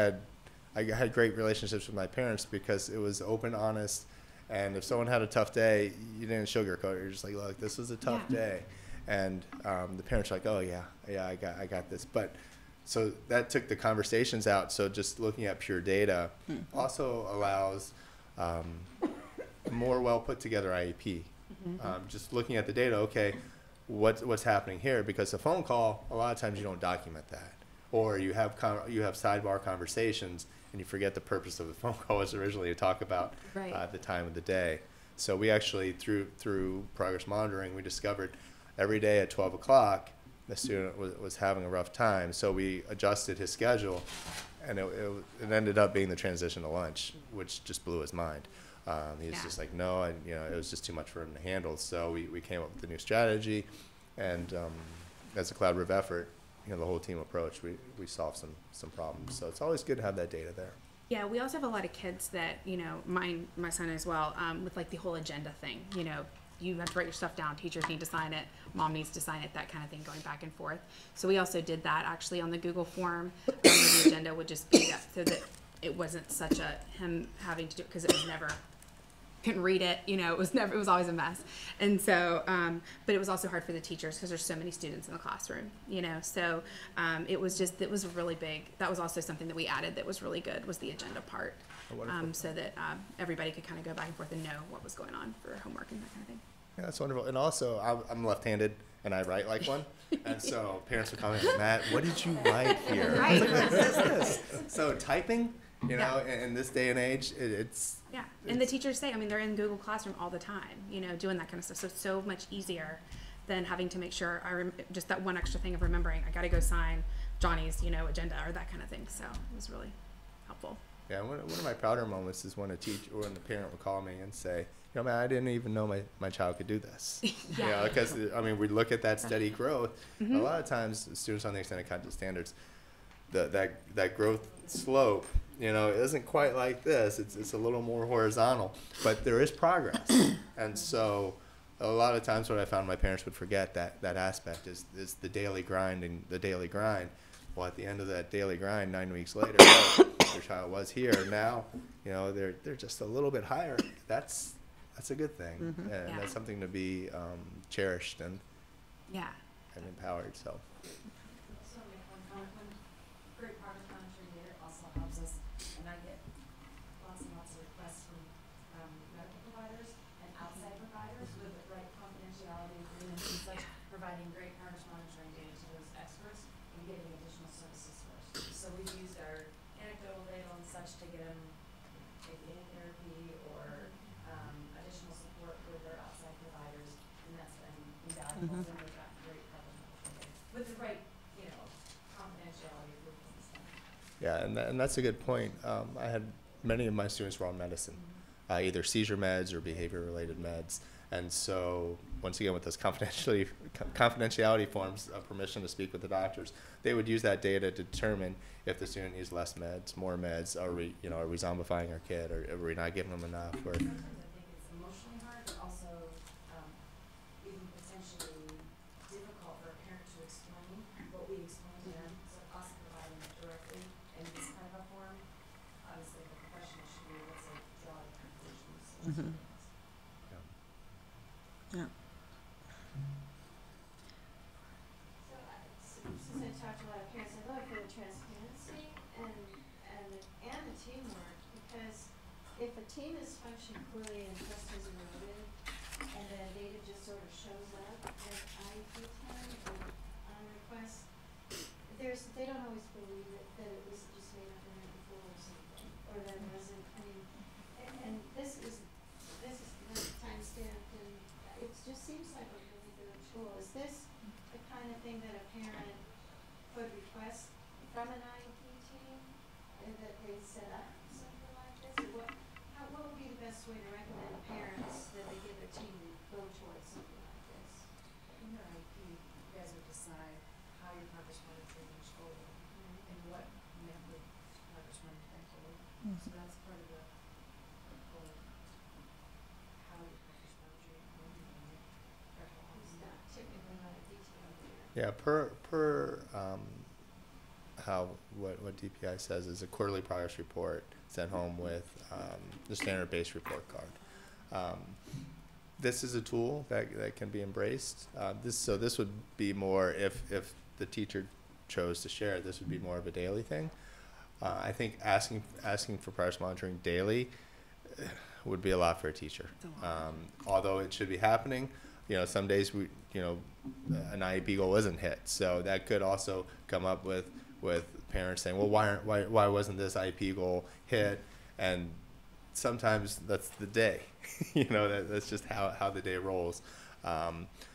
I had great relationships with my parents because it was open, honest, and if someone had a tough day, you didn't sugarcoat it. You're just like, look, this was a tough day. And the parents were like, oh yeah, I got this. But so that took the conversations out. So just looking at pure data also allows a more well put together IEP. Just looking at the data, okay, what's happening here? Because a phone call, a lot of times you don't document that, or you have sidebar conversations and you forget the purpose of the phone call was originally to talk about the time of the day. So we actually through progress monitoring, we discovered every day at 12 o'clock the student was having a rough time. So we adjusted his schedule, and it ended up being the transition to lunch, which just blew his mind. He's just like, no, you know, it was just too much for him to handle. So we came up with a new strategy, and as a collaborative effort, you know, the whole team approach, we solved some problems. So it's always good to have that data there. Yeah, we also have a lot of kids that, you know, my son as well, with like the whole agenda thing, you know, you have to write your stuff down, teachers need to sign it, mom needs to sign it, that kind of thing, going back and forth. So we also did that actually on the Google form. The agenda would just be that, so that it wasn't such a him having to do it, because it was never, couldn't read it, you know, it was always a mess. And so, but it was also hard for the teachers because there's so many students in the classroom, you know, so it was really big. That was also something that we added that was really good, was the agenda part. So that everybody could kind of go back and forth and know what was going on for homework and that kind of thing. Yeah, that's wonderful. And also, I'm left-handed, and I write like one. And so parents would comment, Matt, what did you write here? Right. I was like, what is this? So typing, you know, in this day and age, it's... Yeah, and the teachers say, I mean, they're in Google Classroom all the time, you know, doing that kind of stuff. So it's so much easier than having to make sure, just that one extra thing of remembering, I got to go sign Johnny's, you know, agenda or that kind of thing. So it was really helpful. Yeah, one of my prouder moments is when a teacher or when the parent would call me and say, you know, man, I didn't even know my child could do this. You know, because, I mean, we look at that steady growth. A lot of times, students on the extended content standards, that growth slope, you know, isn't quite like this. It's a little more horizontal, but there is progress. And so a lot of times what I found my parents would forget that aspect is the daily grind and the daily grind. Well, at the end of that daily grind, 9 weeks later, their child was here. Now, you know, they're just a little bit higher. That's a good thing, and that's something to be cherished and empowered. So. Great progress monitoring here also helps us, and I get lots and lots of requests from medical providers and outside providers with the right confidentiality agreements and such, providing great progress monitoring data to those experts and getting additional services first. So we've used our anecdotal data and such to get them maybe in therapy or additional support with their outside providers, and that's been invaluable. And we've got great progress monitoring data with the right, you know, Yeah, and that's a good point. I had many of my students were on medicine, either seizure meds or behavior-related meds. And so, once again, with those confidentiality forms of permission to speak with the doctors, they would use that data to determine if the student needs less meds, more meds. Are we zombifying our kid, or are we not giving them enough? Or I think it's emotionally hard, but also even potentially difficult for a parent to explain what we explain to them. So us providing it directly in this kind of a form, obviously the professional should be able to draw the conclusions. Yeah. Since I talked to a lot of parents, I love for the transparency and the teamwork, because if a team is functioning poorly and trust is eroded, and then data just sort of shows up at IEP time or on request, they don't always believe that it was just made up the night before or something, or that it wasn't. I mean, and this is not time-stamped, and it just seems like a really good tool. Is this the kind of thing that a parent could request from an IEP team, and that they set up something like this? Or what would be the best way to recommend parents that they give their team to go towards something like this? In your IEP, you guys would decide how your progress monitoring each goal and what method progress monitoring goal. So that's part of the goal of how your progress monitoring goal. It's not typically a lot of detail there. Yeah, per what DPI says is a quarterly progress report sent home with the standard base report card. This is a tool that can be embraced. This would be more if the teacher chose to share it. This would be more of a daily thing. I think asking for progress monitoring daily would be a lot for a teacher. Although it should be happening, some days an IEP goal isn't hit, so that could also come up with parents saying, well, why wasn't this IEP goal hit? And sometimes that's the day, that's just how the day rolls.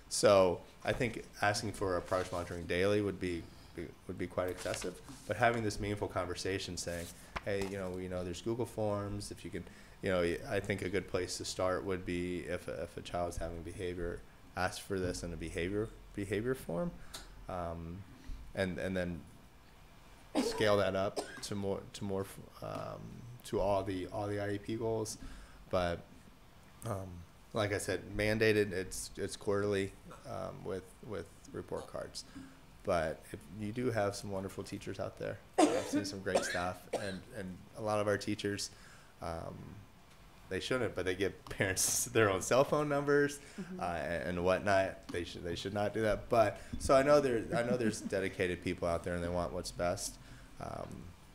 So I think asking for a progress monitoring daily would be quite excessive, but having this meaningful conversation saying, hey, we know there's Google Forms. If you can, I think a good place to start would be if a child's having behavior, ask for this in a behavior form, and then scale that up to more to all the IEP goals. But like I said, mandated. It's quarterly with report cards. But if you do have some wonderful teachers out there, I've seen some great staff, and a lot of our teachers, they shouldn't, but they give parents their own cell phone numbers and whatnot. They should not do that. But so I know there's dedicated people out there, and they want what's best.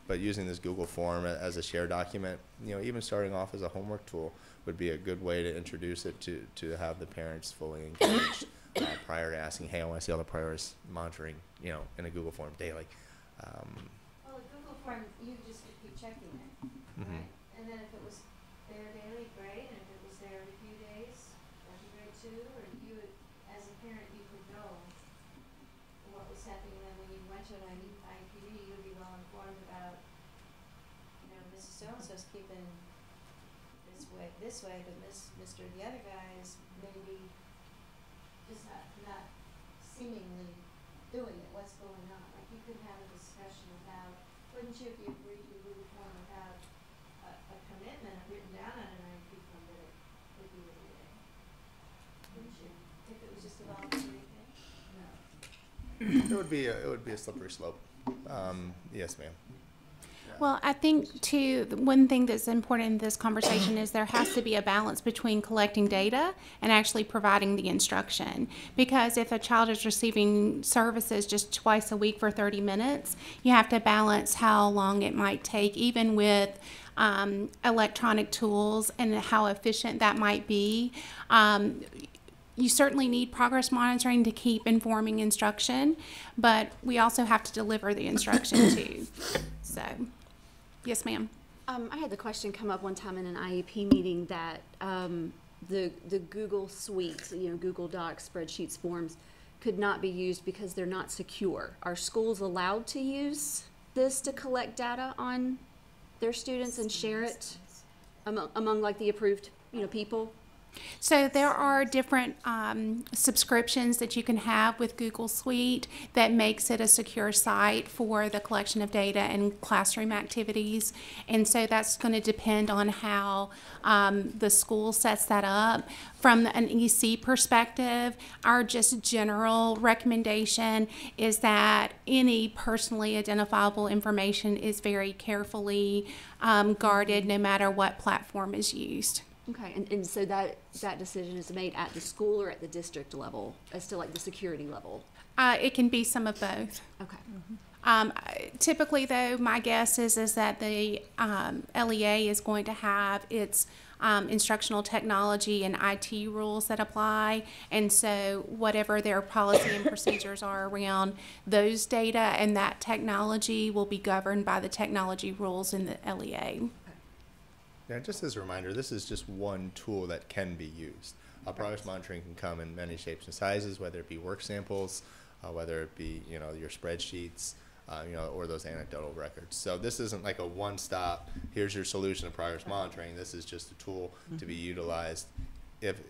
But using this Google form as a shared document, even starting off as a homework tool would be a good way to introduce it to have the parents fully engaged prior to asking, hey, I want to see all the progress monitoring, in a Google form daily. Well, a Google form, you just could keep checking it, right? And then if it was there daily, great, and if it was there every few days, that'd be great too. Or you would, as a parent, you could know what was happening. And then when you went to an IEPD, you would be well informed about, Mrs. So-and-so's keeping this way, but Mr. the other guy is maybe just not seemingly doing it. What's going on? Like you could have a discussion about, wouldn't you, if you agreed to Google form without a commitment written down on an IEP form that it would be every day? Wouldn't you? If it was just a voluntary thing? No. It would be a slippery slope. Yes, ma'am. Well, I think, too, one thing that's important in this conversation is there has to be a balance between collecting data and actually providing the instruction. Because if a child is receiving services just twice a week for 30 minutes, you have to balance how long it might take, even with electronic tools, and how efficient that might be. You certainly need progress monitoring to keep informing instruction, but we also have to deliver the instruction too. So, yes, ma'am. I had the question come up one time in an IEP meeting that the Google Suites, Google Docs, spreadsheets, forms, could not be used because they're not secure. Are schools allowed to use this to collect data on their students and share it among like the approved, people? So there are different subscriptions that you can have with Google Suite that makes it a secure site for the collection of data and classroom activities. And so that's going to depend on how the school sets that up. From an EC perspective, our just general recommendation is that any personally identifiable information is very carefully guarded no matter what platform is used. Okay, and so that decision is made at the school or at the district level as to like the security level? It can be some of both. Okay. Typically, though, my guess is that the LEA is going to have its instructional technology and IT rules that apply, and so whatever their policy and procedures are around those data and that technology will be governed by the technology rules in the LEA. Yeah, just as a reminder, this is just one tool that can be used. Progress monitoring can come in many shapes and sizes, whether it be work samples, whether it be your spreadsheets, or those anecdotal records. So this isn't like a one-stop, here's your solution to progress monitoring. This is just a tool to be utilized if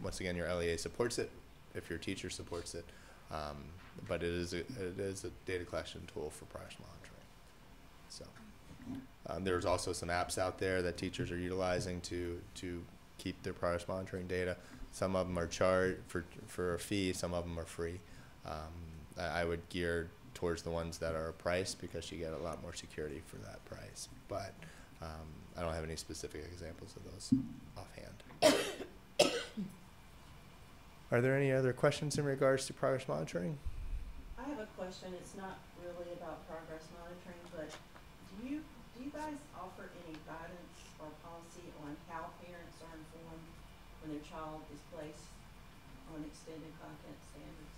once again, your LEA supports it, if your teacher supports it, but it is a data collection tool for progress monitoring. So. There's also some apps out there that teachers are utilizing to keep their progress monitoring data. Some of them are charged for a fee, some of them are free. I would gear towards the ones that are priced because you get a lot more security for that price. But I don't have any specific examples of those offhand. Are there any other questions in regards to progress monitoring? I have a question. It's not really about progress monitoring, but do you guys offer any guidance or policy on how parents are informed when their child is placed on extended content standards?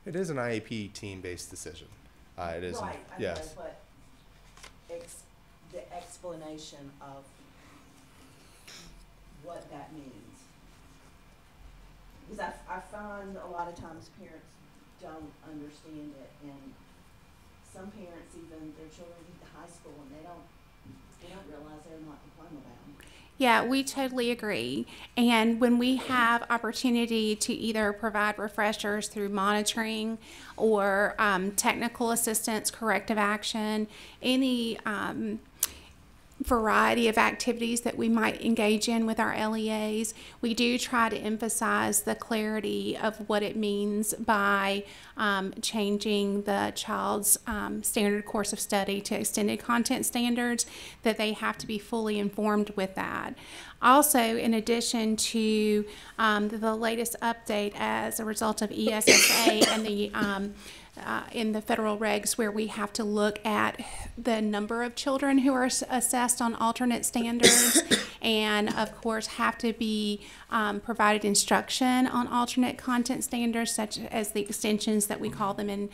It is an IEP team-based decision. It is. Right, I yes. know, but the explanation of what that means. Because I find a lot of times parents don't understand it, and some parents, even their children get to high school and they don't realize they're not diploma bound. Yeah, we totally agree. And when we have opportunity to either provide refreshers through monitoring or technical assistance, corrective action, any variety of activities that we might engage in with our LEAs, we do try to emphasize the clarity of what it means by changing the child's standard course of study to extended content standards, that they have to be fully informed with that. Also, in addition to the latest update as a result of ESSA and the in the federal regs where we have to look at the number of children who are assessed on alternate standards and of course have to be provided instruction on alternate content standards such as the extensions that we call them in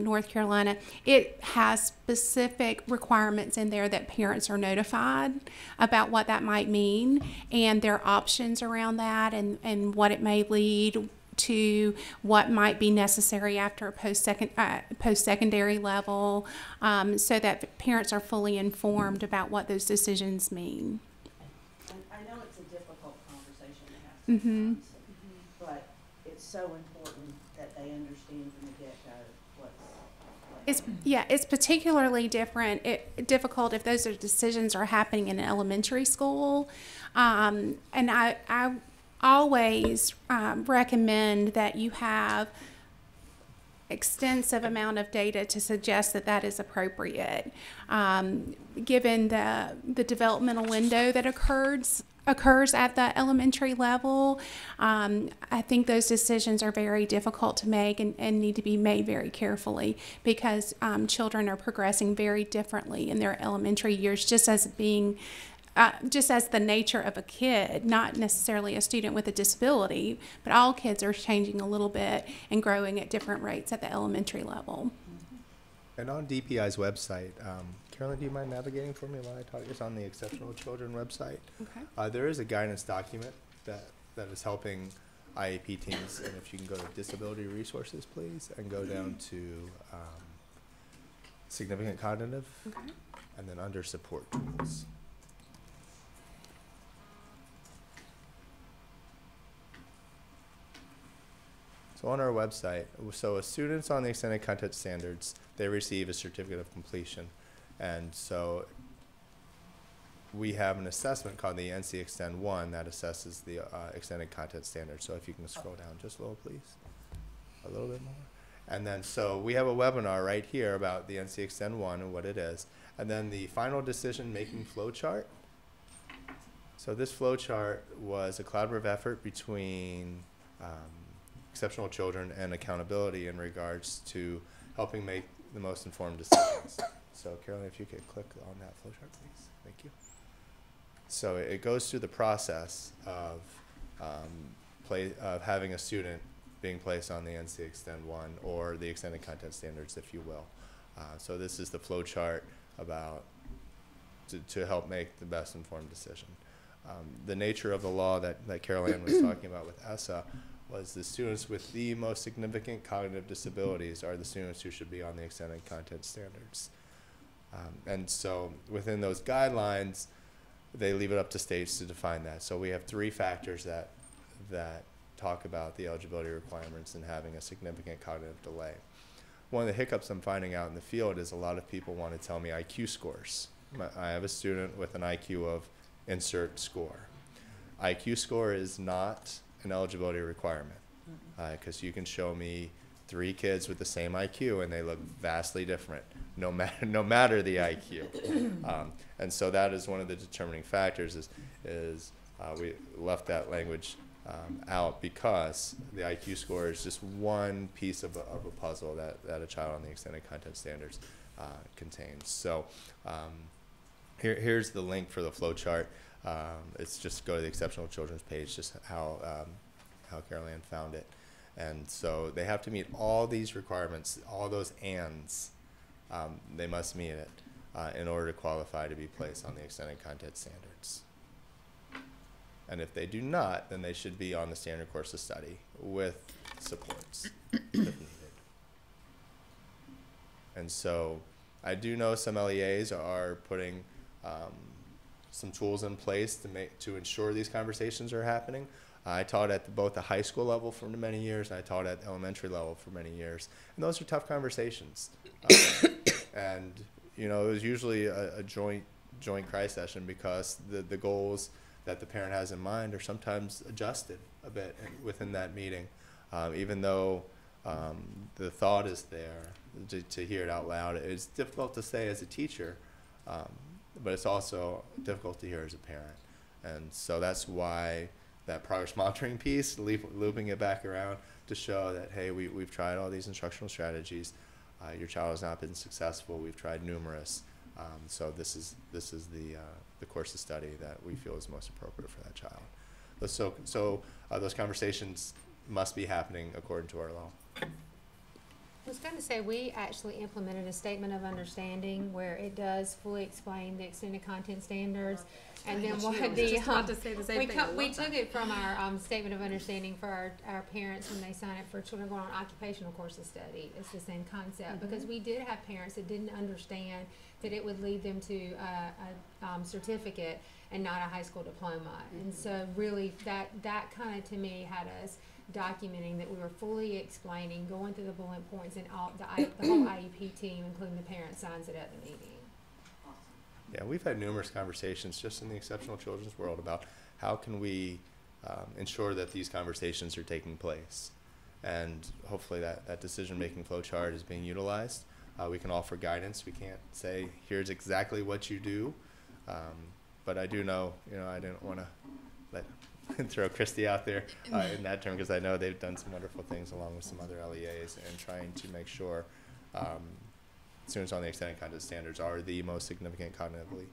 North Carolina. It has specific requirements in there that parents are notified about what that might mean and their options around that and what it may lead to what might be necessary after a post-secondary level, so that parents are fully informed about what those decisions mean. I know it's a difficult conversation to have sometimes, but it's so important that they understand from the get-go It's particularly difficult if those decisions are happening in elementary school, and I always recommend that you have extensive amount of data to suggest that that is appropriate. Given the developmental window that occurs at the elementary level, I think those decisions are very difficult to make and need to be made very carefully because children are progressing very differently in their elementary years, just as the nature of a kid, not necessarily a student with a disability, but all kids are changing a little bit and growing at different rates at the elementary level. And on DPI's website, Carolyn, do you mind navigating for me while I talk? It's on the Exceptional Children website. Okay. There is a guidance document that is helping IEP teams, and if you can go to disability resources, please, and go down to significant cognitive, Okay. and then under support tools. So on our website, so students on the extended content standards, they receive a certificate of completion. And so we have an assessment called the NC Extend 1 that assesses the extended content standards. So if you can scroll down just a little, please. A little bit more. And then, so we have a webinar right here about the NC Extend 1 and what it is. And then the final decision-making flow chart. So this flow chart was a collaborative effort between exceptional children and accountability in regards to helping make the most informed decisions. So Carolyn, if you could click on that flow chart, please. Thank you. So it goes through the process of having a student being placed on the NC Extend 1 or the extended content standards, if you will. So this is the flow chart about to help make the best informed decision. The nature of the law that Carol Ann was talking about with ESSA was the students with the most significant cognitive disabilities are the students who should be on the extended content standards. And so within those guidelines, they leave it up to states to define that. So we have 3 factors that talk about the eligibility requirements and having a significant cognitive delay. One of the hiccups I'm finding out in the field is a lot of people want to tell me IQ scores. I have a student with an IQ of insert score. IQ score is not an eligibility requirement because you can show me 3 kids with the same IQ and they look vastly different, no matter the IQ. And so that is one of the determining factors is we left that language out because the IQ score is just one piece of a puzzle that a child on the extended content standards contains. So here's the link for the flow chart. It's just go to the Exceptional Children's page, just how Carol Ann found it. And so they have to meet all these requirements, all those ands. They must meet it in order to qualify to be placed on the extended content standards. And if they do not, then they should be on the standard course of study with supports if needed. And so I do know some LEAs are putting some tools in place to ensure these conversations are happening. I taught at both the high school level for many years, and I taught at the elementary level for many years. And those are tough conversations. And, you know, it was usually a joint cry session because the goals that the parent has in mind are sometimes adjusted a bit within that meeting. Even though the thought is there, to hear it out loud, it's difficult to say as a teacher, but it's also difficult to hear as a parent. And so that's why that progress monitoring piece, looping it back around to show that, hey, we've tried all these instructional strategies. Your child has not been successful. We've tried numerous. So this is the course of study that we feel is most appropriate for that child. So those conversations must be happening according to our law. I was going to say, we actually implemented a statement of understanding where it does fully explain the extended content standards. And then what we took it from our statement of understanding for our parents when they sign up for children going on occupational course of study. It's the same concept because we did have parents that didn't understand that it would lead them to a certificate and not a high school diploma. And so really that kind of to me had us documenting that we were fully explaining, going through the bullet points, and all the whole IEP team, including the parent, signs it at the meeting. Yeah, we've had numerous conversations just in the exceptional children's world about how can we ensure that these conversations are taking place. And hopefully that decision-making flow chart is being utilized. We can offer guidance. We can't say, here's exactly what you do. But I do know, I didn't want to throw Christy out there in that term because I know they've done some wonderful things along with some other LEAs and trying to make sure students on the extended content standards are the most significant cognitively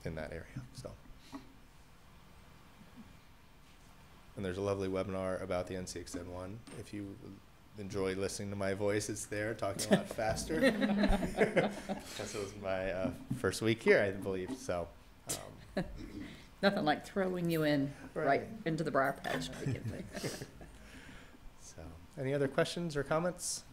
in that area. So, and there's a lovely webinar about the NC Extend 1. If you enjoy listening to my voice, it's there, talking a lot faster. Because it was my first week here, I believe. So, nothing like throwing you in right into the briar patch to begin with. So, any other questions or comments?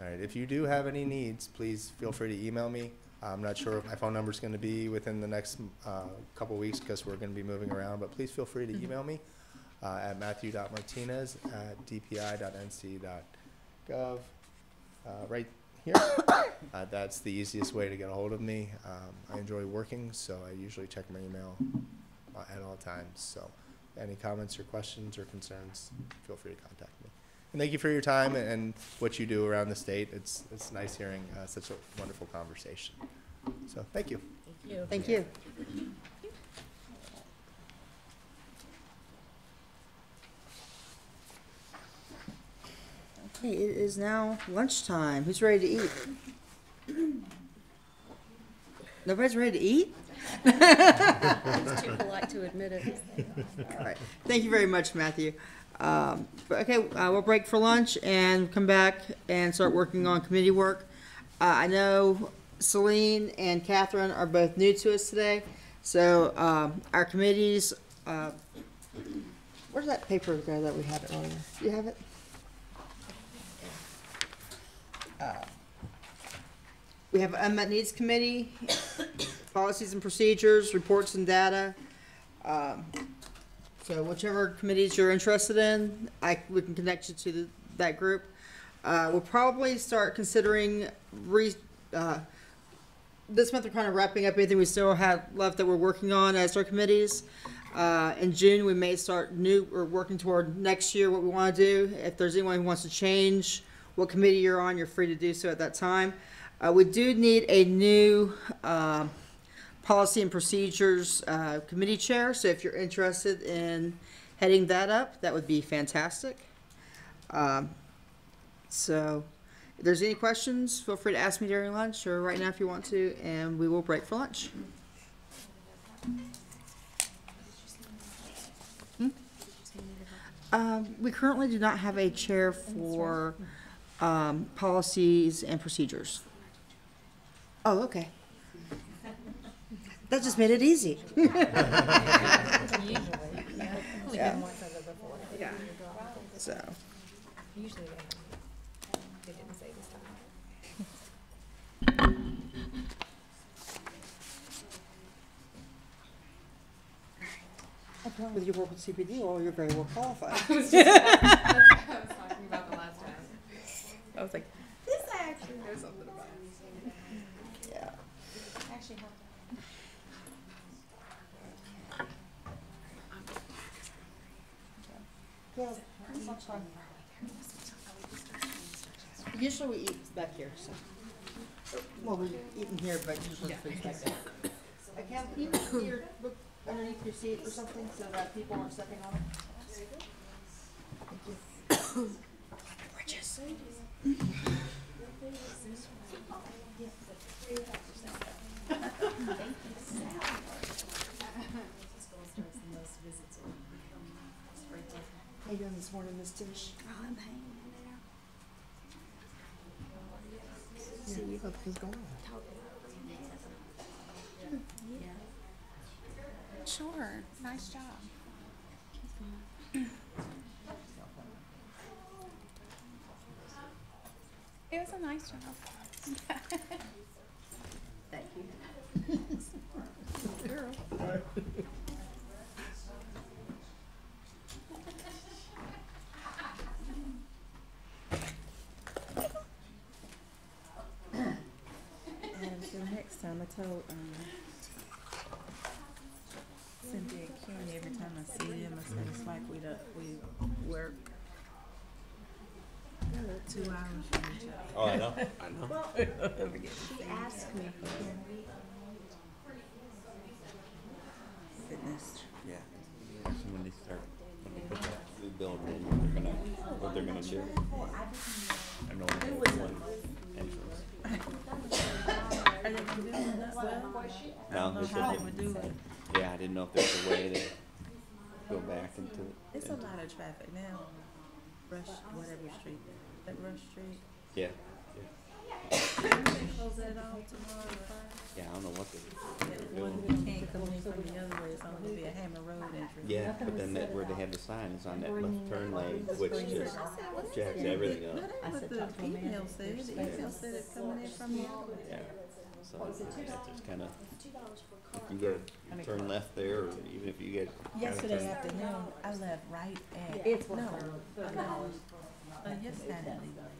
All right, if you do have any needs, please feel free to email me. I'm not sure if my phone number is going to be within the next couple weeks because we're going to be moving around, but please feel free to email me at matthew.martinez@dpi.nc.gov. Right here. That's the easiest way to get a hold of me. I enjoy working, so I usually check my email at all times. So any comments or questions or concerns, feel free to contact me. And thank you for your time and what you do around the state. It's nice hearing such a wonderful conversation. So thank you. Thank you. Okay, it is now lunchtime. Who's ready to eat? Nobody's ready to eat? It's too polite to admit it. All right. Thank you very much, Matthew. We'll break for lunch and come back and start working on committee work. I know Celine and Catherine are both new to us today, so our committees. Where's that paper go that we had earlier? Do you have it? We have Unmet Needs Committee, Policies and Procedures, Reports and Data. So whichever committees you're interested in, we can connect you to that group. We'll probably start considering this month. We're kind of wrapping up anything we still have left that we're working on as our committees. In June, we may start working toward next year what we want to do. If there's anyone who wants to change what committee you're on, you're free to do so at that time. We do need a new Policy and Procedures Committee Chair, so if you're interested in heading that up, that would be fantastic. So if there's any questions, feel free to ask me during lunch or right now if you want to, and we will break for lunch. We currently do not have a chair for policies and procedures. Oh, okay. That just made it easy. Yeah. So. Usually they didn't say this time. With your work with CPD, well, you're very well qualified. I was talking about the last time. I was like, this I actually know something about. Yeah. Actually helped. Usually we eat back here, so. Well, we eat in here, but usually food's back there. Can you put your book underneath your seat or something so that people aren't stepping on it? Thank you. Bridges. How you doing this morning, Miss Tish? Oh, I'm hanging in there. See you. What's going on? Yeah. Sure. Nice job. It was a nice job. Thank you. Girl. And so next time I told Cynthia and Kenny, every time I see them, I say it's like we work 2 hours from each other. Oh, I know. I know. Well, He asked me, can we? Fitness. Yeah. So when they put that new building in, what they're gonna do. I know they have one entrance. Are they doing that well? No, they said they would do it. Yeah, I didn't know if there was a way to go back into it. It's a lot of traffic now. Rush, whatever street. That Rush Street. Yeah. Close that off tomorrow. Yeah, I don't know what they're The one doing. we can't come in from the other way, it's only be a Hammer Road entry. Yeah, but then that, where they have the sign is on that left turn lane, which just jacks everything up. That ain't what the email said. The email said it's coming in from the other way. Yeah, so that's just kind of, if you go turn left there, or even if you get. Yesterday afternoon, I left right at, It's no, working. yesterday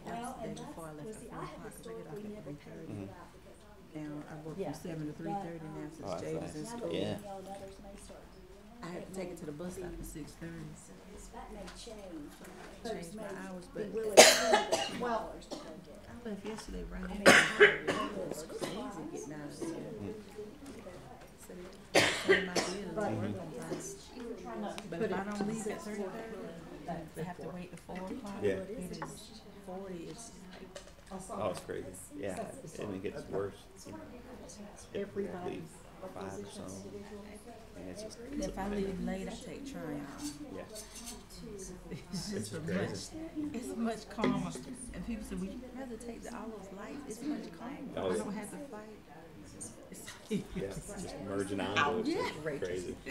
before I left at 4 o'clock, 'cause I get off at 3:30. Mhm. Now, I work from 7 to 3:30 now Oh, since Jay that's was in nice. school. Yeah. I had to take it to the bus stop at 6:30. Changed my hours, but well, I left yesterday right after. It was crazy getting out of there. Same idea as work on Friday. But if I don't leave at 3:30, I have to wait to 4 o'clock. Yeah. It is 40, it's Oh, it's crazy. Yeah, and it gets worse. You know, everybody. leave 5 or so. And it's just. If I leave late, I take train. Yeah. It's just a crazy. it's much calmer. And people say, well, you'd rather take the hours light. It's much calmer. Oh, I yeah. don't have to fight. Yeah, just merging onto it. It's crazy. I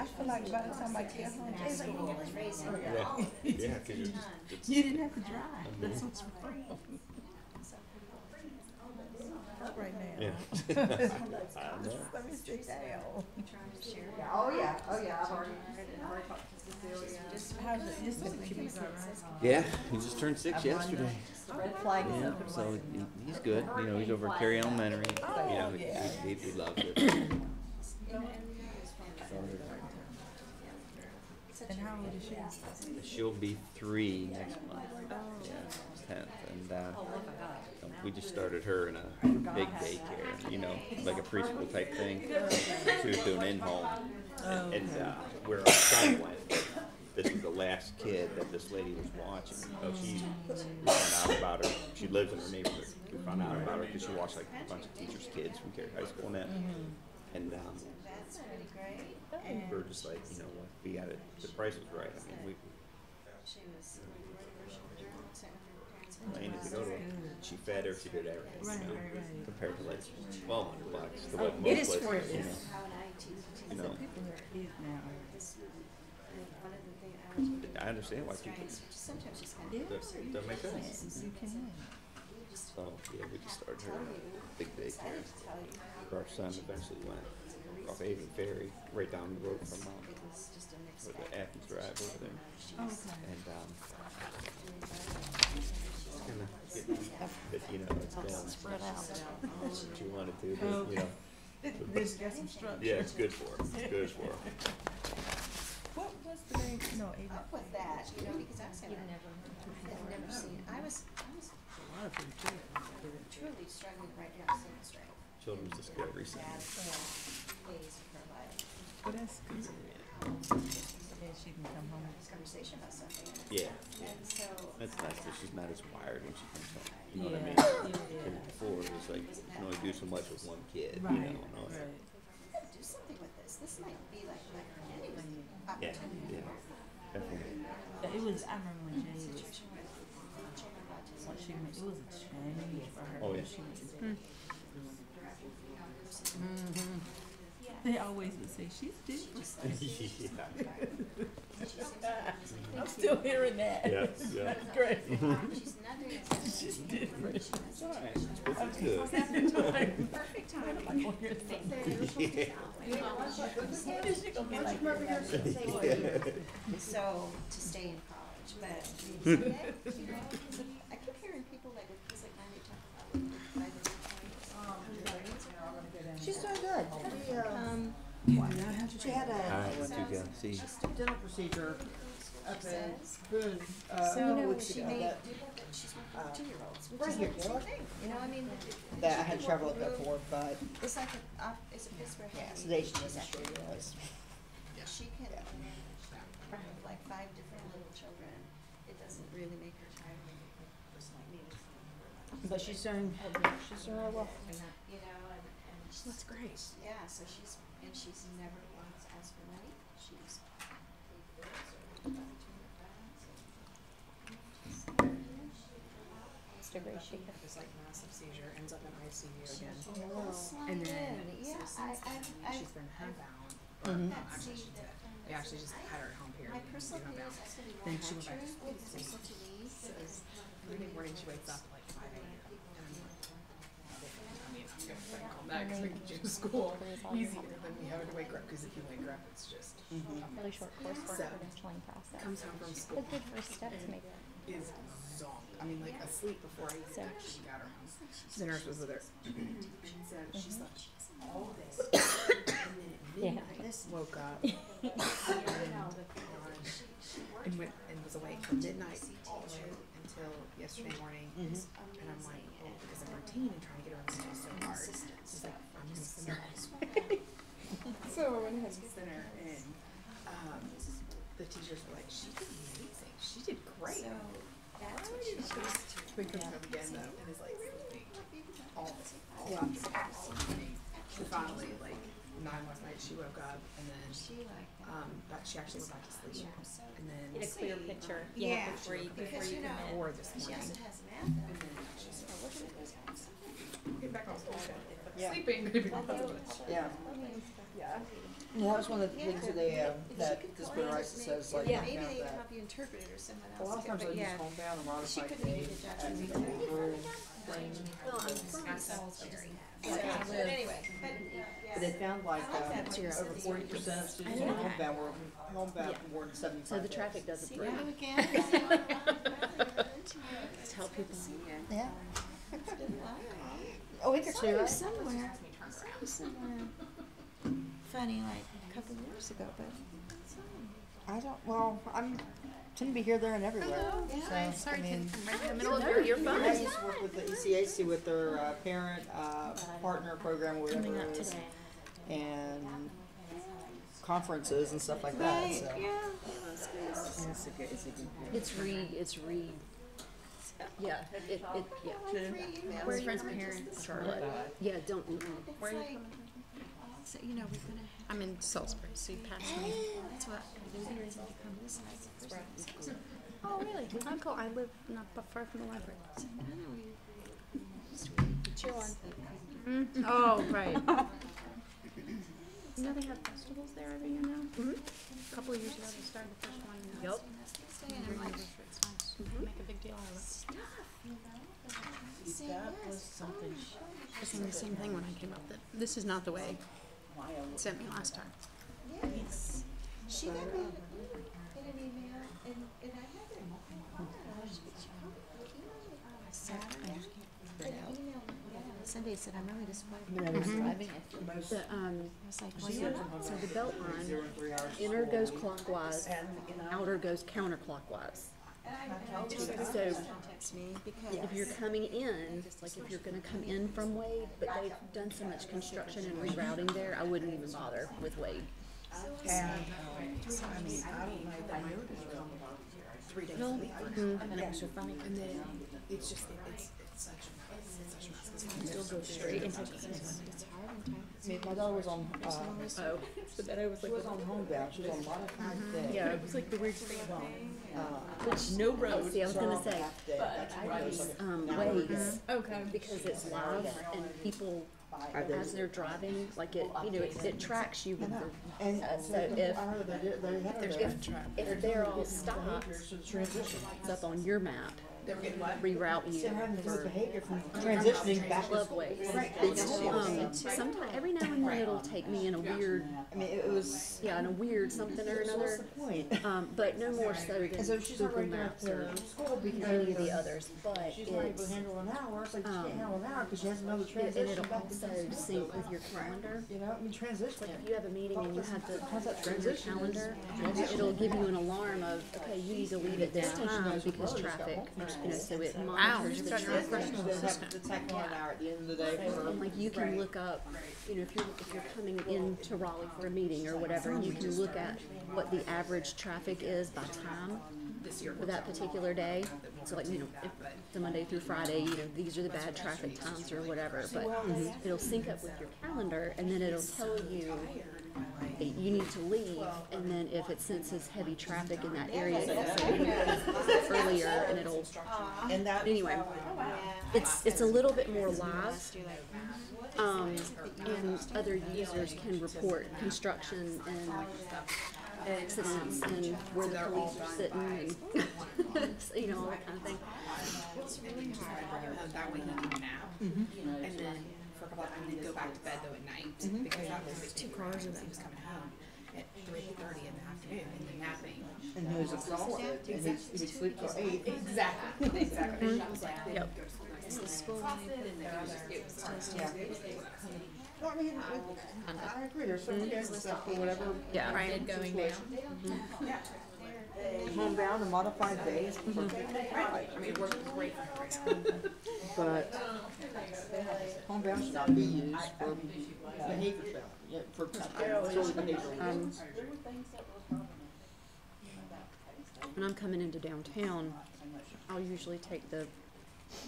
feel like by the time I get home, it's like, oh, Yeah, yeah, 'cause you're just. It's, you didn't have to drive. That's what's wrong. Up right now. Yeah. I know. Let me sit down. Oh, yeah, I've already talked to Cecilia. How's it? Just gonna keep it right. Yeah, he just turned 6 yesterday. Red flag is Yeah, up. so he's good. You know, he's over at Cary Elementary. Oh, You know, yeah. he loves it. And how old is she? She'll be 3 next month. Yeah, 10th, and we just started her in a big daycare. You know, like a preschool type thing. She was doing in-home, and where our son went. This was the last kid that this lady was watching. So we found out about her. She lives in her neighborhood. We found out about her because she watched like a bunch of teachers' kids from Cary High School and that. And we were just like, you know what, we got it. The price was right. I mean, we planned to go to her. She fed her. She did everything. You know, compared to like $1,200 to what most It is places, for you know. People are kids now. I understand why people. That makes sense. You can. So yeah, we just started her in a big daycare. Our son eventually went off Avon Ferry, right down the road from where the Athens Drive over there. And kind of getting, but you know, it's been spread out. what you wanted to, but you know. This got some structure. Yeah, it's good for her. It's good for her. What was the name? No, Ava. Up with that, you know, because I was gonna, I've never seen, I was truly struggling right down Silver Street. Children's Discovery Center. Days of her life. Well, that's good. Yeah, she can come home. This conversation about something. Yeah. And so. That's nice that she's not as wired when she comes home. You know Yeah, what I mean? yeah. Because before it was like you can only do so much with one kid. Right, You know, and all that. right. Do something with this. This might be like any Yeah, opportunity. yeah, definitely. Yeah, it was. I remember when Jay was. What she went, it was a change for her. Oh, yeah. She was. They always would say she's different. I'm still hearing that. Yeah, yeah. That's great. She's nothing. She's different. It's all right. It's supposed to be good. Perfect timing. So, to stay in college, but, you know, I keep hearing people like, with kids like mine, they talk about She's doing good. She had Alright, what you got? See? a dental procedure up in Boone, So, a couple weeks she ago made, that, she's with 2-year-olds, which right is here, like the same thing, you know, I mean. that I had trouble with that for, but It's like, it's very. yeah, sedation industry was. She can, from like 5 different little children, it doesn't really make her tired when you person like me. But she's doing really well. You know, and she's. That's great. Yeah, so she's never once asked for money, she's paid bills or degree she could. This like massive seizure, ends up in ICU again. Oh. And then Yeah, she's been homebound. Mhm. Actually, she did. They actually just had her at home here. I personally homebound. believe Then she went back to truth school. is also to me, says- Every morning she wakes up at like 5 a.m. And I'm like, I mean, I'm gonna call back because we can do school easier than we having to wake her up. Because if you wake her up, it's just Really short coursework So, credentialing process. comes home from school. The good first steps make Is zonked. I mean, like asleep before I even actually got her home. The nurse was with her. And so she slept all day. And then at midnight, woke up and went and was awake from midnight all the way until yesterday morning. And I'm like, because of routine and trying to get her on school so hard. She's like, I'm gonna send her. So I went ahead and sent her, and the teachers were like, she did amazing. She did great. So that's what she just. We comes home again though, and is like sleeping all afternoon. She finally, like 9 last night, she woke up, and then but she actually went back to sleep. And then get a clear picture. Yeah, before you because you know, or this she morning. also has math. And then she's get back on school. Yeah. Sleeping, gonna be positive. Yeah. Yeah. Well, that was one of the things that they, that Disability Rights says, like, Yeah, found maybe they that have you interpreted or someone a lot else. of times but they yeah. just homebound, a lot of She like couldn't they, do the judge. as Well, I'm from Salisbury. Yeah. But anyway, but they found like, over 40% of students in homebound were homebound for more than 75 So the days. traffic doesn't see break. you again. Tell people. Yeah. A week or two, two. right? Somewhere funny, like a couple of years ago, but I don't, well, I'm, tend to be here, there, and everywhere. Yeah, So, I mean, Right in the middle of I your phone. used to work with the ECAC with their parent partner program, whatever it is, and conferences and stuff like that. So. It's re. Yeah, yeah. Where are you friend's coming parents, to? Charlotte. Yeah, don't. Where are you coming? So you know we're gonna. I'm in Salisbury, so you passed me. That's what they're reason to come this side. Oh, really? Uncle, I live not far from the library. So now we. Chill on. Oh, right. You know they have festivals there every year now? A couple of years ago they started the first one. Yep. It's nice. Make a big deal out of it. That was something. I was saying the same thing when I came up, that this is not the way it sent me last time. Yes. She got me in an email, and I had it. Sunday said, I'm really disappointed. I was like, so the belt line, inner goes clockwise, outer goes counterclockwise. So if you're coming in, like if you're gonna come in from Wade, but they've done so much construction and rerouting there, I wouldn't even bother with Wade. And, I mean, I don't know that my orders come about 3 days a week. And then extra funny. And then it's just, it's such a mess. It still goes straight into I mean, my daughter was on, But then I was she was on homebound, she was on modified day. Yeah, it was like the weirdest thing. Which, No road. See, I was gonna say, but I use Waze. Okay. Because it's live and people, as they're driving, like it, you know, it tracks you with the, and so if they're all stopped, it's up on your map. They were getting what? Reroute you. They're having this behavior from transitioning back to Love school. Waze. Sometimes, every now and then it'll take me in a weird, I mean, it was. yeah, in a weird something or So another. what's the point? But no more so than And so she's not Google ready to Maps go or to school because any of the others, but she's not able to it's, handle an hour. It's like she can't handle an hour because she has another and transition it'll back also into school. sync with your calendar. You know, I mean, transition. Like if you have a meeting and you have to How's that put your transition calendar, is- it'll give you an alarm of, okay, you need to leave at this time because traffic, you know, so it monitors the traffic. It's like 1 hour at the end of the day for. And like you can look up, you know, if you're coming into Raleigh for a meeting or whatever, and you can look at what the average traffic is by time for that particular day. So like, you know, if the Monday through Friday, you know, these are the bad traffic times or whatever, but it'll sync up with your calendar and then it'll tell you that you need to leave, and then if it senses heavy traffic in that area, it'll say earlier and it'll, And that, anyway. it's a little bit more live. And other users can report construction and accidents and where the police are sitting and, you know, all that kind of thing. It's really hard. That way he can nap, and then for a couple hours, and then go back to bed though at night because that was 2 cars and he was coming home at 3:30 in the afternoon and then napping. And he was exhausted. And he sleeps till 8. Exactly. Exactly. Yep. Well, I mean, I agree. There's some kids that for whatever. Yeah. Right. Going down. Homebound and modified days. Right. I mean, it works great for him. But homebound should not be used for behavior for behavioral. When I'm coming into downtown, I'll usually take the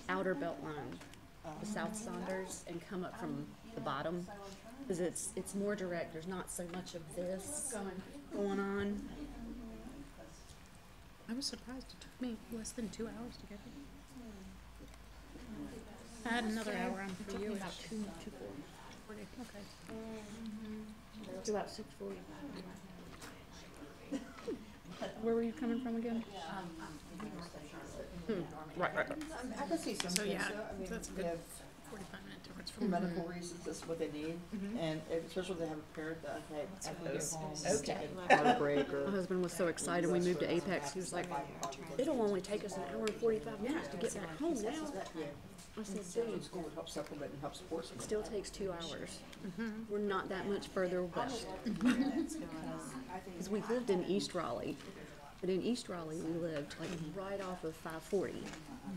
outer belt line, the South Saunders, and come up from the bottom because it's more direct. There's not so much of this going on. I was surprised it took me less than 2 hours to get here. I had another hour on for you. About 2:40. Okay. To about 6:40. Where were you coming from again? Right. I can see some So kids, yeah, I mean, that's a they good have 45-minute difference for from medical reasons, that's what they need. And especially if they have a parent that, okay, have a break or. My husband was so excited when we moved to Apex. He was like, "It'll only take us an hour and 45 minutes to get back home now." I said, "Dude, School would help supplement and help support. it still takes 2 hours. We're not that much further west." Because we lived in East Raleigh, but in East Raleigh we lived like right off of 540,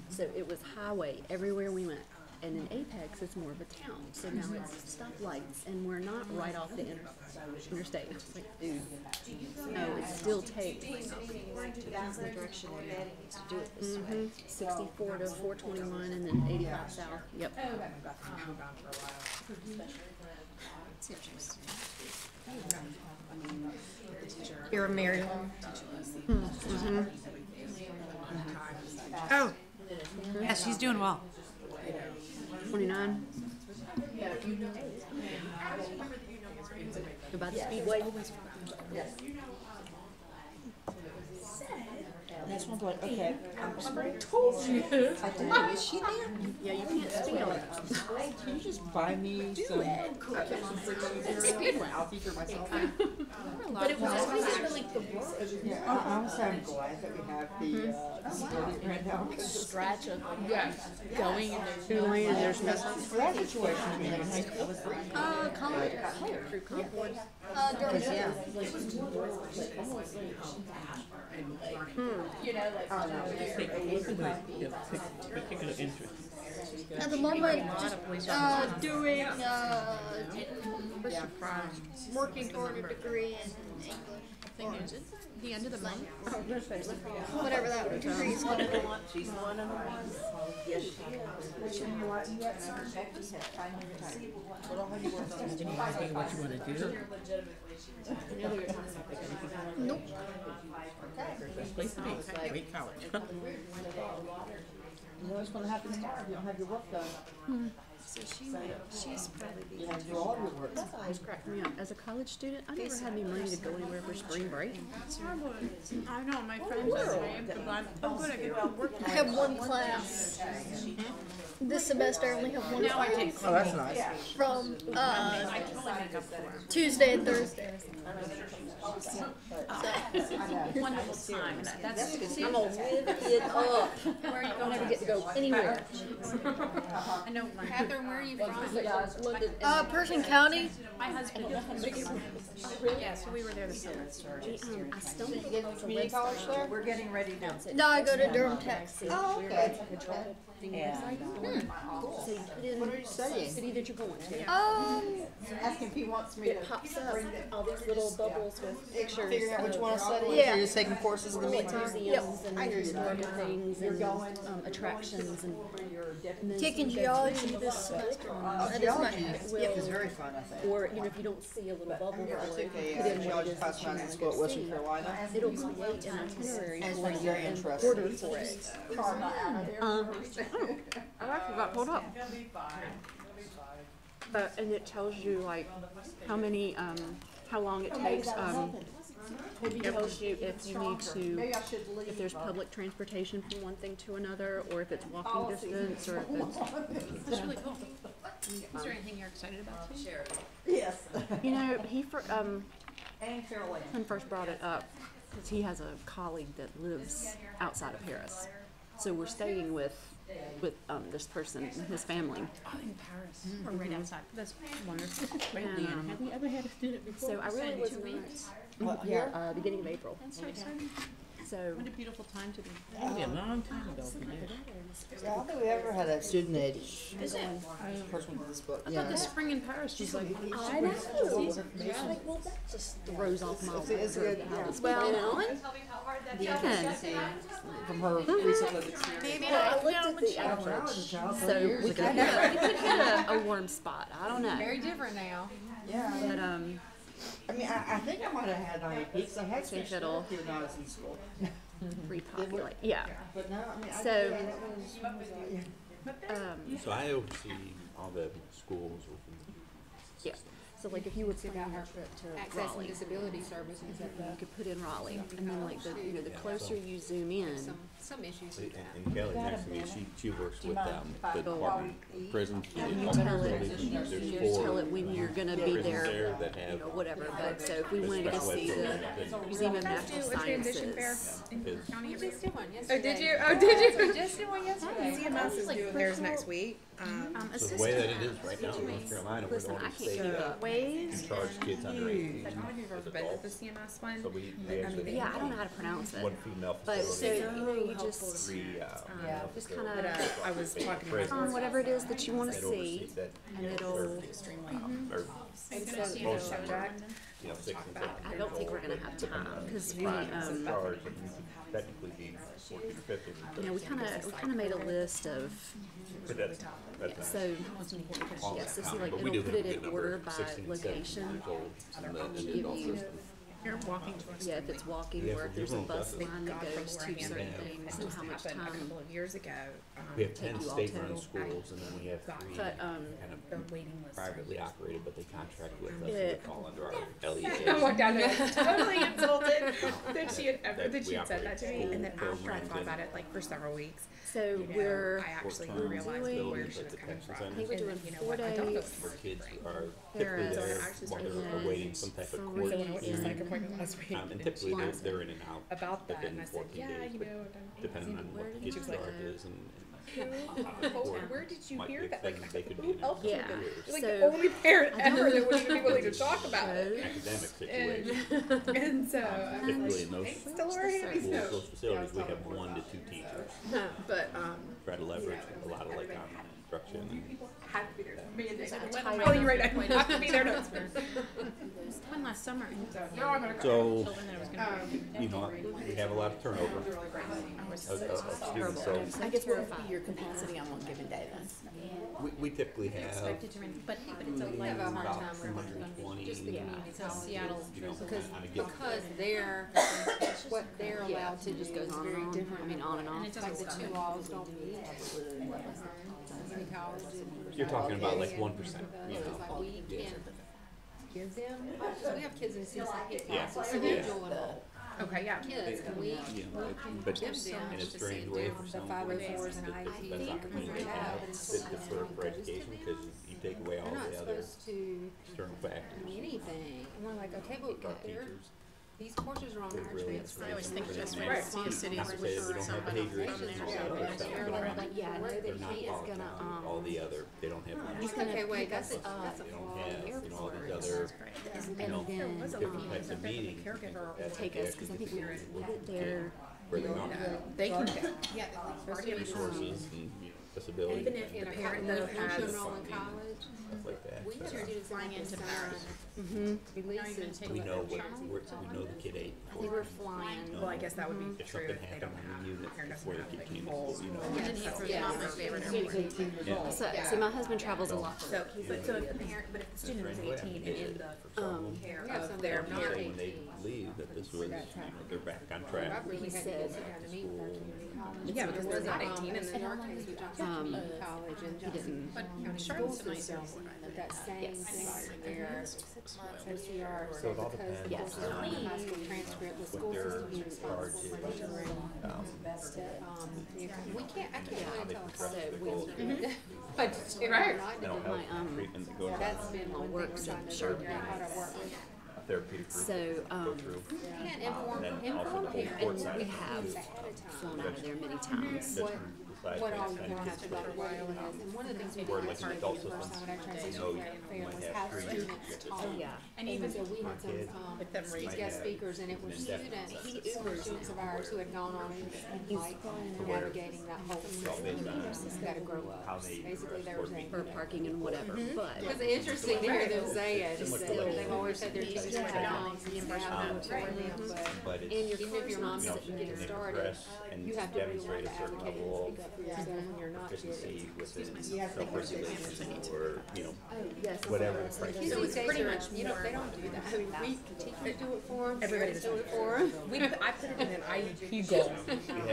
so it was highway everywhere we went. And in Apex, it's more of a town, so now it's stoplights, and we're not right off the interstate. It's like, dude, no, it still takes. That's the direction we're heading, is to do it this way. 64 to 421, and then 85 south. Yep. You're a Miriam. Oh, yeah, she's doing well. 29. About the speedway. Yes. That's one point, okay. I told you. I did. Is she there? Yeah, you can't speed on it. Can you just buy me some Speedway? I'll feature myself. But it was really the world. Yeah, honestly, I'm glad that we have the right now. Stretch of Going and there's 2 lane and there's no. For that situation, we had in high school was great. Through Concord. At the moment, just doing, working toward a degree in English. the end of the month. Whatever that degree is going to be. She's one of the ones. Yes, she is. You know what? You have some protected time every time. What all have you worked on? Any idea what you want to do? Nope. Best place to be. Great college. You know what's going to happen tomorrow if you don't have your work done. So she's probably You have to do all your work. That's always cracked me up. As a college student, I never had any money to go anywhere for spring break. I know, my friends are saying, but I'm good, I get to work. I have one class. This semester I only have one Now I class. take. Oh, that's nice. From I totally make up for it. Tuesday and Thursday. Wonderful time, and that's. I'm gonna live it up. Where are you I don't going? ever get to go anywhere. I know, Catherine, where are you from? London. Pershing County. My husband. Yeah, so we were there this summer. I stumbled across a Community college website. there? We're getting ready now. No, I go to Durham Tech. Oh, okay. So you put in What are you studying? city that you're going to. Asking if he wants me to. It pops up all these little bubbles with pictures. Figuring out which one to study? Yeah. You're just taking courses in the meantime? Museums and I hear you. historical things and attractions and Taking geology this semester. That is my It's very fun, I think. or you know if you don't see a little bubble for I it, took put a in what geology it is class that when I you was in want school at to Western see. Carolina. It'll create an itinerary And it's for been you very and interesting. order for it. I actually got pulled up. And it tells you like how many, how long it takes, it tells you if you need to, if there's public transportation from one thing to another, or if it's walking distance, or if it's. That's really cool. Is there anything you're excited about too? Yes. You know, when first brought it up, because he has a colleague that lives outside of Paris. So we're staying with this person and his family. Oh, in Paris. Or right outside. That's wonderful. And, Have you ever had a student before? so I really was 2 weeks. here, beginning of April. That's so exciting. So What a beautiful time to be. That'd be a long time ago for you. Yeah, I don't think we ever had a student age. Is it? Person with this book. I thought the spring in Paris was like. I know. Yeah, like, well, that just throws off my It's good, yeah. Well, From her recent lived experience. Maybe I looked at the average, so we could hit a warm spot. I don't know. Very different now. Yeah. But I mean, I think I might have had 9 weeks. I had think some it'll here when I was in school. repopulate. Yeah. But no, I mean, So, So I oversee all the schools within yeah. So like if you would plan your trip to Accessing Raleigh, disability services at you could put in Raleigh, and then like the closer you zoom in, some issues And with that. and Kelly next to me, she works with the Department of Prisons. you tell it when you're gonna be Prisons there there, that have whatever. But so if we wanted to see the Museum of Natural Sciences, We just did one Oh, yesterday. did you? Oh, did you? We just did one yesterday. CMS is doing theirs next week. So the way that it is right now in North Carolina, we're listen, going I to can't state keep up. and charge kids under 18 I don't know if you've ever been to the CMS one. So we actually Yeah, I don't know how to pronounce it. one female But so facility, you just 3 just kind But of I was talking Prisons. about whatever it is that you want to that oversee see, that and it'll. extremely. or And so, most you know, subject, 6 and 7 I don't think we're gonna have time because we charge and you could technically be 14 or 15. you know we kind of made a list of. But that's So, all yes, that so see, common. like, But we it'll do put have it a in good order number, by 16, 17 location. years old in the Give adult you, system. You're walking towards. yeah, if it's walking Yeah, or if there's a little bus buses. line that God, from goes to beforehand, certain Yeah. things it and just how much happened a time. couple of years ago. We have take 10 you all state-run total. schools, and then we have 3 But, kind The of waiting list. privately operated, but they contract with us, so Yeah. they fall under our LEA. I walked down there totally insulted that she had That that she we had said that to me, operate and then after I programs thought and- about it like for several weeks, So you know, we're I actually Short-term realized doing- where she was coming from. I think we're And doing you know 4 what, I don't know days. if Where kids spring. are typically Paris there actually while started they're awaiting some type of three court So when I went to the hearing. psych appointment last week, And typically they're in and out about that, within and I said, 14 yeah, days, you but know, depending on where what the did kid's you charge go? is and where did you might be hear that? Like, extended. They could be who in else Yeah. would years. You're like So, the only parent I don't ever that know. would even be willing to talk about it. Academic And, situation. and so, Typically in those thanks to Laura Haley schools, Snow. those facilities, we have 1 to 2 teachers. But, Try to leverage a lot of like online instruction and had to be there. Me and Nick. tight Oh, you're right, I have to be there to. One last summer. No, I'm gonna So, Children that I was gonna you know, we have a lot of turnover of students, so I guess what would be Your capacity on one given day then? we typically have expected to run, but it's a light about hard time where 120. just the community college. Seattle, You know, because kind of get- they're what they're allowed to just do goes is on and very on. different. I mean, on and on. And it Like doesn't the stop. two laws don't meet. Community college and. You're talking about like 1%, you So it's like know. we can't give them, so we have kids in CCP Yeah. classes, so they enjoy it. Okay, yeah. Kids, and we Yeah, but give in them a to strange sit way down for the some 504s and that's IEPs. opportunity to have that defer for education because you take away all They're not the other supposed to external do factors. anything, and we're like, okay, but Our they're, teachers, these courses are on they're our really transfer. I always think instrumental that's in right. that. See a city Not to say that we don't have behavior issues and all that other stuff, They're but like, yeah, I know they're that not he is taught gonna, all the other, they don't have. he's gonna okay, wait, that's a They don't have, all these airport. other, And you know, then different types of meetings. That's take us, because I think we put it there. where they're not They can go. Yeah, resources and disability. even if the parent though has enroll in college, Stuff like that. we have So students Flying that into can Paris. sign releases. we know what, we know the kid ate. I think we're flying. Well, I guess that would be If true something if they don't happened have, in the unit parent doesn't before the have kid like came to full. school, you know. And it's not my favorite airport. Yeah. So my husband travels a lot. So, but so if the parent, but if the student is 18 and in the care of their Say parent, when they leave that this was, you know, they're back on track. He said, School, Yeah, because was they're it, not 18 and then in our our case, case, we we jumped jumped to college and He didn't. But County Charlotte's school a nice system, area. but that same Yes. thing there, OCR, So so it all because the depends courses are on in the high school transcript, the what school their system is responsible for charge is. ensuring we can't, I can't How really they tell progress so the we, goals. but Right. not Mental to do my, health treatment that goes on. that's been one thing we're trying to figure out how to work with. A therapeutic group So, go through. and And then also the whole board and side. we have flown out of there many times. What What all you have to about what it is, and one of the things we Where did like was an adult the first system, time when I transitioned you know, there at fair you was might have have three students kids. talk. Oh, yeah. And even so we had some, kid might guest have speakers, and it were an students, indefinite former students of ours who had gone on and like navigating that whole system, gotta grow how up. they Basically, there was a. For parking and whatever, but. It was interesting to hear them say it, is that they've always said their teachers were down, reimbursement for them, But but it's, even if your mom's you know, sitting can getting they started, progress and you have to be willing demonstrate to a certain advocate level and speak up for yourself when you're of not proficiency within You have to think we're self-regulation or, you know, Yes. whatever the criteria. So it's pretty much, you know, they don't do that. I mean, we teachers do it for them, Everybody parents do it for them. I put it in an IEP goal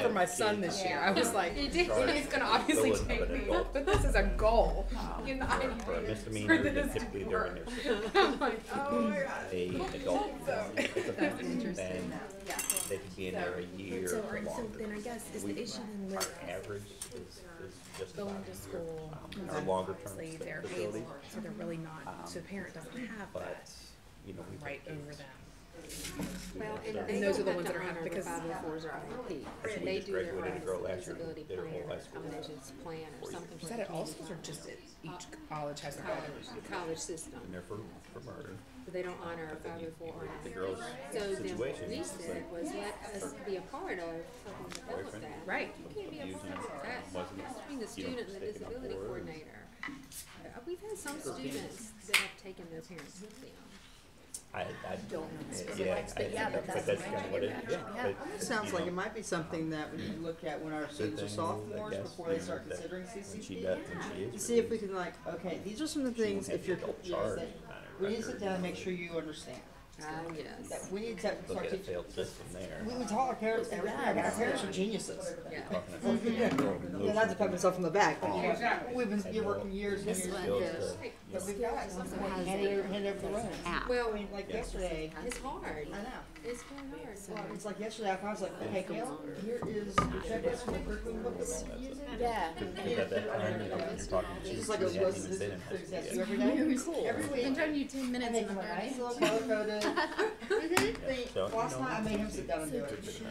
for my son this year. I was like, it's gonna obviously take me, but this is a goal. You know, For a misdemeanor, then typically they're in their I'm like, oh my god. a adult, then they could be in there a year So, or longer. so then I guess is We- the issue then Our with average is just going about to a year. school? Our longer term Obviously, they're facilities, able, so they're really not, so the parent doesn't have but, that you know, we right take over kids. them. Well, And and those those are the ones that that are honor because- the 504s are IEP. Actually, we They just do their graduated a girl last year, disability did her whole plan, high school. accommodations plan or something. Is that at all schools or just at each college has their own? The college system, And they're for murder. but they don't honor a 504 or The anything. girls' So then what situation we is said was let us be a part of helping develop boyfriend that. Right. You can't be a using part of that. wasn't, Between the you know, student and the taken on disability board. coordinator. We've had some students that have taken their parents with them. I Don't know the yeah, specifics, but yeah, but that's that's kind of what it, yeah. Yeah. but, It sounds you like know, it might be something that we need to look at when our students are thing is, I sophomores, guess, before they you know, start that considering when she CCP. does, when she is To see if we can like, okay, these are some of the things, have if you're the adult confused, charge that on her we need to sit record. down and make sure you understand. Yes. That we need to look start at a teaching. failed system there. We tell our parents everything, like, our parents are geniuses. Yeah. Yeah, not to pat myself on the back, but you know, we've been, you're working years and This years. one, and the- years. But we've got some point has hand a- over the road. Well, I mean, like yesterday, it's hard. I know. It's very hard. Well, it's like yesterday, I was like, okay, Gail, here is your checklist for the curriculum book that we're using. Yeah. Because at that time, you know, you're talking to It's kids just like who a hadn't list, even this been is in high school exactly yet. every day. Cool. Every week. Been trying you 10 I minutes make in him the a morning. nice little color-coded thing. So, Last you know, night, I made him sit down and do it.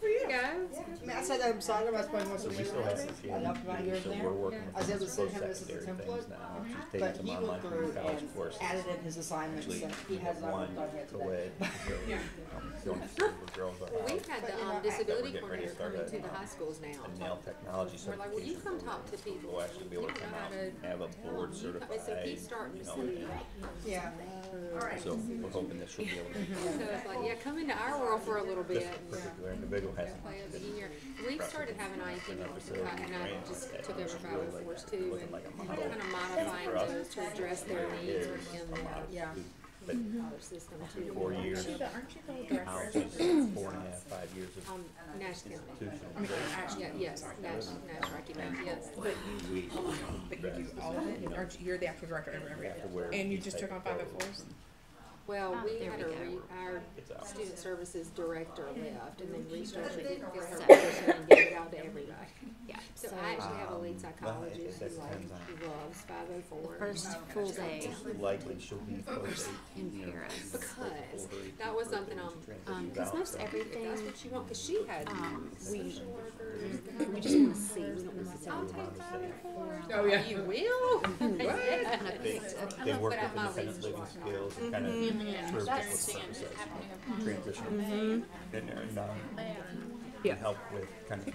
There you go. I mean, I sat down beside him, I was playing with So some we still have CCA. I helped him out here and So there. we're working I was able to with send him this as a post-secondary template, things now. She's taking but some he online went through college and courses. added in his assignments Actually, that he has not one worked on yet today. co-ed, so, going to school where girls are Well, out. we've had the But, you know, disability that we're getting ready coordinator to start coming to a, the high schools a now. nail technology We're like, well, you certification come program. talk to people. We'll actually be able to You come know out how to- and have a board certified, So he's starting you to know, see. Yeah. so we're hoping that she'll be able to. So it's like, yeah, come into our world for a little This bit. and particular individual has play some of the good year. We've started having IEP in our meetings, facility and I training just that took was over really 504s like- too, wasn't and like a kind model of modifying for us. those to address their needs in the Yeah. But our system too. 4 years, Aren't you the house director? is 4.5, 5 years of Nash County. institution. Yeah, yes, Nash Rocky Mountain, yes. But you do all of it, aren't you, you're the actual director of everything, and you just took on 504s? Well, we there had we our It's out. student services director left and then restructured it, filled her position and gave it out to everybody. Yeah. So I actually have a lead psychologist that who depends on- who loves 504. First full day Likely she'll be post 18 in Paris. Because that was something Because most everything, that's what she wanted, because she had we social workers. we just want to see. We don't necessarily I'll want take to 504. Oh, yeah. You will? They work with independent living skills and kind of serve That's- different purposes, transition in there and help with kind of.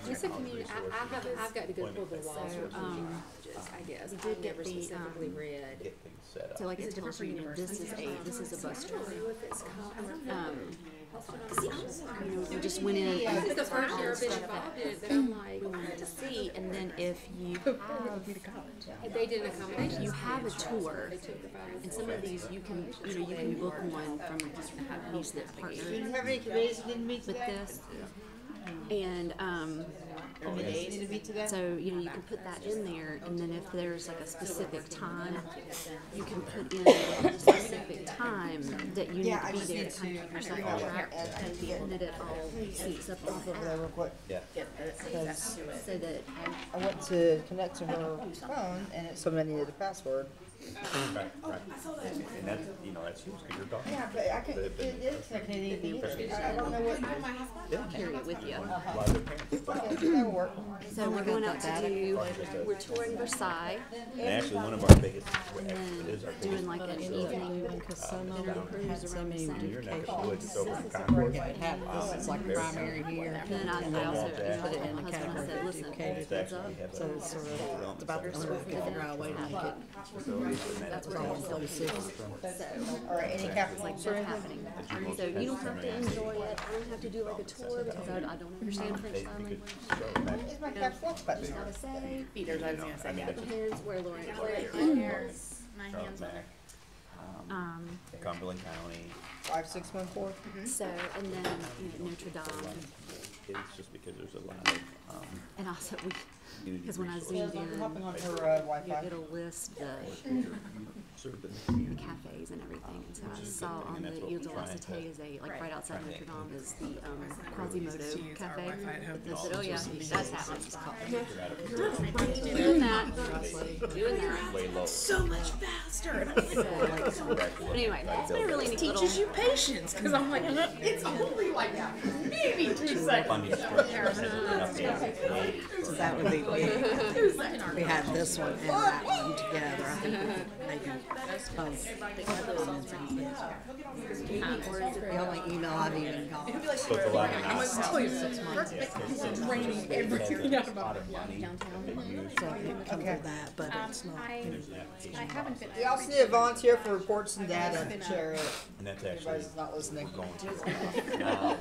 It's a community, I've got to go pull the laws from just, I guess. we did I've get never the, specifically read. Get things set up. So like it tells you, this is a bus tour. We just went in and This is the first year I've been involved in it that I'm like, we wanted to see, and then if you have, they did an accommodation. you have a tour, They took the 504. and some of these you can, you book one from News Net Do Partner. you have any committees you need to meet With today? this, And, so, you know, you can put that in there, and then if there's like a specific time, you can put in a specific time that you need to be there to kind of keep yourself on track, and that it all syncs up on the app. Yeah. So that, I went to connect to her phone and it suddenly needed a password. Right. And that's, you know, that's huge, 'cause you're talking. Yeah, but I can, it is connected either. I don't know what. carry it with you. Okay, that'll work. So we're going out to do, we're touring Versailles. And actually, one of our biggest, And is our then doing like an evening Casino cruise around the center. Your neck of the woods, it's over in Concord. It's like primary here. And then I also, Put it in the my husband said, listen, category heads up. So it's sort of, it's about the only way we can figure out a way to make it. That's where it's going. All right, any capital Like that's happening. So you don't have to enjoy it. I don't have to do like a tour because I don't understand French sign language. Is my caps lock button? Just gotta say, Feeders, I was gonna say. put the hands where Lauren Here's my Charles hands on Mack, Cumberland County. 5614. So, and then you know, Notre Dame. It's just because there's a lot of, And also, community because when I resources. zoomed in, Hopping on her Wi-Fi. it'll list the cafes and everything. And so I saw on the Ile de la Cité is a, like right outside Notre Dame is the Quasimodo Cafe. I said, oh yeah, that's happening. Doing that. Way low. so much faster. But anyway, it's been a really neat little. Teaches you patience, because I'm like, it's only like maybe 2 seconds. So that would be, we had this one and that one together. I think we could maybe both. The only email I've even got. So it's a lot of I'm gonna tell you, it's raining everything out of our So it comes with that, but it's not. I haven't been. We also need a volunteer for reports and data to share it. And that's actually Everybody's not listening. going to now,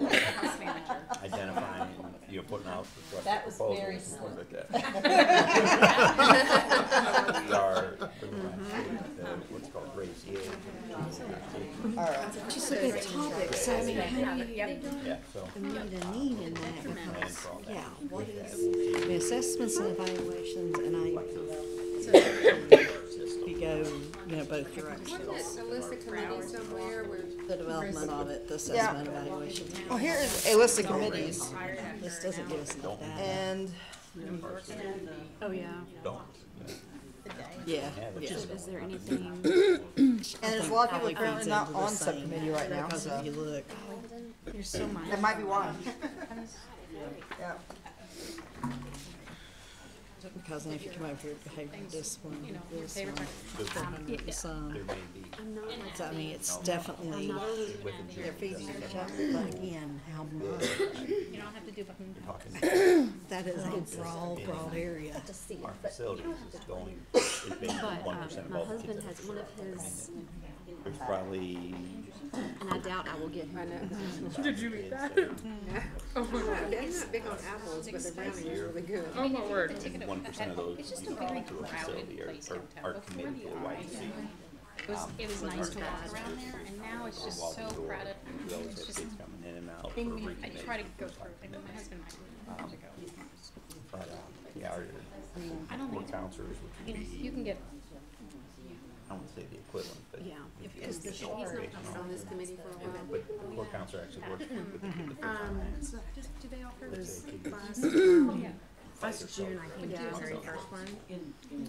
identifying, you know, putting out the That was proposals very and slow. things like that. We are, what's called race, All right. Just a good topic, so I mean, how do you yeah, so. meet a need in that? Because, yeah, what is, the assessments and evaluations, and you go, you know, both directions. A list of committees somewhere where. The development of it, the assessment, evaluation. Well, here is a list of committees. This doesn't give us enough data. And Oh yeah. Don't. Yeah. Is there anything? and there's a lot of people Probably apparently feeds not into the on same, subcommittee right now, Because so if you look, There's so much. that might be why. Yeah. because then if you come over here, behavioral discipline, this one, some. There may be. So I mean, it's definitely, they're feeding each other, but again, how much? You don't have to do button. That is a broad area. Our facilities is going, is maybe But 1% of my all the husband kids. has one of his, There's probably, and I doubt I will get him. Did you eat that? Oh my word. Dad's not big on apples, but the brownie is really good. Oh my word. 1% of those you know, go to a facility are committed to a YEC. It was nice to walk around there, and now it's just so crowded. We always It's have just, kids coming in and out for I try to recommitting. go through, and my husband might want to go. But, yeah, our I don't core think, counselors, you know, which would you can be, get, I won't say the equivalent, but. Yeah, if you because get he's the not education on this committee for a while. But the core counselor actually works with the first do they offer Last June, I came to the very first one.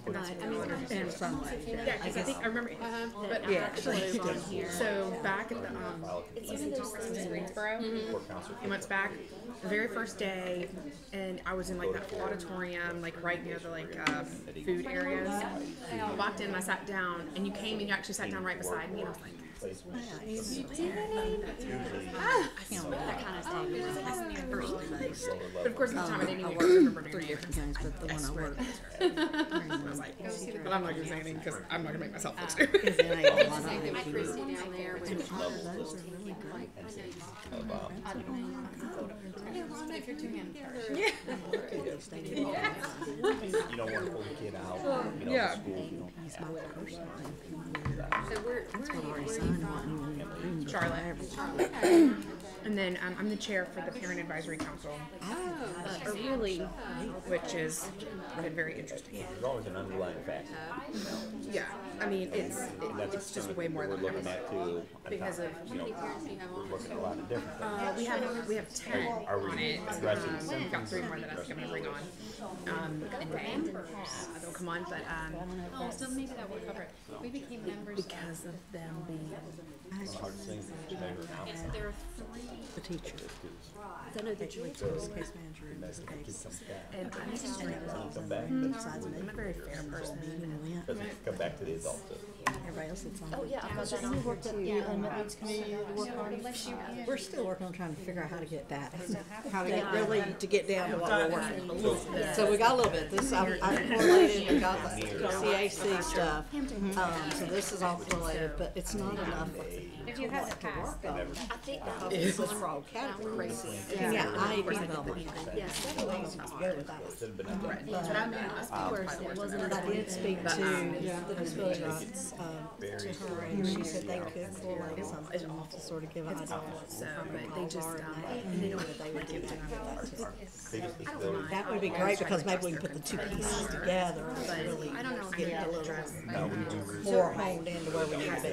But I mean, In some way. Yeah, because I think, I remember, but actually, so back at the, EC conference in Greensboro, a few months back, the very first day, and I was in like that auditorium, like right near the like food areas. I walked in and I sat down, and you came and you actually sat down right beside me, and I was like, that kind of stuff. but of course at the time I didn't even remember doing it. Things, but the one I work. I was like, but I'm not gonna say anything because I'm not gonna make myself look stupid. Because there ain't a lot of Same thing them. with Christy down there. And all of those are really great. if you're too handy. You don't want to pull the kid out, you know, Yeah. school, you don't. He's my person. So where are you Already from? signed one. Charlotte. And then I'm the chair for the Parent Advisory Council. Really? Which is been very interesting. There's always an underlying factor. Yeah, I mean, it's just way more than we're looking at too. because of, We're looking at a lot of different things. we have 10 on it. We've got 3 more that I'm going to bring on in May. They'll come on, but Oh, so maybe that will cover it. We became members because of them being. It's a hard thing to measure now. There are 3. The teacher. I know that you Case manager in this case. And I'm just Come back. I'm a very fair person. Doesn't come back to the adults. Everybody else that's on. Oh, yeah, I thought that you worked at the Midlands Committee to work on. We're still working on trying to figure out how to get that, how to get really, to get down to what we're working on. So we got a little bit, this, I correlated, we got the CAC stuff, so this is all correlated, but it's not enough. If you have the past, I think that This is for all categories. Yeah, IEP development. yes, Go with that. But I did speak to the disability rights, to her, and she said they could correlate something to sort of give an idea. So, but they just, and they don't, They would give that would be great, because maybe we can put the 2 pieces together and really get a little more honed into where we need to be. I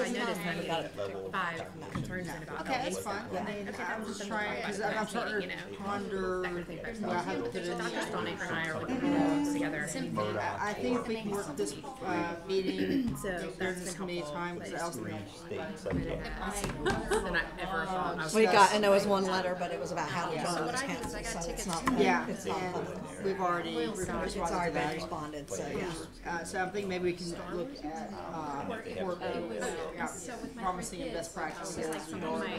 noticed that we got 5 concerns in about. Okay, that's fine. I mean, I'm just trying, because I'm starting to ponder how to put it in. Dr. Stonick and I are working together. I think if we can work this meeting, during this committee time, because I was than I ever thought. I was We got, and there was one letter, but it was about how to join this council, so it's not, yeah, it's not and public. we've already It's already responded been to responded, so, yeah. that. So I'm thinking maybe we can look at, promising and best practices regarding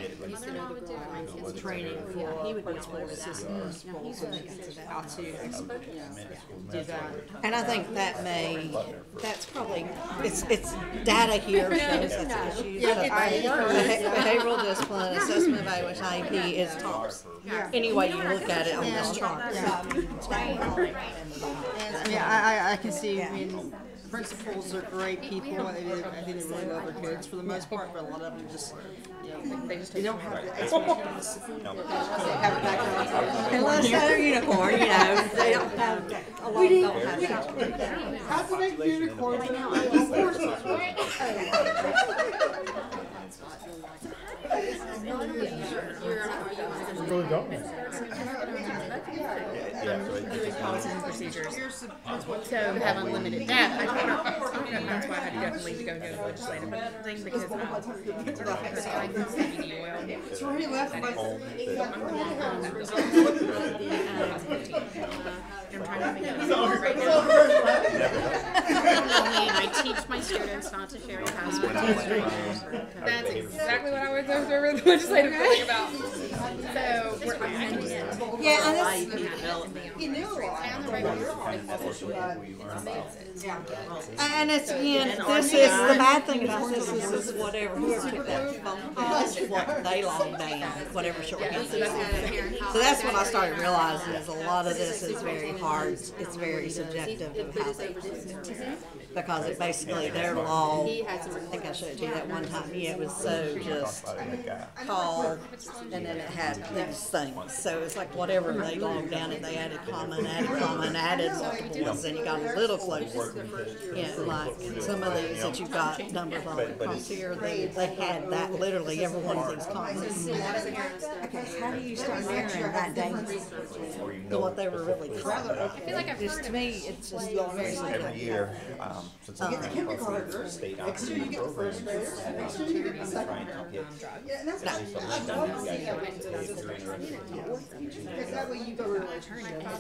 training for principal assistants, how to, do that. And I think that that's probably, it's data here shows that's issues. Behavioral discipline, assessment evaluation, IEP is tops. Any way you look at it on this chart. And, I mean, I can see, I mean, principals are great people. I think they really love their kids for the most part, but a lot of them just, they don't have the expertise. Have a background. Unless they're unicorn, they don't have, a lot don't have that. How to make unicorns? Really don't. Doing policies and procedures. So have unlimited that. I told her that's why I had to definitely go to the legislative thing because I can see oil. It's where he left my. I'm trying to make it easier right now. I teach my students not to share passwords with strangers. That's exactly what I was over the legislative thing about. So we're and it's again, this is the bad thing about this is whatever whoever took that phone call is what they logged down, whatever shorthand. So that's when I started realizing is a lot of this is very hard. It's very subjective of how they do it. Because it basically their law, I think I showed you that one time, it was so just call and then it had these things. So it's like whatever they logged down and they added comma, added multiples, and you got a little closer. Yeah, like some of these that you got numbers on across here, they had that literally every one of these commas. Okay, how do you start measuring that data? To what they were really trying. I feel like I've Just to me, it's just very Every year, since I'm the state operating programs, Next year you get the second. trying to get Yeah, because that way you go to an attorney. That's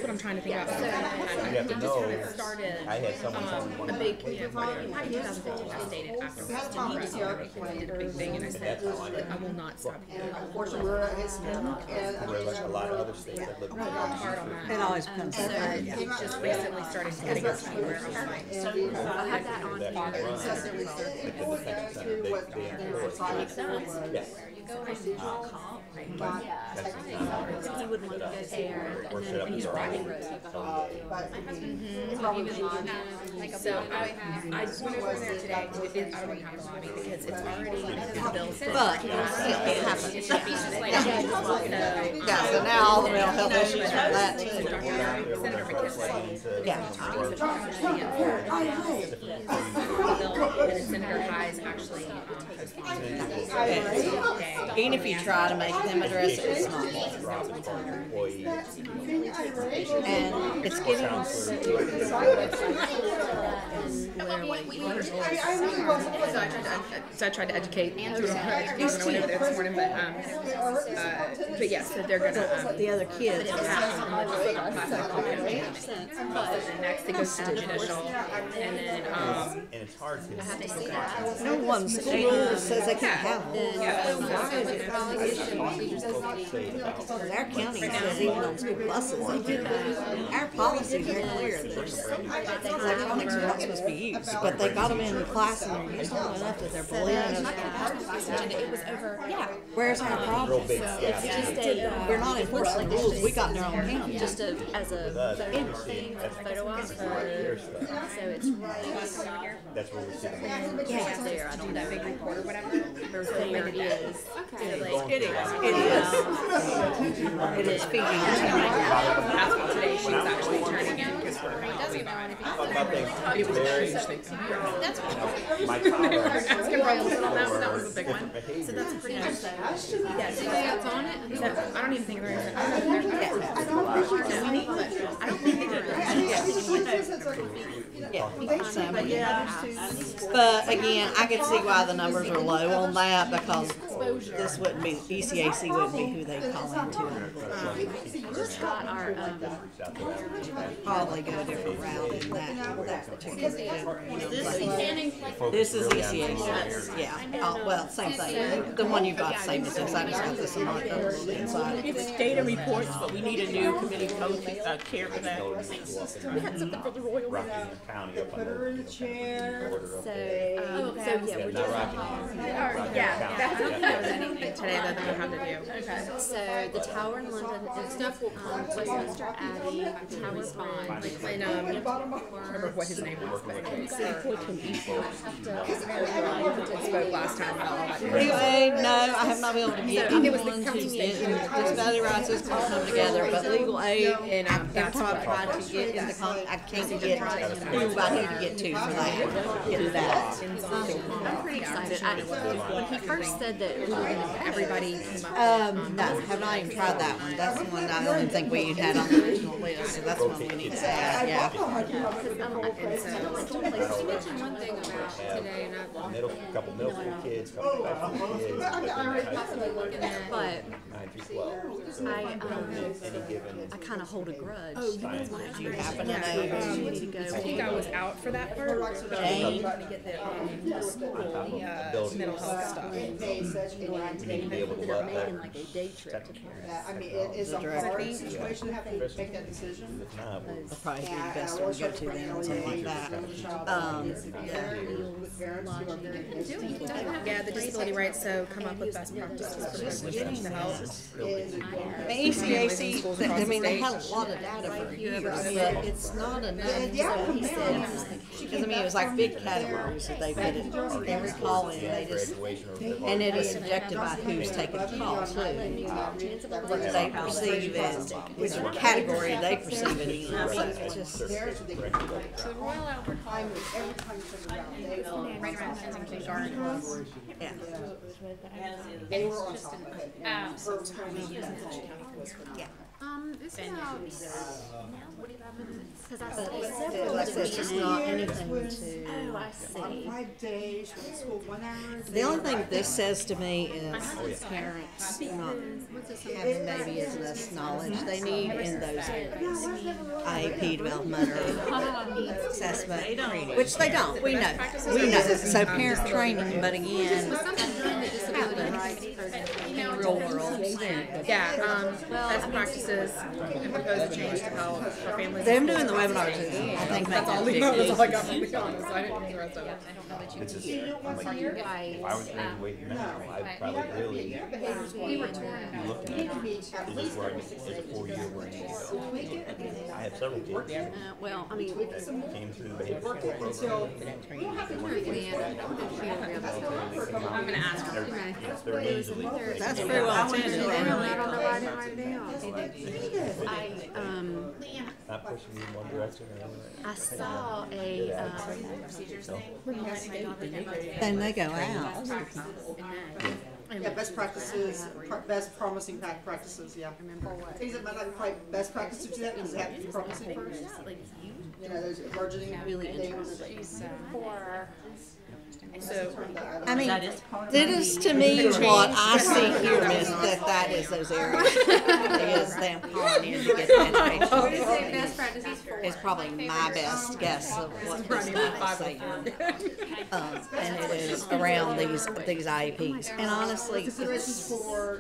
what I'm trying to think about. You have to know, Started I had someone tell me one a big, in 2015, I stated after I did a big thing, and I said, I will not stop here. Unfortunately, we're at his now, and where like a lot of other states that live in Hard on that. It always comes up. It just recently started getting to where I was like, I have that on Yes. He would want to go there, and then when he's riding road, he got on So I went over there today. I don't have a lobby because it's already built. But it happens. It should be just like Yeah, so now all the mental health issues from that too. Senator McKinley. Yeah. And Senator Hayes actually Even if you try to make them address it, it's not. And it's getting So I tried to educate. I went over there this morning, but yes, so they're gonna. The other kids. Next it goes to judicial, and then And it's hard to. No one's rule says they can't have them. Our county says even on school buses, they can. Our policy is very clear that electronics are not supposed to be used, but they got them in the class and they're used long enough that they're bullying us. it was over. Yeah. Where's our problem? It's just We're not enforcing the rules, we got in our own county. just as a photo thing, a photo op. So it's right. That's where we see them. Yeah, there. I don't know. That big report or whatever. There is. Okay. It is speaking. That's what today she was actually turning in because her doesn't know anything. It was a huge thing. That's what asking problems on that one. That was a big one. So that's pretty much that. Yeah, so that's on it. I don't even think there's. I don't think they But again, I could see why the numbers are low on that because this wouldn't be, ECAC wouldn't be who they call into. Just got our Probably go a different route in that particular. This is ECAC, yeah. Well, same thing. The one you've got, same as this. I just got this one inside. It's data reports, but we need a new committee post, chair for that. We had something for the royal. County up under. So yeah, we're just That was anything today that they have to do. Okay. So the tower in London is Westminster Abbey, the Tower Bond. And I remember what his name was, but spoke last time about all that. Anyway, no, I have not been able to get anyone to get disability rights is going to come together, but legal aid, and every time I've tried to get into I can't get who I need to get to for that. Get that. I'm pretty excited. When he first said that we were going to everybody came up. No, have not even tried that one. That's the one I don't even think we had on the original list, so that's one we need to add, yeah. One thing about today, and Couple middle school kids, couple high school kids. But 9 through 12. So I any given. kind of hold a grudge. Do you happen to know? I think I was out for that part. Jane? To get the mental health stuff. You need to be able to They're let making like a day trip to Paris. I mean, it's a hard situation to have to make that decision. If not, It'll probably be the best one to go to then, or something like that. Yeah, the disability rights, so come up with best practices for resolutions to help. The ECAC, I mean, they had a lot of data for years, but it's not enough. Because I mean, it was like big categories that they put it, every call in, they just, and it is subjected by who's taking the call too. What they perceive as, which category they perceive it in, so it's just. So the Royal Albert Hall was right around Kensington Gardens. Yeah. And it's just an absolute Yeah. It's about 45 minutes. Because I Like I said said, it's just not anything to. oh, I see. 5 days, school 1 hour. The only thing this says to me is parents not having maybe as much knowledge they need in those areas. IEP developmental assessment, which they don't, we know. So parent training, but again, real world Yeah, best practices and propose a change to how families. Them doing the webinar too. I think That's all makes a big that's all I got difference. from the honest. I didn't know the rest of it. It's just, I'm like, if I was graduating now, I'd probably really be looking at, is this where I need, is it 4 year where I need to go? I have several kids Well, I mean, that came through the behavior program. I'm gonna ask her. They're easily. that's very well attended. I don't know why I didn't write it down. Not pushing you in one direction or another. I saw a, And they go out. Yeah, best practices, best promising practices, yeah. Things that might not be quite best practices to do that, because they have to be promising first. You know, those emerging really things. So, I mean, it is to me what I see here is that is those areas. Is them calling in to get the education. best practices for. Is probably my best guess of what this guy is saying. And it is around these IEPs. And honestly,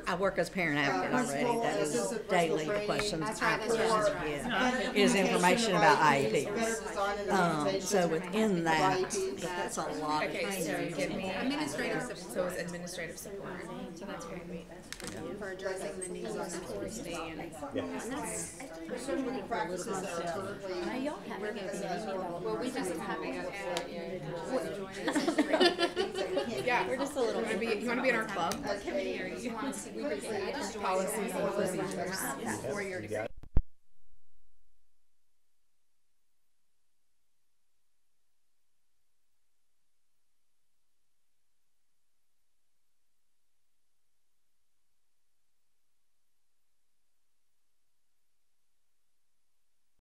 I work as a parent advocate already. That is daily the questions I get is information about IEPs. So within that, but that's a lot of Okay, things. so administrative support, so it's administrative support. So that's great. For addressing the needs of the and. Well, we just have yeah, we're just a little. You want to be in our club? Or you want to see policies and procedures for your.